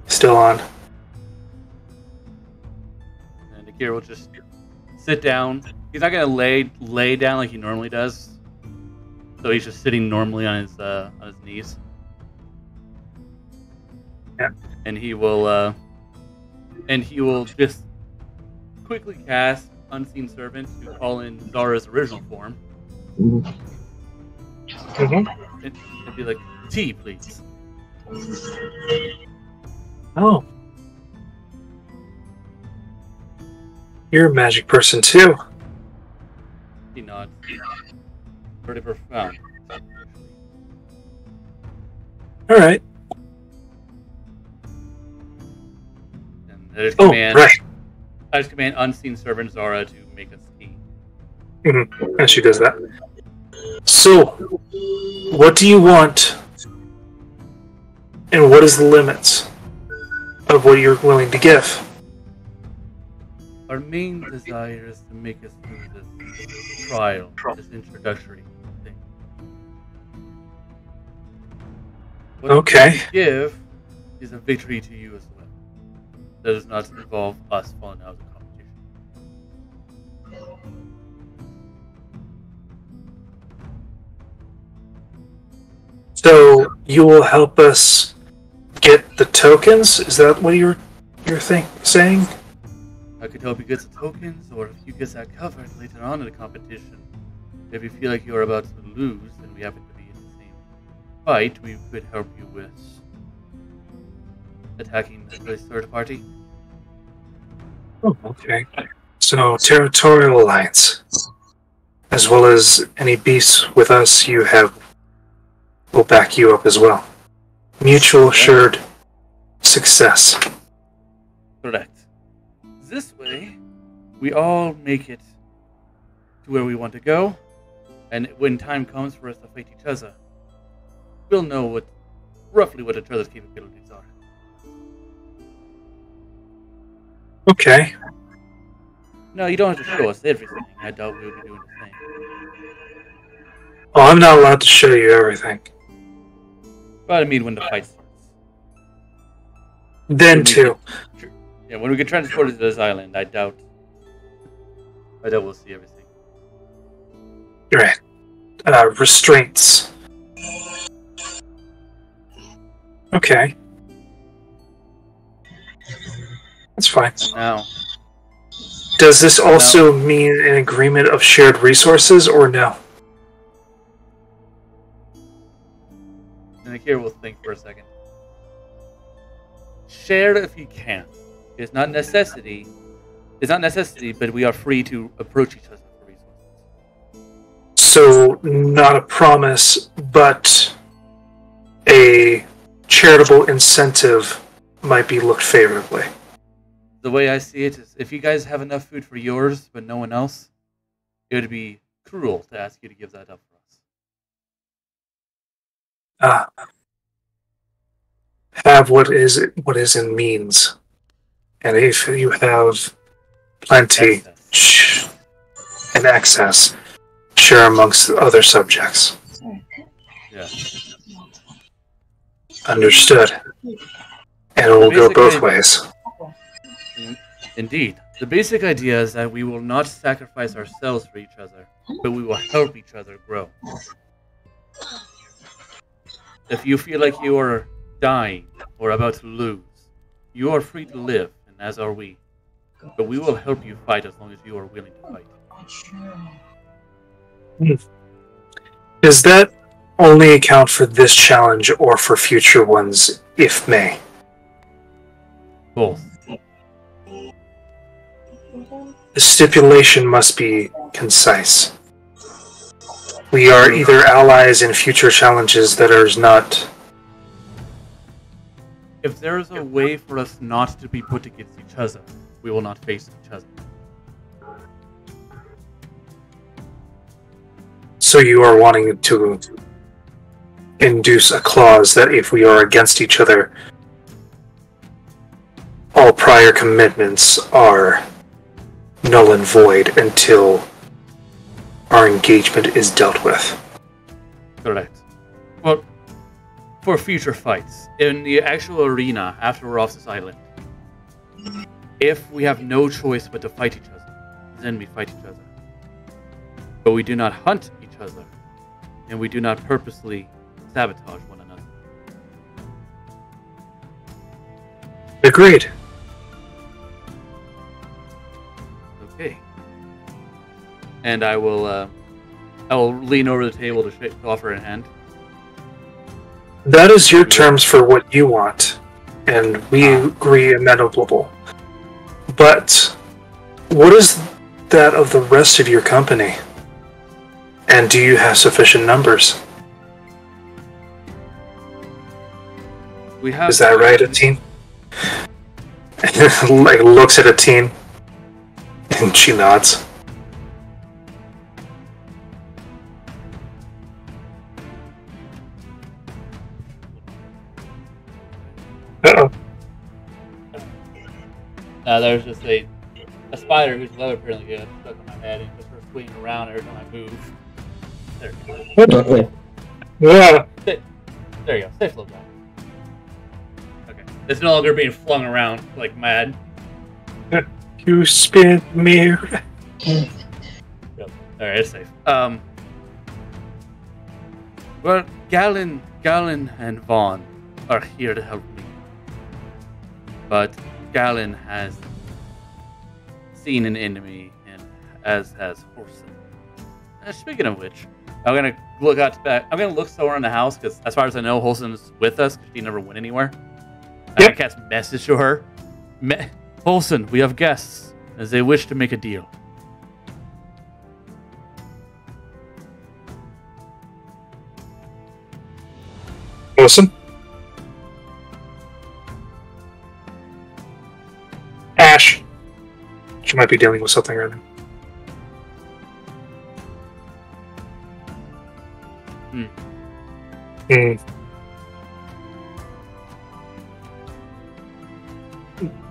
still on. And Akira will just sit down. He's not gonna lay down like he normally does. So he's just sitting normally on his knees. Yeah. And he will just quickly cast Unseen Servant to call in Zara's original form. Mm-hmm. And be like, tea, please. Oh. You're a magic person too. He nods. Pretty profound. Alright. And I just Oh, command, right. I just command Unseen Servant Zara to make us tea. And she does that. So, what do you want? And what is the limits of what you're willing to give? Our main desire is to make us through this trial, this introductory thing. What Okay. we give is a victory to you as well. That does not involve us falling out of the competition. So, you will help us get the tokens? Is that what you're saying? I could help you get the tokens, or if you get that covered later on in the competition. If you feel like you're about to lose, and we happen to be in the same fight, we could help you with attacking the third party. Oh, okay. So, territorial alliance. As well as any beasts with us you have will back you up as well. Mutual assured success. Correct. This way, we all make it to where we want to go, and when time comes for us to fight each other, we'll know roughly what each other's capabilities are. Okay. No, you don't have to show us everything. I doubt we'll be doing the same. Oh, I'm not allowed to show you everything. But I mean, when the fight starts. Then too. Yeah, when we get transported to this island, I doubt we'll see everything. Right. Restraints. Okay. That's fine. Now, Does this also mean an agreement of shared resources, or no? and here we'll think for a second. Share if you can. It's not necessity. It's not necessity, but we are free to approach each other for resources. So, not a promise, but a charitable incentive might be looked favorably. The way I see it is, if you guys have enough food for yours, but no one else, it would be cruel to ask you to give that up for us. Have what is in means, and if you have plenty and excess, share amongst other subjects. Yeah. Understood. And it will go both ways. Indeed. The basic idea is that we will not sacrifice ourselves for each other, but we will help each other grow. If you feel like you are dying or about to lose, you are free to live, and as are we. But we will help you fight as long as you are willing to fight. Does that only account for this challenge or for future ones, if may? Both. The stipulation must be concise. We are either allies in future challenges that are not... If there is a way for us not to be put against each other, we will not face each other. So you are wanting to induce a clause that if we are against each other, all prior commitments are null and void until our engagement is dealt with. Correct. Well, for future fights, in the actual arena after we're off this island, if we have no choice but to fight each other, then we fight each other. But we do not hunt each other, and we do not purposely sabotage one another. Agreed. Okay. And I will lean over the table to offer a hand. That is your terms for what you want, and we agree amenable. But What is that of the rest of your company? And do you have sufficient numbers? We have. Is that right, Atine? Like looks at Atine, and she nods. Uh-oh. There's just a spider whose leather apparently gets stuck on my head and just starts swinging around every time I move. There you go. Yeah. There you go. Stay slow down. Okay. It's no longer being flung around like mad. You spin me. Yep. Alright, it's safe. Well, Galen and Vaughn are here to help me. But Galen has seen an enemy, and as has Horson. Speaking of which, I'm gonna look out back. I'm gonna look somewhere in the house because, as far as I know, Holson's with us because she never went anywhere. I can cast message to her. Holson, we have guests as they wish to make a deal. Listen. Ash. She might be dealing with something right now.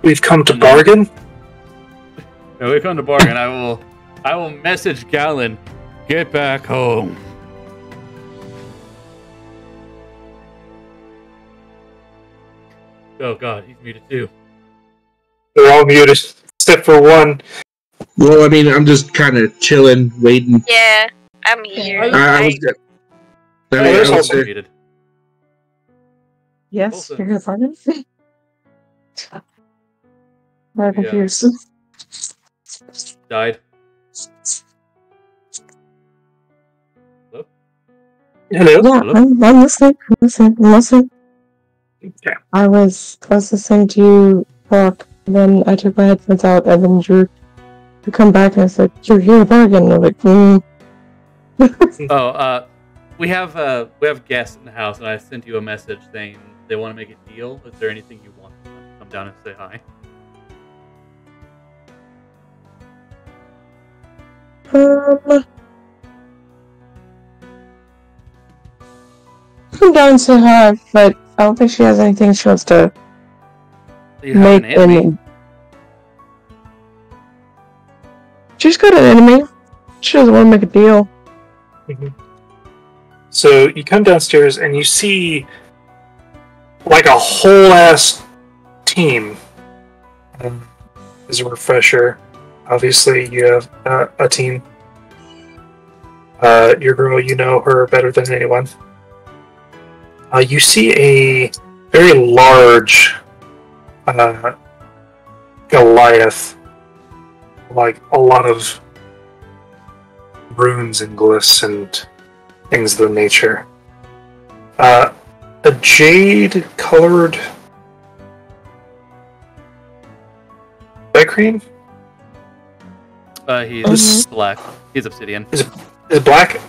We've come to bargain? Yeah, we've come to bargain. I will message Galen. Get back home. Oh god, he's muted too. They're all muted, except for one. Well, I mean, I'm just kind of chilling, waiting. Yeah, I'm here. I was good. There's I was also there. Muted. Yes, Awesome. you're here, pardon? I'm Yeah. confused. Died. Hello? Yeah, I'm listening. I'm listening. Okay. I was listening to you talk, and then I took my headphones out, and then you come back and I said, "You're here to bargain." And I'm like, We have guests in the house, and I sent you a message saying they want to make a deal. Is there anything you want to come down and say hi? Come down and say hi, but I don't think she has anything she wants to You have make an enemy. any. She's got an enemy. She doesn't want to make a deal. So you come downstairs and you see like a whole ass team. As a refresher, obviously you have a team. Your girl, you know her better than anyone. You see a very large Goliath, like a lot of runes and glyphs and things of the nature. A jade-colored cream? He's black. He's obsidian. Is it black?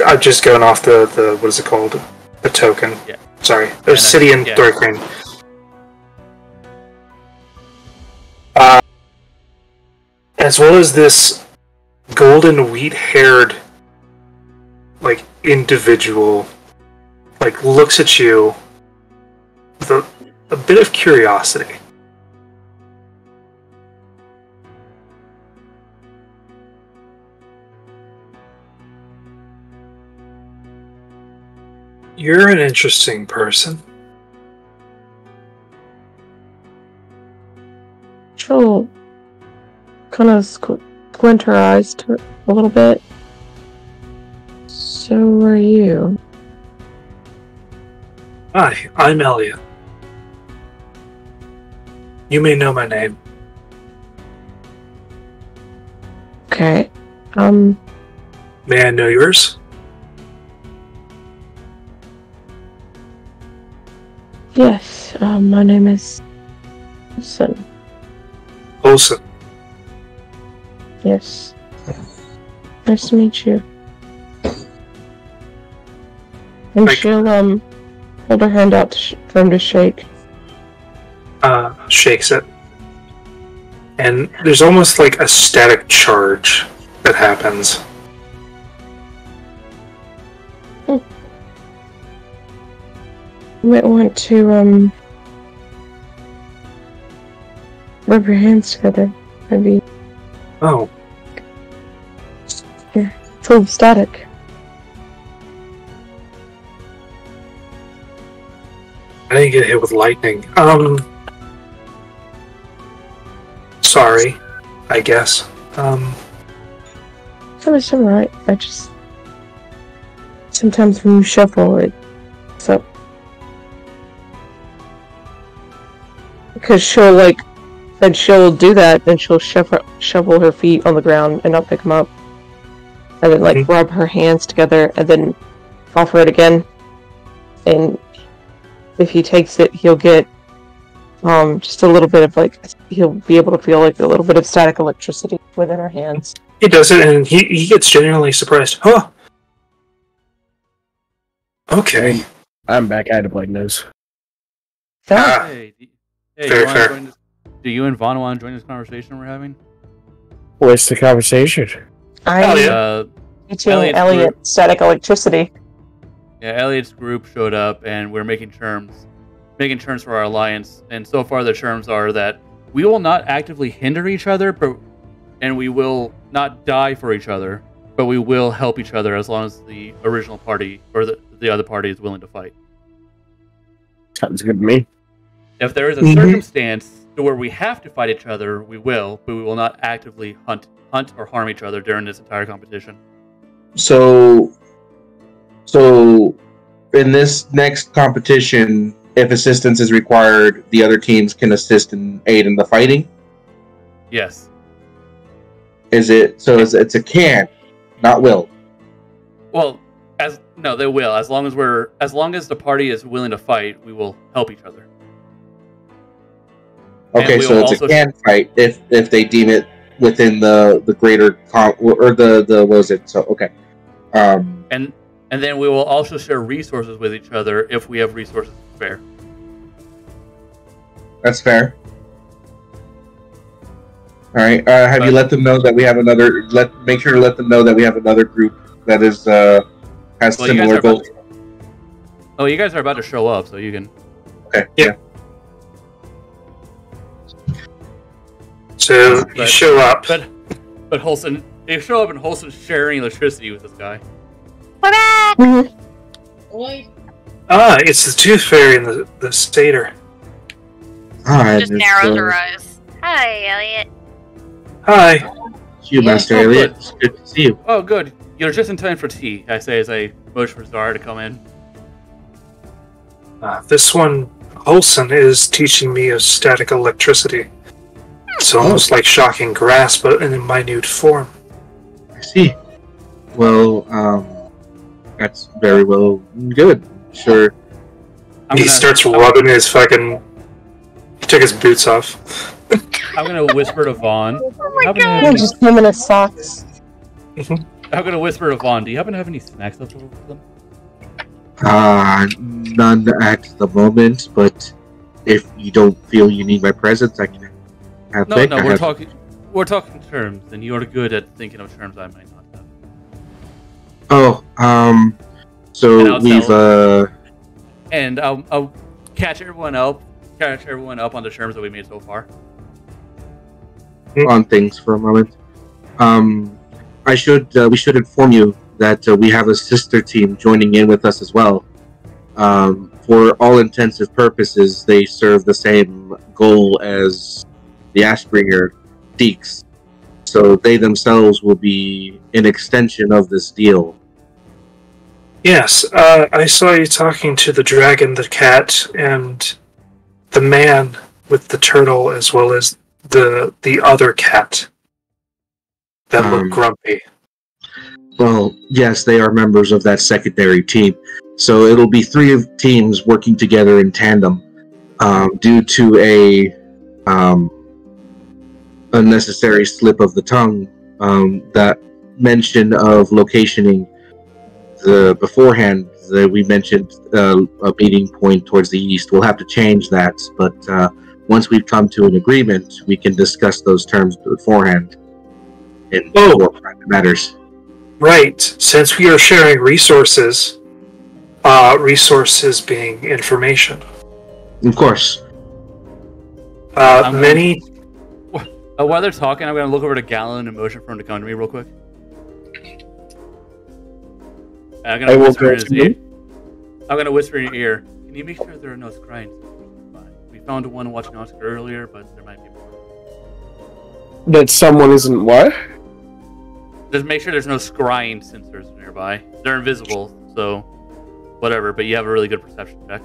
I'm just going off the what is it called? The token. Yeah. Sorry. Obsidian yeah. Throat Cream. As well as this golden wheat-haired like individual like looks at you with a bit of curiosity. You're an interesting person. She'll kind of squint her eyes to a little bit. So are you? Hi, I'm Elliot. You may know my name. Okay. May I know yours? Yes. My name is Olsen. Olsen. Yes. Nice to meet you. And she'll hold her hand out for him to shake. Shakes it. And there's almost like a static charge that happens. You might want to rub your hands together, maybe. Oh. Yeah, full of static. I didn't get hit with lightning. Sorry, I guess. It's alright. I just... Sometimes when you shuffle it, so... Because she'll, then she'll do that, then she'll shovel her feet on the ground and not pick them up. And then, rub her hands together and then offer it again. And if he takes it, he'll get just a little bit of he'll be able to feel a little bit of static electricity within her hands. He does it, and he gets genuinely surprised. Huh? Okay. I'm back. I had a blood nose. Hey, very fair. Do you and Vaughn want to join this conversation we're having? What's the conversation? Teaching Elliot static electricity. Yeah, Elliot's group showed up, and we're making terms for our alliance. And so far, the terms are that we will not actively hinder each other, and we will not die for each other, but we will help each other as long as the original party or the other party is willing to fight. Sounds good to me. If there is a circumstance to where we have to fight each other, we will, but we will not actively hunt or harm each other during this entire competition. So in this next competition, if assistance is required, the other teams can assist and aid in the fighting? Yes. It's a can, not will. Well, they will. As long as the party is willing to fight, we will help each other. Okay, so it's a can fight if they deem it within the greater or the what was it? So okay. And then we will also share resources with each other if we have resources to spare. That's fair. All right. Have you let them know that we have another? Make sure to let them know that we have another group that is has similar goals. You guys are about to show up, so you can. Okay. Yeah. So you show up, but Holson, you show up and Holson's sharing electricity with this guy. We're back. Boy. It's the Tooth Fairy and the Satyr. Just narrows her eyes. Hi, Elliot. Hi. You, Master Elliot. It's good to see you. Oh, good. You're just in time for tea, I say as I motion for Zara to come in. This one, Olsen, is teaching me of static electricity. It's almost like shocking grass, but in a minute form. I see. Well, that's very well good. Sure. He starts rubbing his fucking... He took his boots off. I'm gonna whisper to Vaughn. Oh my god! Just him in his socks. I'm gonna whisper to Vaughn. Do you happen to have any snacks left over for them? None at the moment, but if you don't feel you need my presence, I can have No, we're talking terms, and you're good at thinking of terms I might not have. So we've and I'll catch everyone up on the terms that we made so far. On things for a moment. We should inform you that we have a sister team joining in with us as well. For all intensive purposes, they serve the same goal as the Ashbringer Deeks. So they themselves will be an extension of this deal. Yes, I saw you talking to the dragon, the cat, and the man with the turtle, as well as the other cat that looked grumpy. Well, yes, they are members of that secondary team. So it'll be three teams working together in tandem. Due to a unnecessary slip of the tongue, that mention of locationing the beforehand. We mentioned a meeting point towards the east. We'll have to change that, but once we've come to an agreement, we can discuss those terms beforehand in more private matters. Right. Since we are sharing resources, resources being information. Of course. While they're talking, I'm going to look over to Gallon and motion for him to come to me real quick. I'm going to whisper in his ear. I'm going to whisper in your ear. Can you make sure there are no scribes? We found one watching Oscar earlier, but there might be more. That someone isn't what? Just make sure there's no scrying sensors nearby. They're invisible, so whatever, but you have a really good perception check.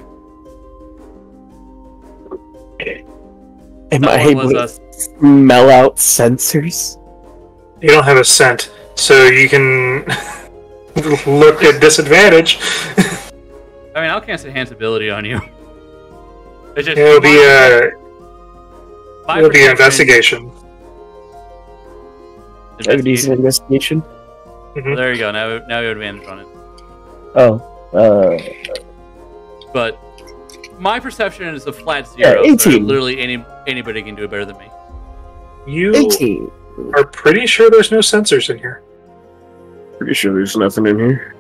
Am I able to smell out sensors? You don't have a scent, so you can look at disadvantage. I mean, I'll cast enhance ability on you. It's just it'll be investigation. Decent investigation. Mm-hmm. There you go. Now you have advantage on it. Oh. But my perception is a flat 0. Yeah, so literally anybody can do it better than me. You 18. are pretty sure there's no sensors in here. Pretty sure there's nothing in here.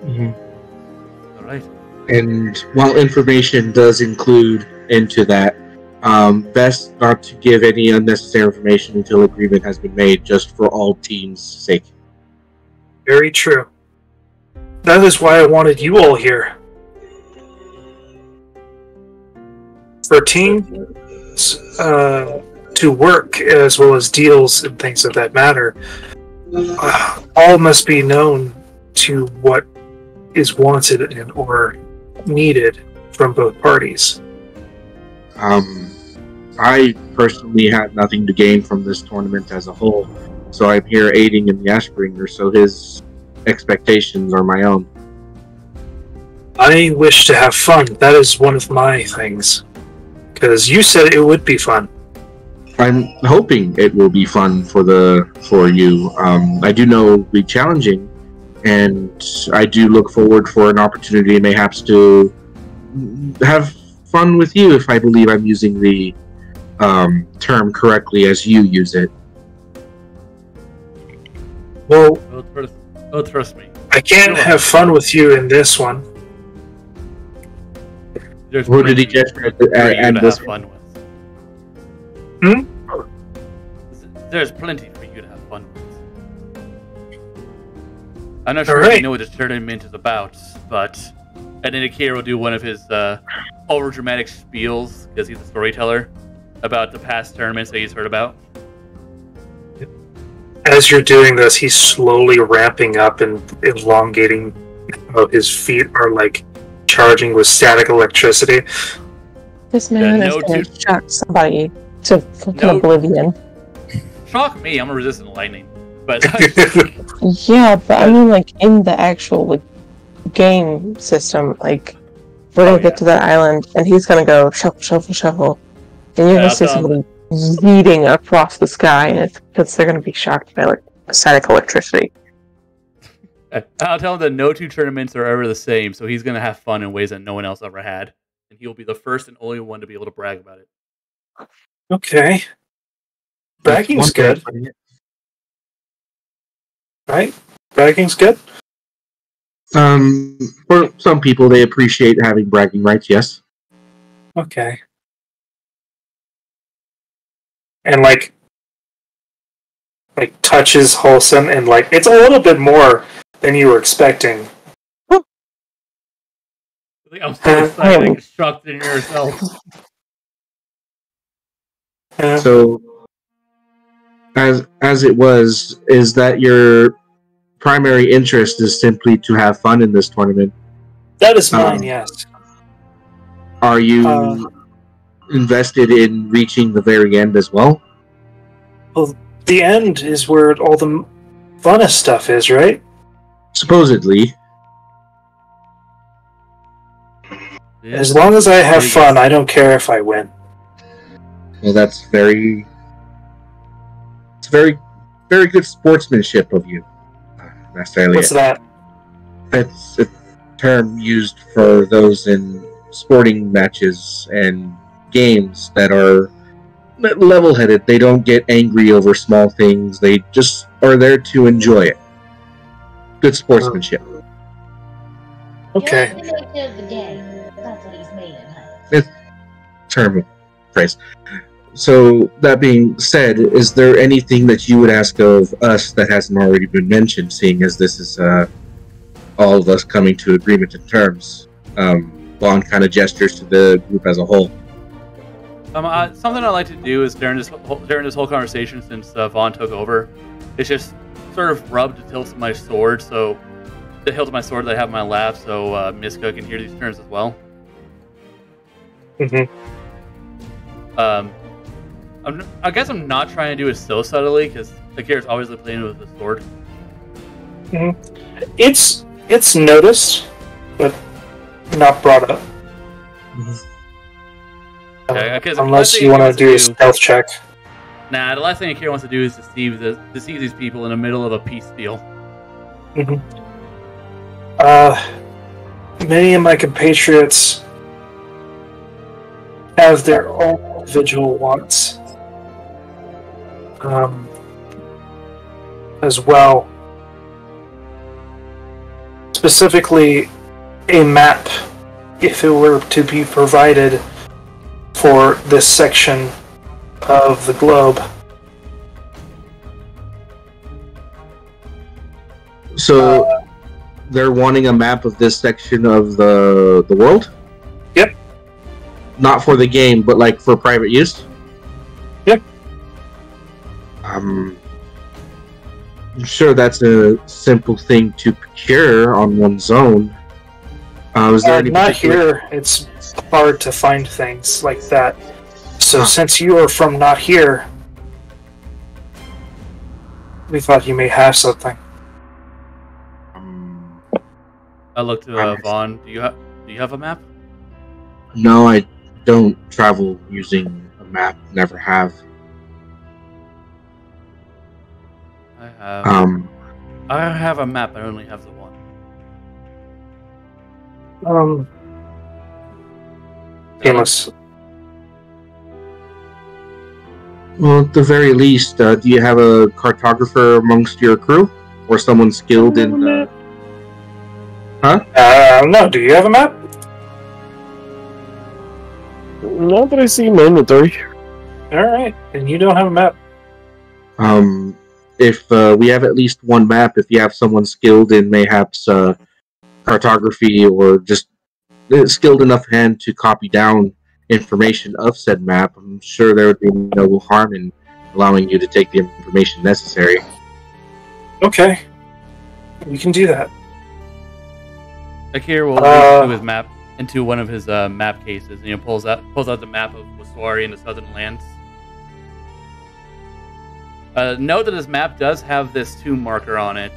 Mm-hmm. All right. And while information does include into that, best not to give any unnecessary information until agreement has been made, just for all teams' sake. Very true. That is why I wanted you all here. For teams to work, as well as deals and things of that matter, all must be known to what is wanted and or needed from both parties. I personally had nothing to gain from this tournament as a whole, so I'm here aiding in the Ashbringer, so his expectations are my own. I wish to have fun. That is one of my things. Because you said it would be fun. I'm hoping it will be fun for you. I do know it will be challenging, and I do look forward for an opportunity mayhaps to have fun with you, if I believe I'm using the term correctly as you use it. Well, trust me. I can't have fun with you in this one. Who did he get and this fun with? There's plenty for you to have fun with. I'm not sure if you know what this tournament is about, but Indicatор will do one of his over-dramatic spiels, because he's a storyteller, about the past tournaments that he's heard about. As you're doing this, he's slowly ramping up and elongating how his feet are like charging with static electricity. This man is going to shock somebody to fucking oblivion. Shock me, I'm resistant to lightning. But yeah, but I mean, like, in the actual like game system, like, we're gonna get to that island, and he's gonna go shuffle, shuffle, shuffle, and you're gonna see somebody yeeting across the sky, and it's because they're gonna be shocked by like static electricity. I'll tell him that no two tournaments are ever the same, so he's gonna have fun in ways that no one else ever had, and he'll be the first and only one to be able to brag about it. Okay, bragging's good, right? Bragging's good. For some people, they appreciate having bragging rights. Yes. Okay. And like touches Wholesome, and like it's a little bit more than you were expecting. I'm so like shocked in yourself. So, as it was, is that your primary interest is simply to have fun in this tournament? That is mine, yes. Are you invested in reaching the very end as well? Well, the end is where all the funnest stuff is, right? Supposedly. Yeah. As long as I have fun, I don't care if I win. Well, that's very very good sportsmanship of you, Master Elliot. What's that? It's a term used for those in sporting matches and games that are level-headed. They don't get angry over small things. They just are there to enjoy it. Good sportsmanship. Okay. You're the nature of the game. That's what he's made of, huh? Term of phrase. So, that being said, is there anything that you would ask of us that hasn't already been mentioned, seeing as this is all of us coming to agreement in terms? Vaughn kind of gestures to the group as a whole. Something I like to do is during this whole conversation, since Vaughn took over, is just sort of rub the hilt of my sword, so the hilt of my sword that I have in my lap, so Miska can hear these terms as well. Mm-hmm. I guess I'm not trying to do it so subtly because the character's obviously playing with the sword. Mm-hmm. It's noticed, but not brought up. Okay, unless you want to do a stealth check. Nah, the last thing a character wants to do is deceive these people in the middle of a peace deal. Mm-hmm. Many of my compatriots have their own individual wants. As well. Specifically, a map, if it were to be provided for this section of the globe. So, they're wanting a map of this section of the world? Yep. Not for the game, but like for private use? Yep. I'm sure that's a simple thing to procure on one's own. Is there any not particular... here. It's hard to find things like that. So since you are from not here, we thought you may have something. I looked to Vaughn. Do you have a map? No, I don't travel using a map. Never have. I have a map. I only have the one. Painless. Well, at the very least, do you have a cartographer amongst your crew? Or someone skilled in... No, do you have a map? Not that I see in my inventory. Alright, and you don't have a map. If we have at least one map, if you have someone skilled in mayhaps cartography or just skilled enough hand to copy down information of said map, I'm sure there would be no harm in allowing you to take the information necessary. Okay. We can do that. Akira will reach into one of his map cases, and he pulls out the map of Waswari and the Southern Lands. Note that his map does have this tomb marker on it,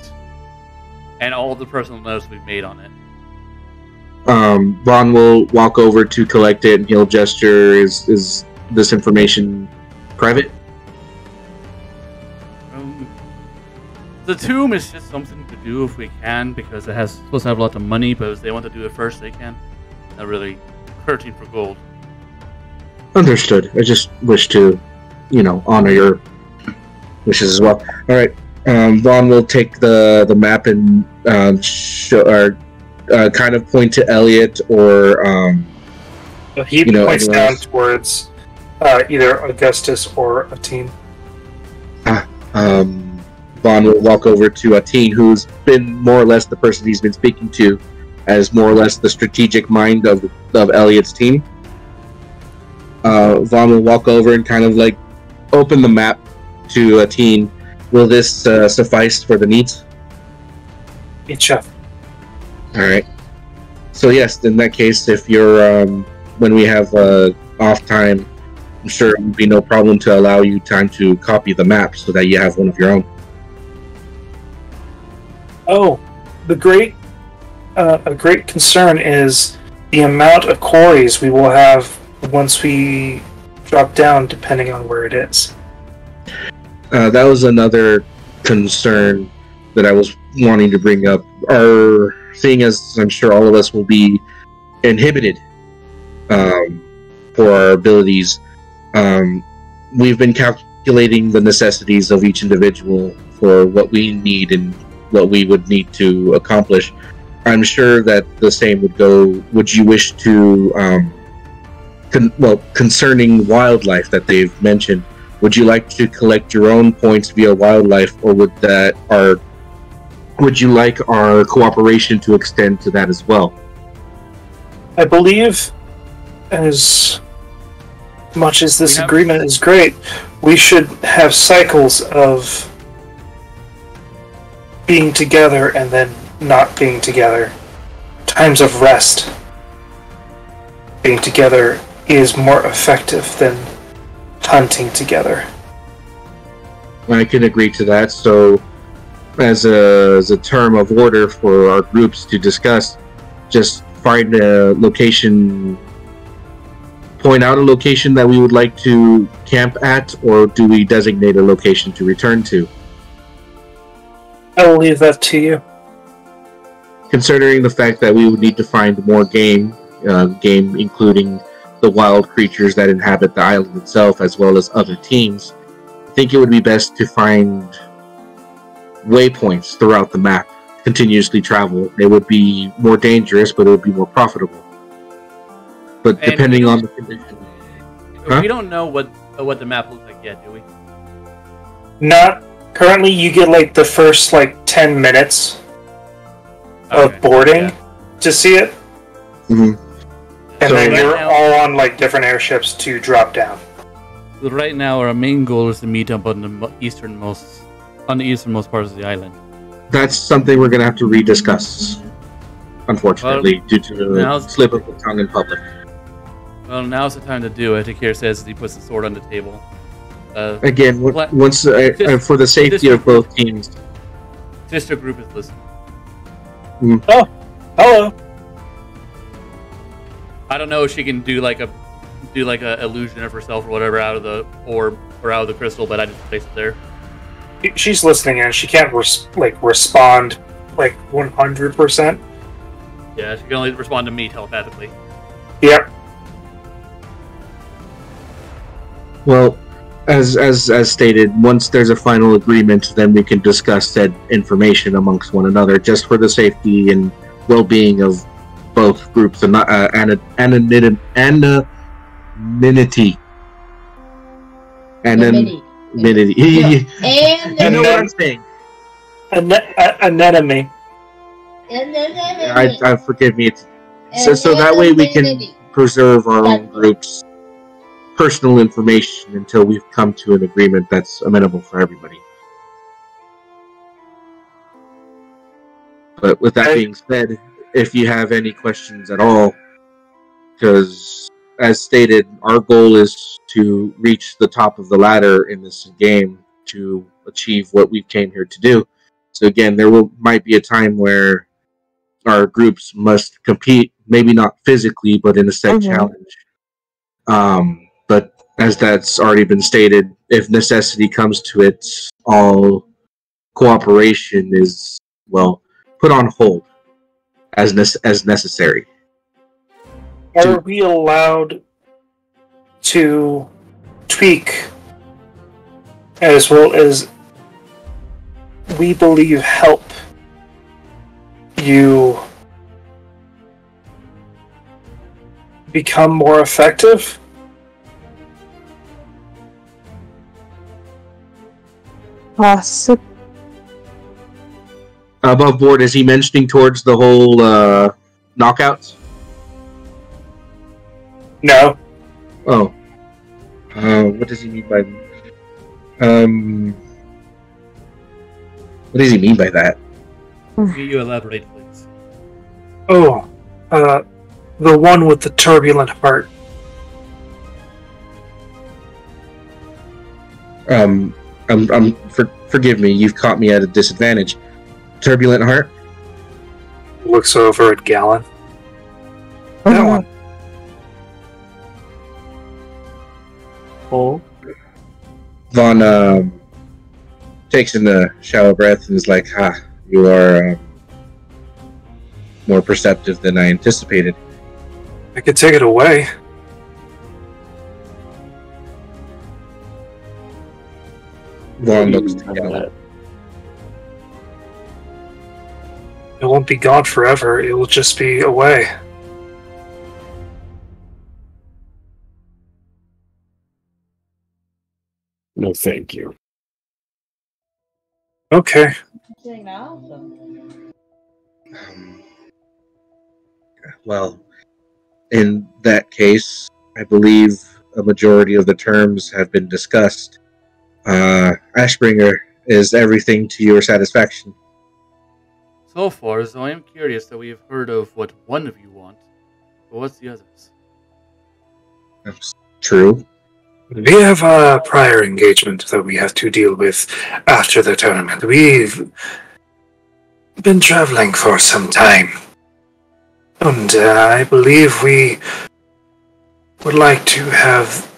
and all the personal notes we've made on it. Vaughn will walk over to collect it, and he'll gesture, is this information private? The tomb is just something to do if we can, because it has supposed to have a lot of money, but if they want to do it first, they can. Not really hurting for gold. Understood. I just wish to, honor your wishes as well. Alright, Vaughn will take the map and kind of point to Elliot or he points down towards either Augustus or Atene. Vaughn will walk over to Atene, who's been more or less the person he's been speaking to as more or less the strategic mind of Elliot's team. Vaughn will walk over and kind of like open the map to Atene. Will this suffice for the needs? Yes, chef. Alright. So yes, in that case, if you're, when we have off time, I'm sure it would be no problem to allow you time to copy the map so that you have one of your own. Oh, a great concern is the amount of quarries we will have once we drop down, depending on where it is. That was another concern that I was wanting to bring up. Are seeing as I'm sure all of us will be inhibited for our abilities. We've been calculating the necessities of each individual for what we need and what we would need to accomplish. I'm sure that the same would go. Would you wish to, concerning wildlife that they've mentioned, would you like to collect your own points via wildlife, or would you like our cooperation to extend to that as well? I believe, as much as this agreement is great, we should have cycles of being together and then not being together. Times of rest. Being together is more effective than hunting together. I can agree to that. So, as a term of order for our groups to discuss, just find a location, point out a location that we would like to camp at, or do we designate a location to return to? I will leave that to you. Considering the fact that we would need to find more game including the wild creatures that inhabit the island itself, as well as other teams, I think it would be best to find waypoints throughout the map, continuously travel. It would be more dangerous, but it would be more profitable. But and depending on the condition. We don't know what the map looks like yet, do we? Not currently. You get like the first 10 minutes of boarding to see it. Mm-hmm. And so then you're all on different airships to drop down. Right now, our main goal is to meet up on the easternmost parts of the island. That's something we're going to have to rediscuss, unfortunately, due to the slip of the tongue in public. Well, now's the time to do it. Akir says as he puts the sword on the table. Again, once for the safety of both teams. Sister group is listening. Mm. Oh, hello. I don't know if she can do a illusion of herself or whatever out of the orb or out of the crystal, but I just placed it there. She's listening and she can't respond 100%. Yeah, she can only respond to me telepathically. Yep. Well, as stated, once there's a final agreement, then we can discuss said information amongst one another, just for the safety and well-being of both groups and anonymity. Anonymity. You know what I'm saying? Anemone. I forgive me. So that way we can preserve our own group's personal information until we've come to an agreement that's amenable for everybody. But with that being said, if you have any questions at all, because as stated, our goal is to reach the top of the ladder in this game to achieve what we came here to do. So again, might be a time where our groups must compete, maybe not physically, but in a set challenge. But as that's already been stated, if necessity comes to it, all cooperation is, put on hold as necessary. Are we allowed to tweak, as well as we believe help you become more effective? Possibly. Above board, is he mentioning towards the whole knockouts? No. Oh. What does he mean by what does he mean by that? Can you elaborate, please? Oh, the one with the turbulent heart. Forgive me, you've caught me at a disadvantage. Turbulent heart? Looks over at Gallon. That one. Oh. Vaughn, takes in a shallow breath and is like, you are more perceptive than I anticipated. I could take it away. Vaughn looks together. It won't be gone forever. It will just be away. No, thank you. Okay. Well, in that case, I believe a majority of the terms have been discussed. Ashbringer, is everything to your satisfaction? So far, so I am curious that we have heard of what one of you want, but what's the others? That's true. We have a prior engagement that we have to deal with after the tournament. We've been traveling for some time. And I believe we would like to have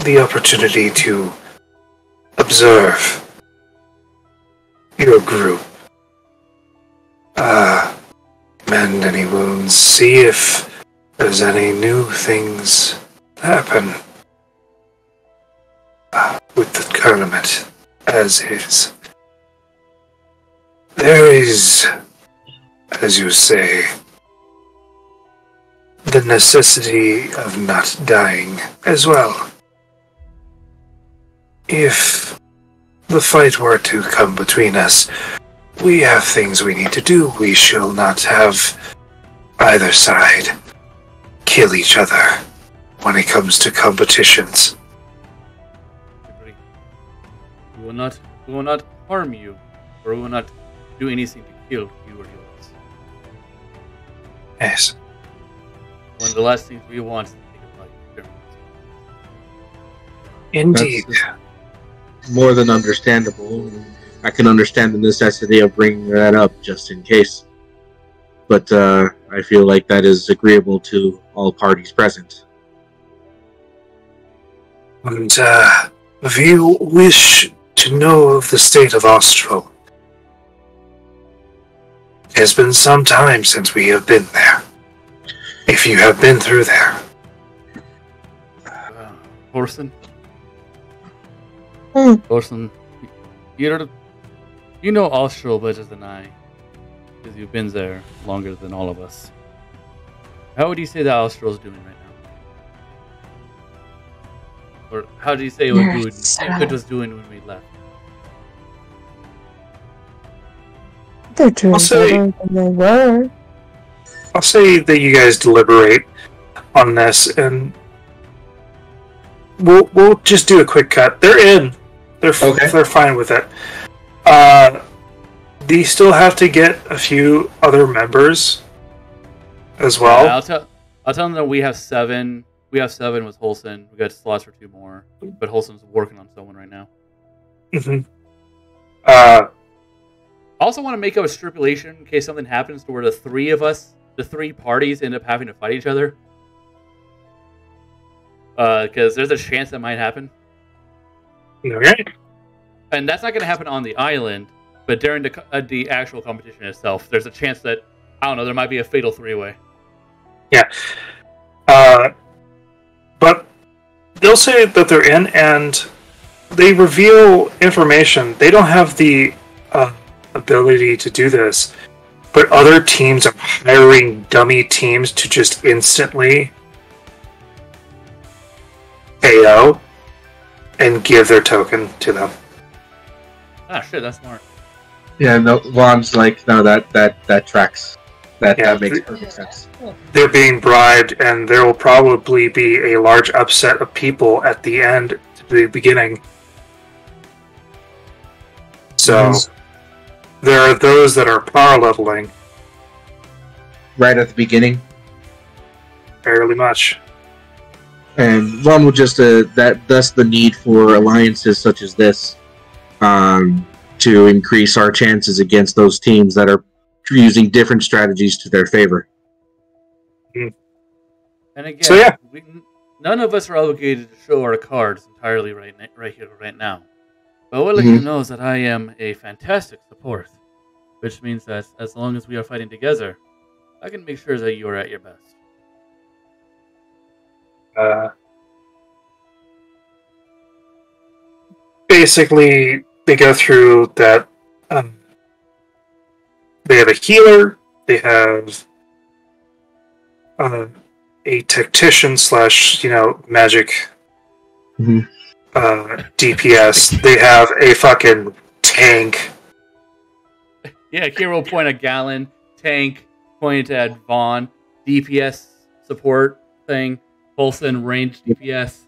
the opportunity to observe your group. Mend any wounds, see if there's any new things happen with the tournament as is. There is, as you say, the necessity of not dying as well. If the fight were to come between us, we have things we need to do. We shall not have either side kill each other when it comes to competitions. Agree. We will not harm you, or we will not do anything to kill you or yours. Yes. One of the last things we want is to take a life. Indeed. That's more than understandable. I can understand the necessity of bringing that up just in case. But I feel like that is agreeable to all parties present. And if you wish to know of the state of Austral, it has been some time since we have been there. If you have been through there. Orson? Hmm. Orson, you know Austral better than I, because you've been there longer than all of us. How would you say that Austral's doing right now? Or how do you say it was doing when we left? They're doing I'll say- better than they were. I'll say that you guys deliberate on this, and we'll just do a quick cut. They're in. They're fine with it. They still have to get a few other members as well. Yeah, I'll tell them that we have 7. We have 7 with Holson. We got slots for 2 more, but Holson's working on someone right now. Mm-hmm. I also want to make up a stipulation in case something happens to where the 3 parties end up having to fight each other. Because there's a chance that might happen. Okay. And that's not going to happen on the island, but during the actual competition itself, there's a chance that, I don't know, there might be a fatal 3-way. Yeah. But they'll say that they're in, and they reveal information. They don't have the ability to do this, but other teams are hiring dummy teams to just instantly KO and give their token to them. Ah, shit, that's smart. Yeah, no, Juan's like, no, that tracks. That makes perfect sense. They're being bribed, and there will probably be a large upset of people at the end, to the beginning. So, there are those that are power leveling. Right at the beginning? Fairly much. And one would just, thus the need for alliances such as this, to increase our chances against those teams that are using different strategies to their favor. And again, So, yeah. none of us are obligated to show our cards entirely right here, right now. But what I'd like you to know is that I am a fantastic support, which means that as long as we are fighting together, I can make sure that you are at your best. Basically, they go through that. They have a healer. They have a tactician / magic DPS. They have a fucking tank. Yeah, Kira will point at Gallon, tank, pointed at Vaughn, DPS support thing, Paulson, ranged DPS.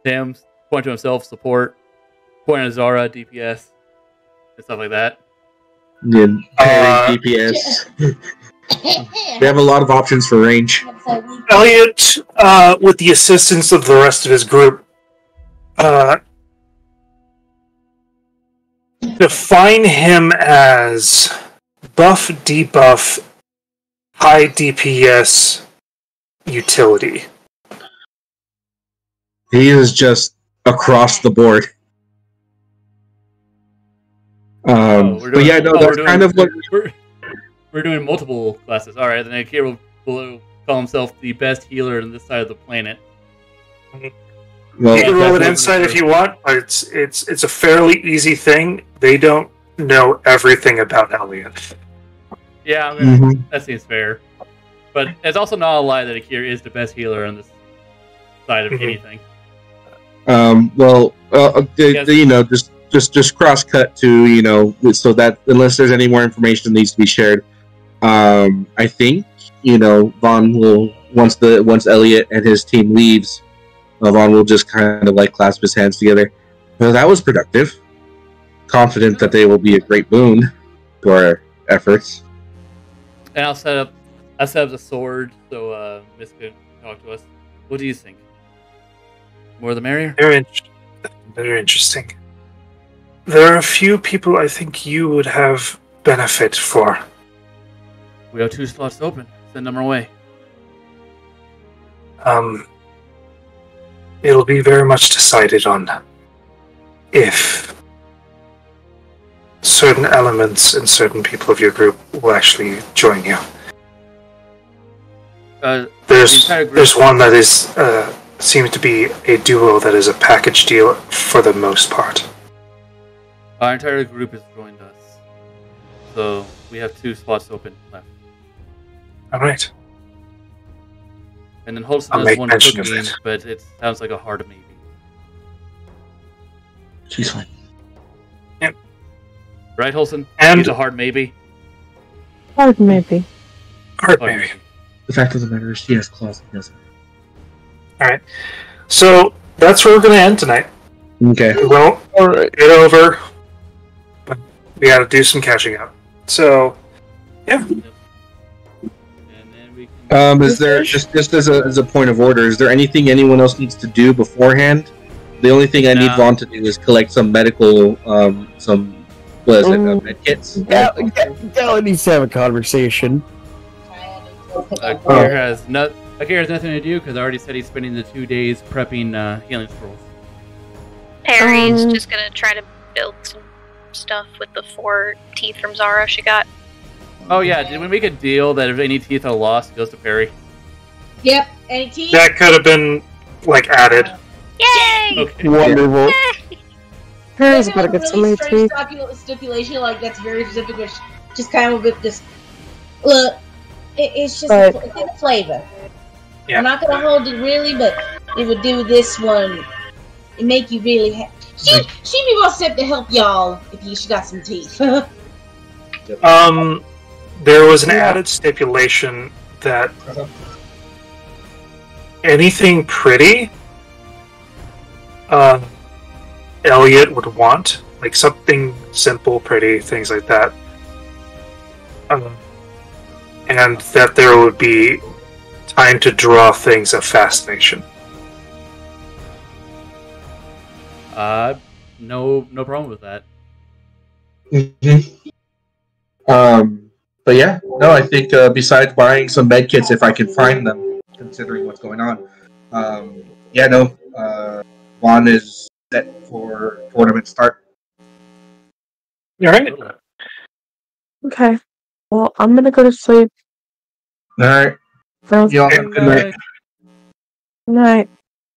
Tim, point to himself, support, point at Zara, DPS, and stuff like that. Yeah, parry, DPS. They have a lot of options for range. Elliot, with the assistance of the rest of his group, define him as buff, debuff, high DPS utility. He is just across the board. But yeah, no, that's kind of what we're doing. Multiple classes. All right, then Akira will call himself the best healer on this side of the planet. Well, you can roll an insight if you want, but it's a fairly easy thing. They don't know everything about Elliot. Yeah, that seems fair. But it's also not a lie that Akira is the best healer on this side of anything. Just cross cut to so that unless there's any more information that needs to be shared, I think Vaughn will once Elliot and his team leaves, Vaughn will just kind of like clasp his hands together. Well, that was productive. Confident that they will be a great boon to our efforts. And I'll set up the sword so Miss can talk to us. What do you think? More the merrier? Very interesting. There are a few people I think you would have benefit for. We have 2 slots open. Send them our way. It'll be very much decided on if certain elements and certain people of your group will actually join you. There's one that is seems to be a duo that is a package deal for the most part. Our entire group has joined us, so we have 2 spots open left. All right. And then Holston has one cooking, but it sounds like a hard maybe. She's fine. Yep. Right, Holston? And he's a hard maybe. Hard maybe. Hard maybe. The fact of the matter is, she has claws and doesn't. All right. So that's where we're going to end tonight. Okay. Well, get over. But we got to do some catching up. So, yeah. Is there just as a point of order? Is there anything anyone else needs to do beforehand? The only thing I need Vaughn to do is collect some medical, med kits. Gala needs to have a conversation. Akira has nothing to do because I already said he's spending the 2 days prepping healing scrolls. Perry's just gonna try to build some stuff with the 4 teeth from Zara she got. Oh yeah, did we make a deal that if any teeth are lost, it goes to Perry? Yep, any teeth? That could have been added. Yay! Okay. Wonderful. Perry's got to get so many teeth. Stipulation that's very specific, which just kind of with this. Look, it's just it's a flavor. Yeah. I'm not gonna hold it really, but it would do this one. It make you really happy. She'd be more set to help y'all if she got some teeth. There was an added stipulation that anything pretty Elliot would want, like something simple, pretty, things like that. And that there would be time to draw things of fascination. No problem with that. But yeah, no, I think besides buying some med kits, if I can find them, considering what's going on, Vaughn is set for tournament start. All right. Okay. Well, I'm gonna go to sleep. All right. Sounds Y'all good. have a good night. Good night.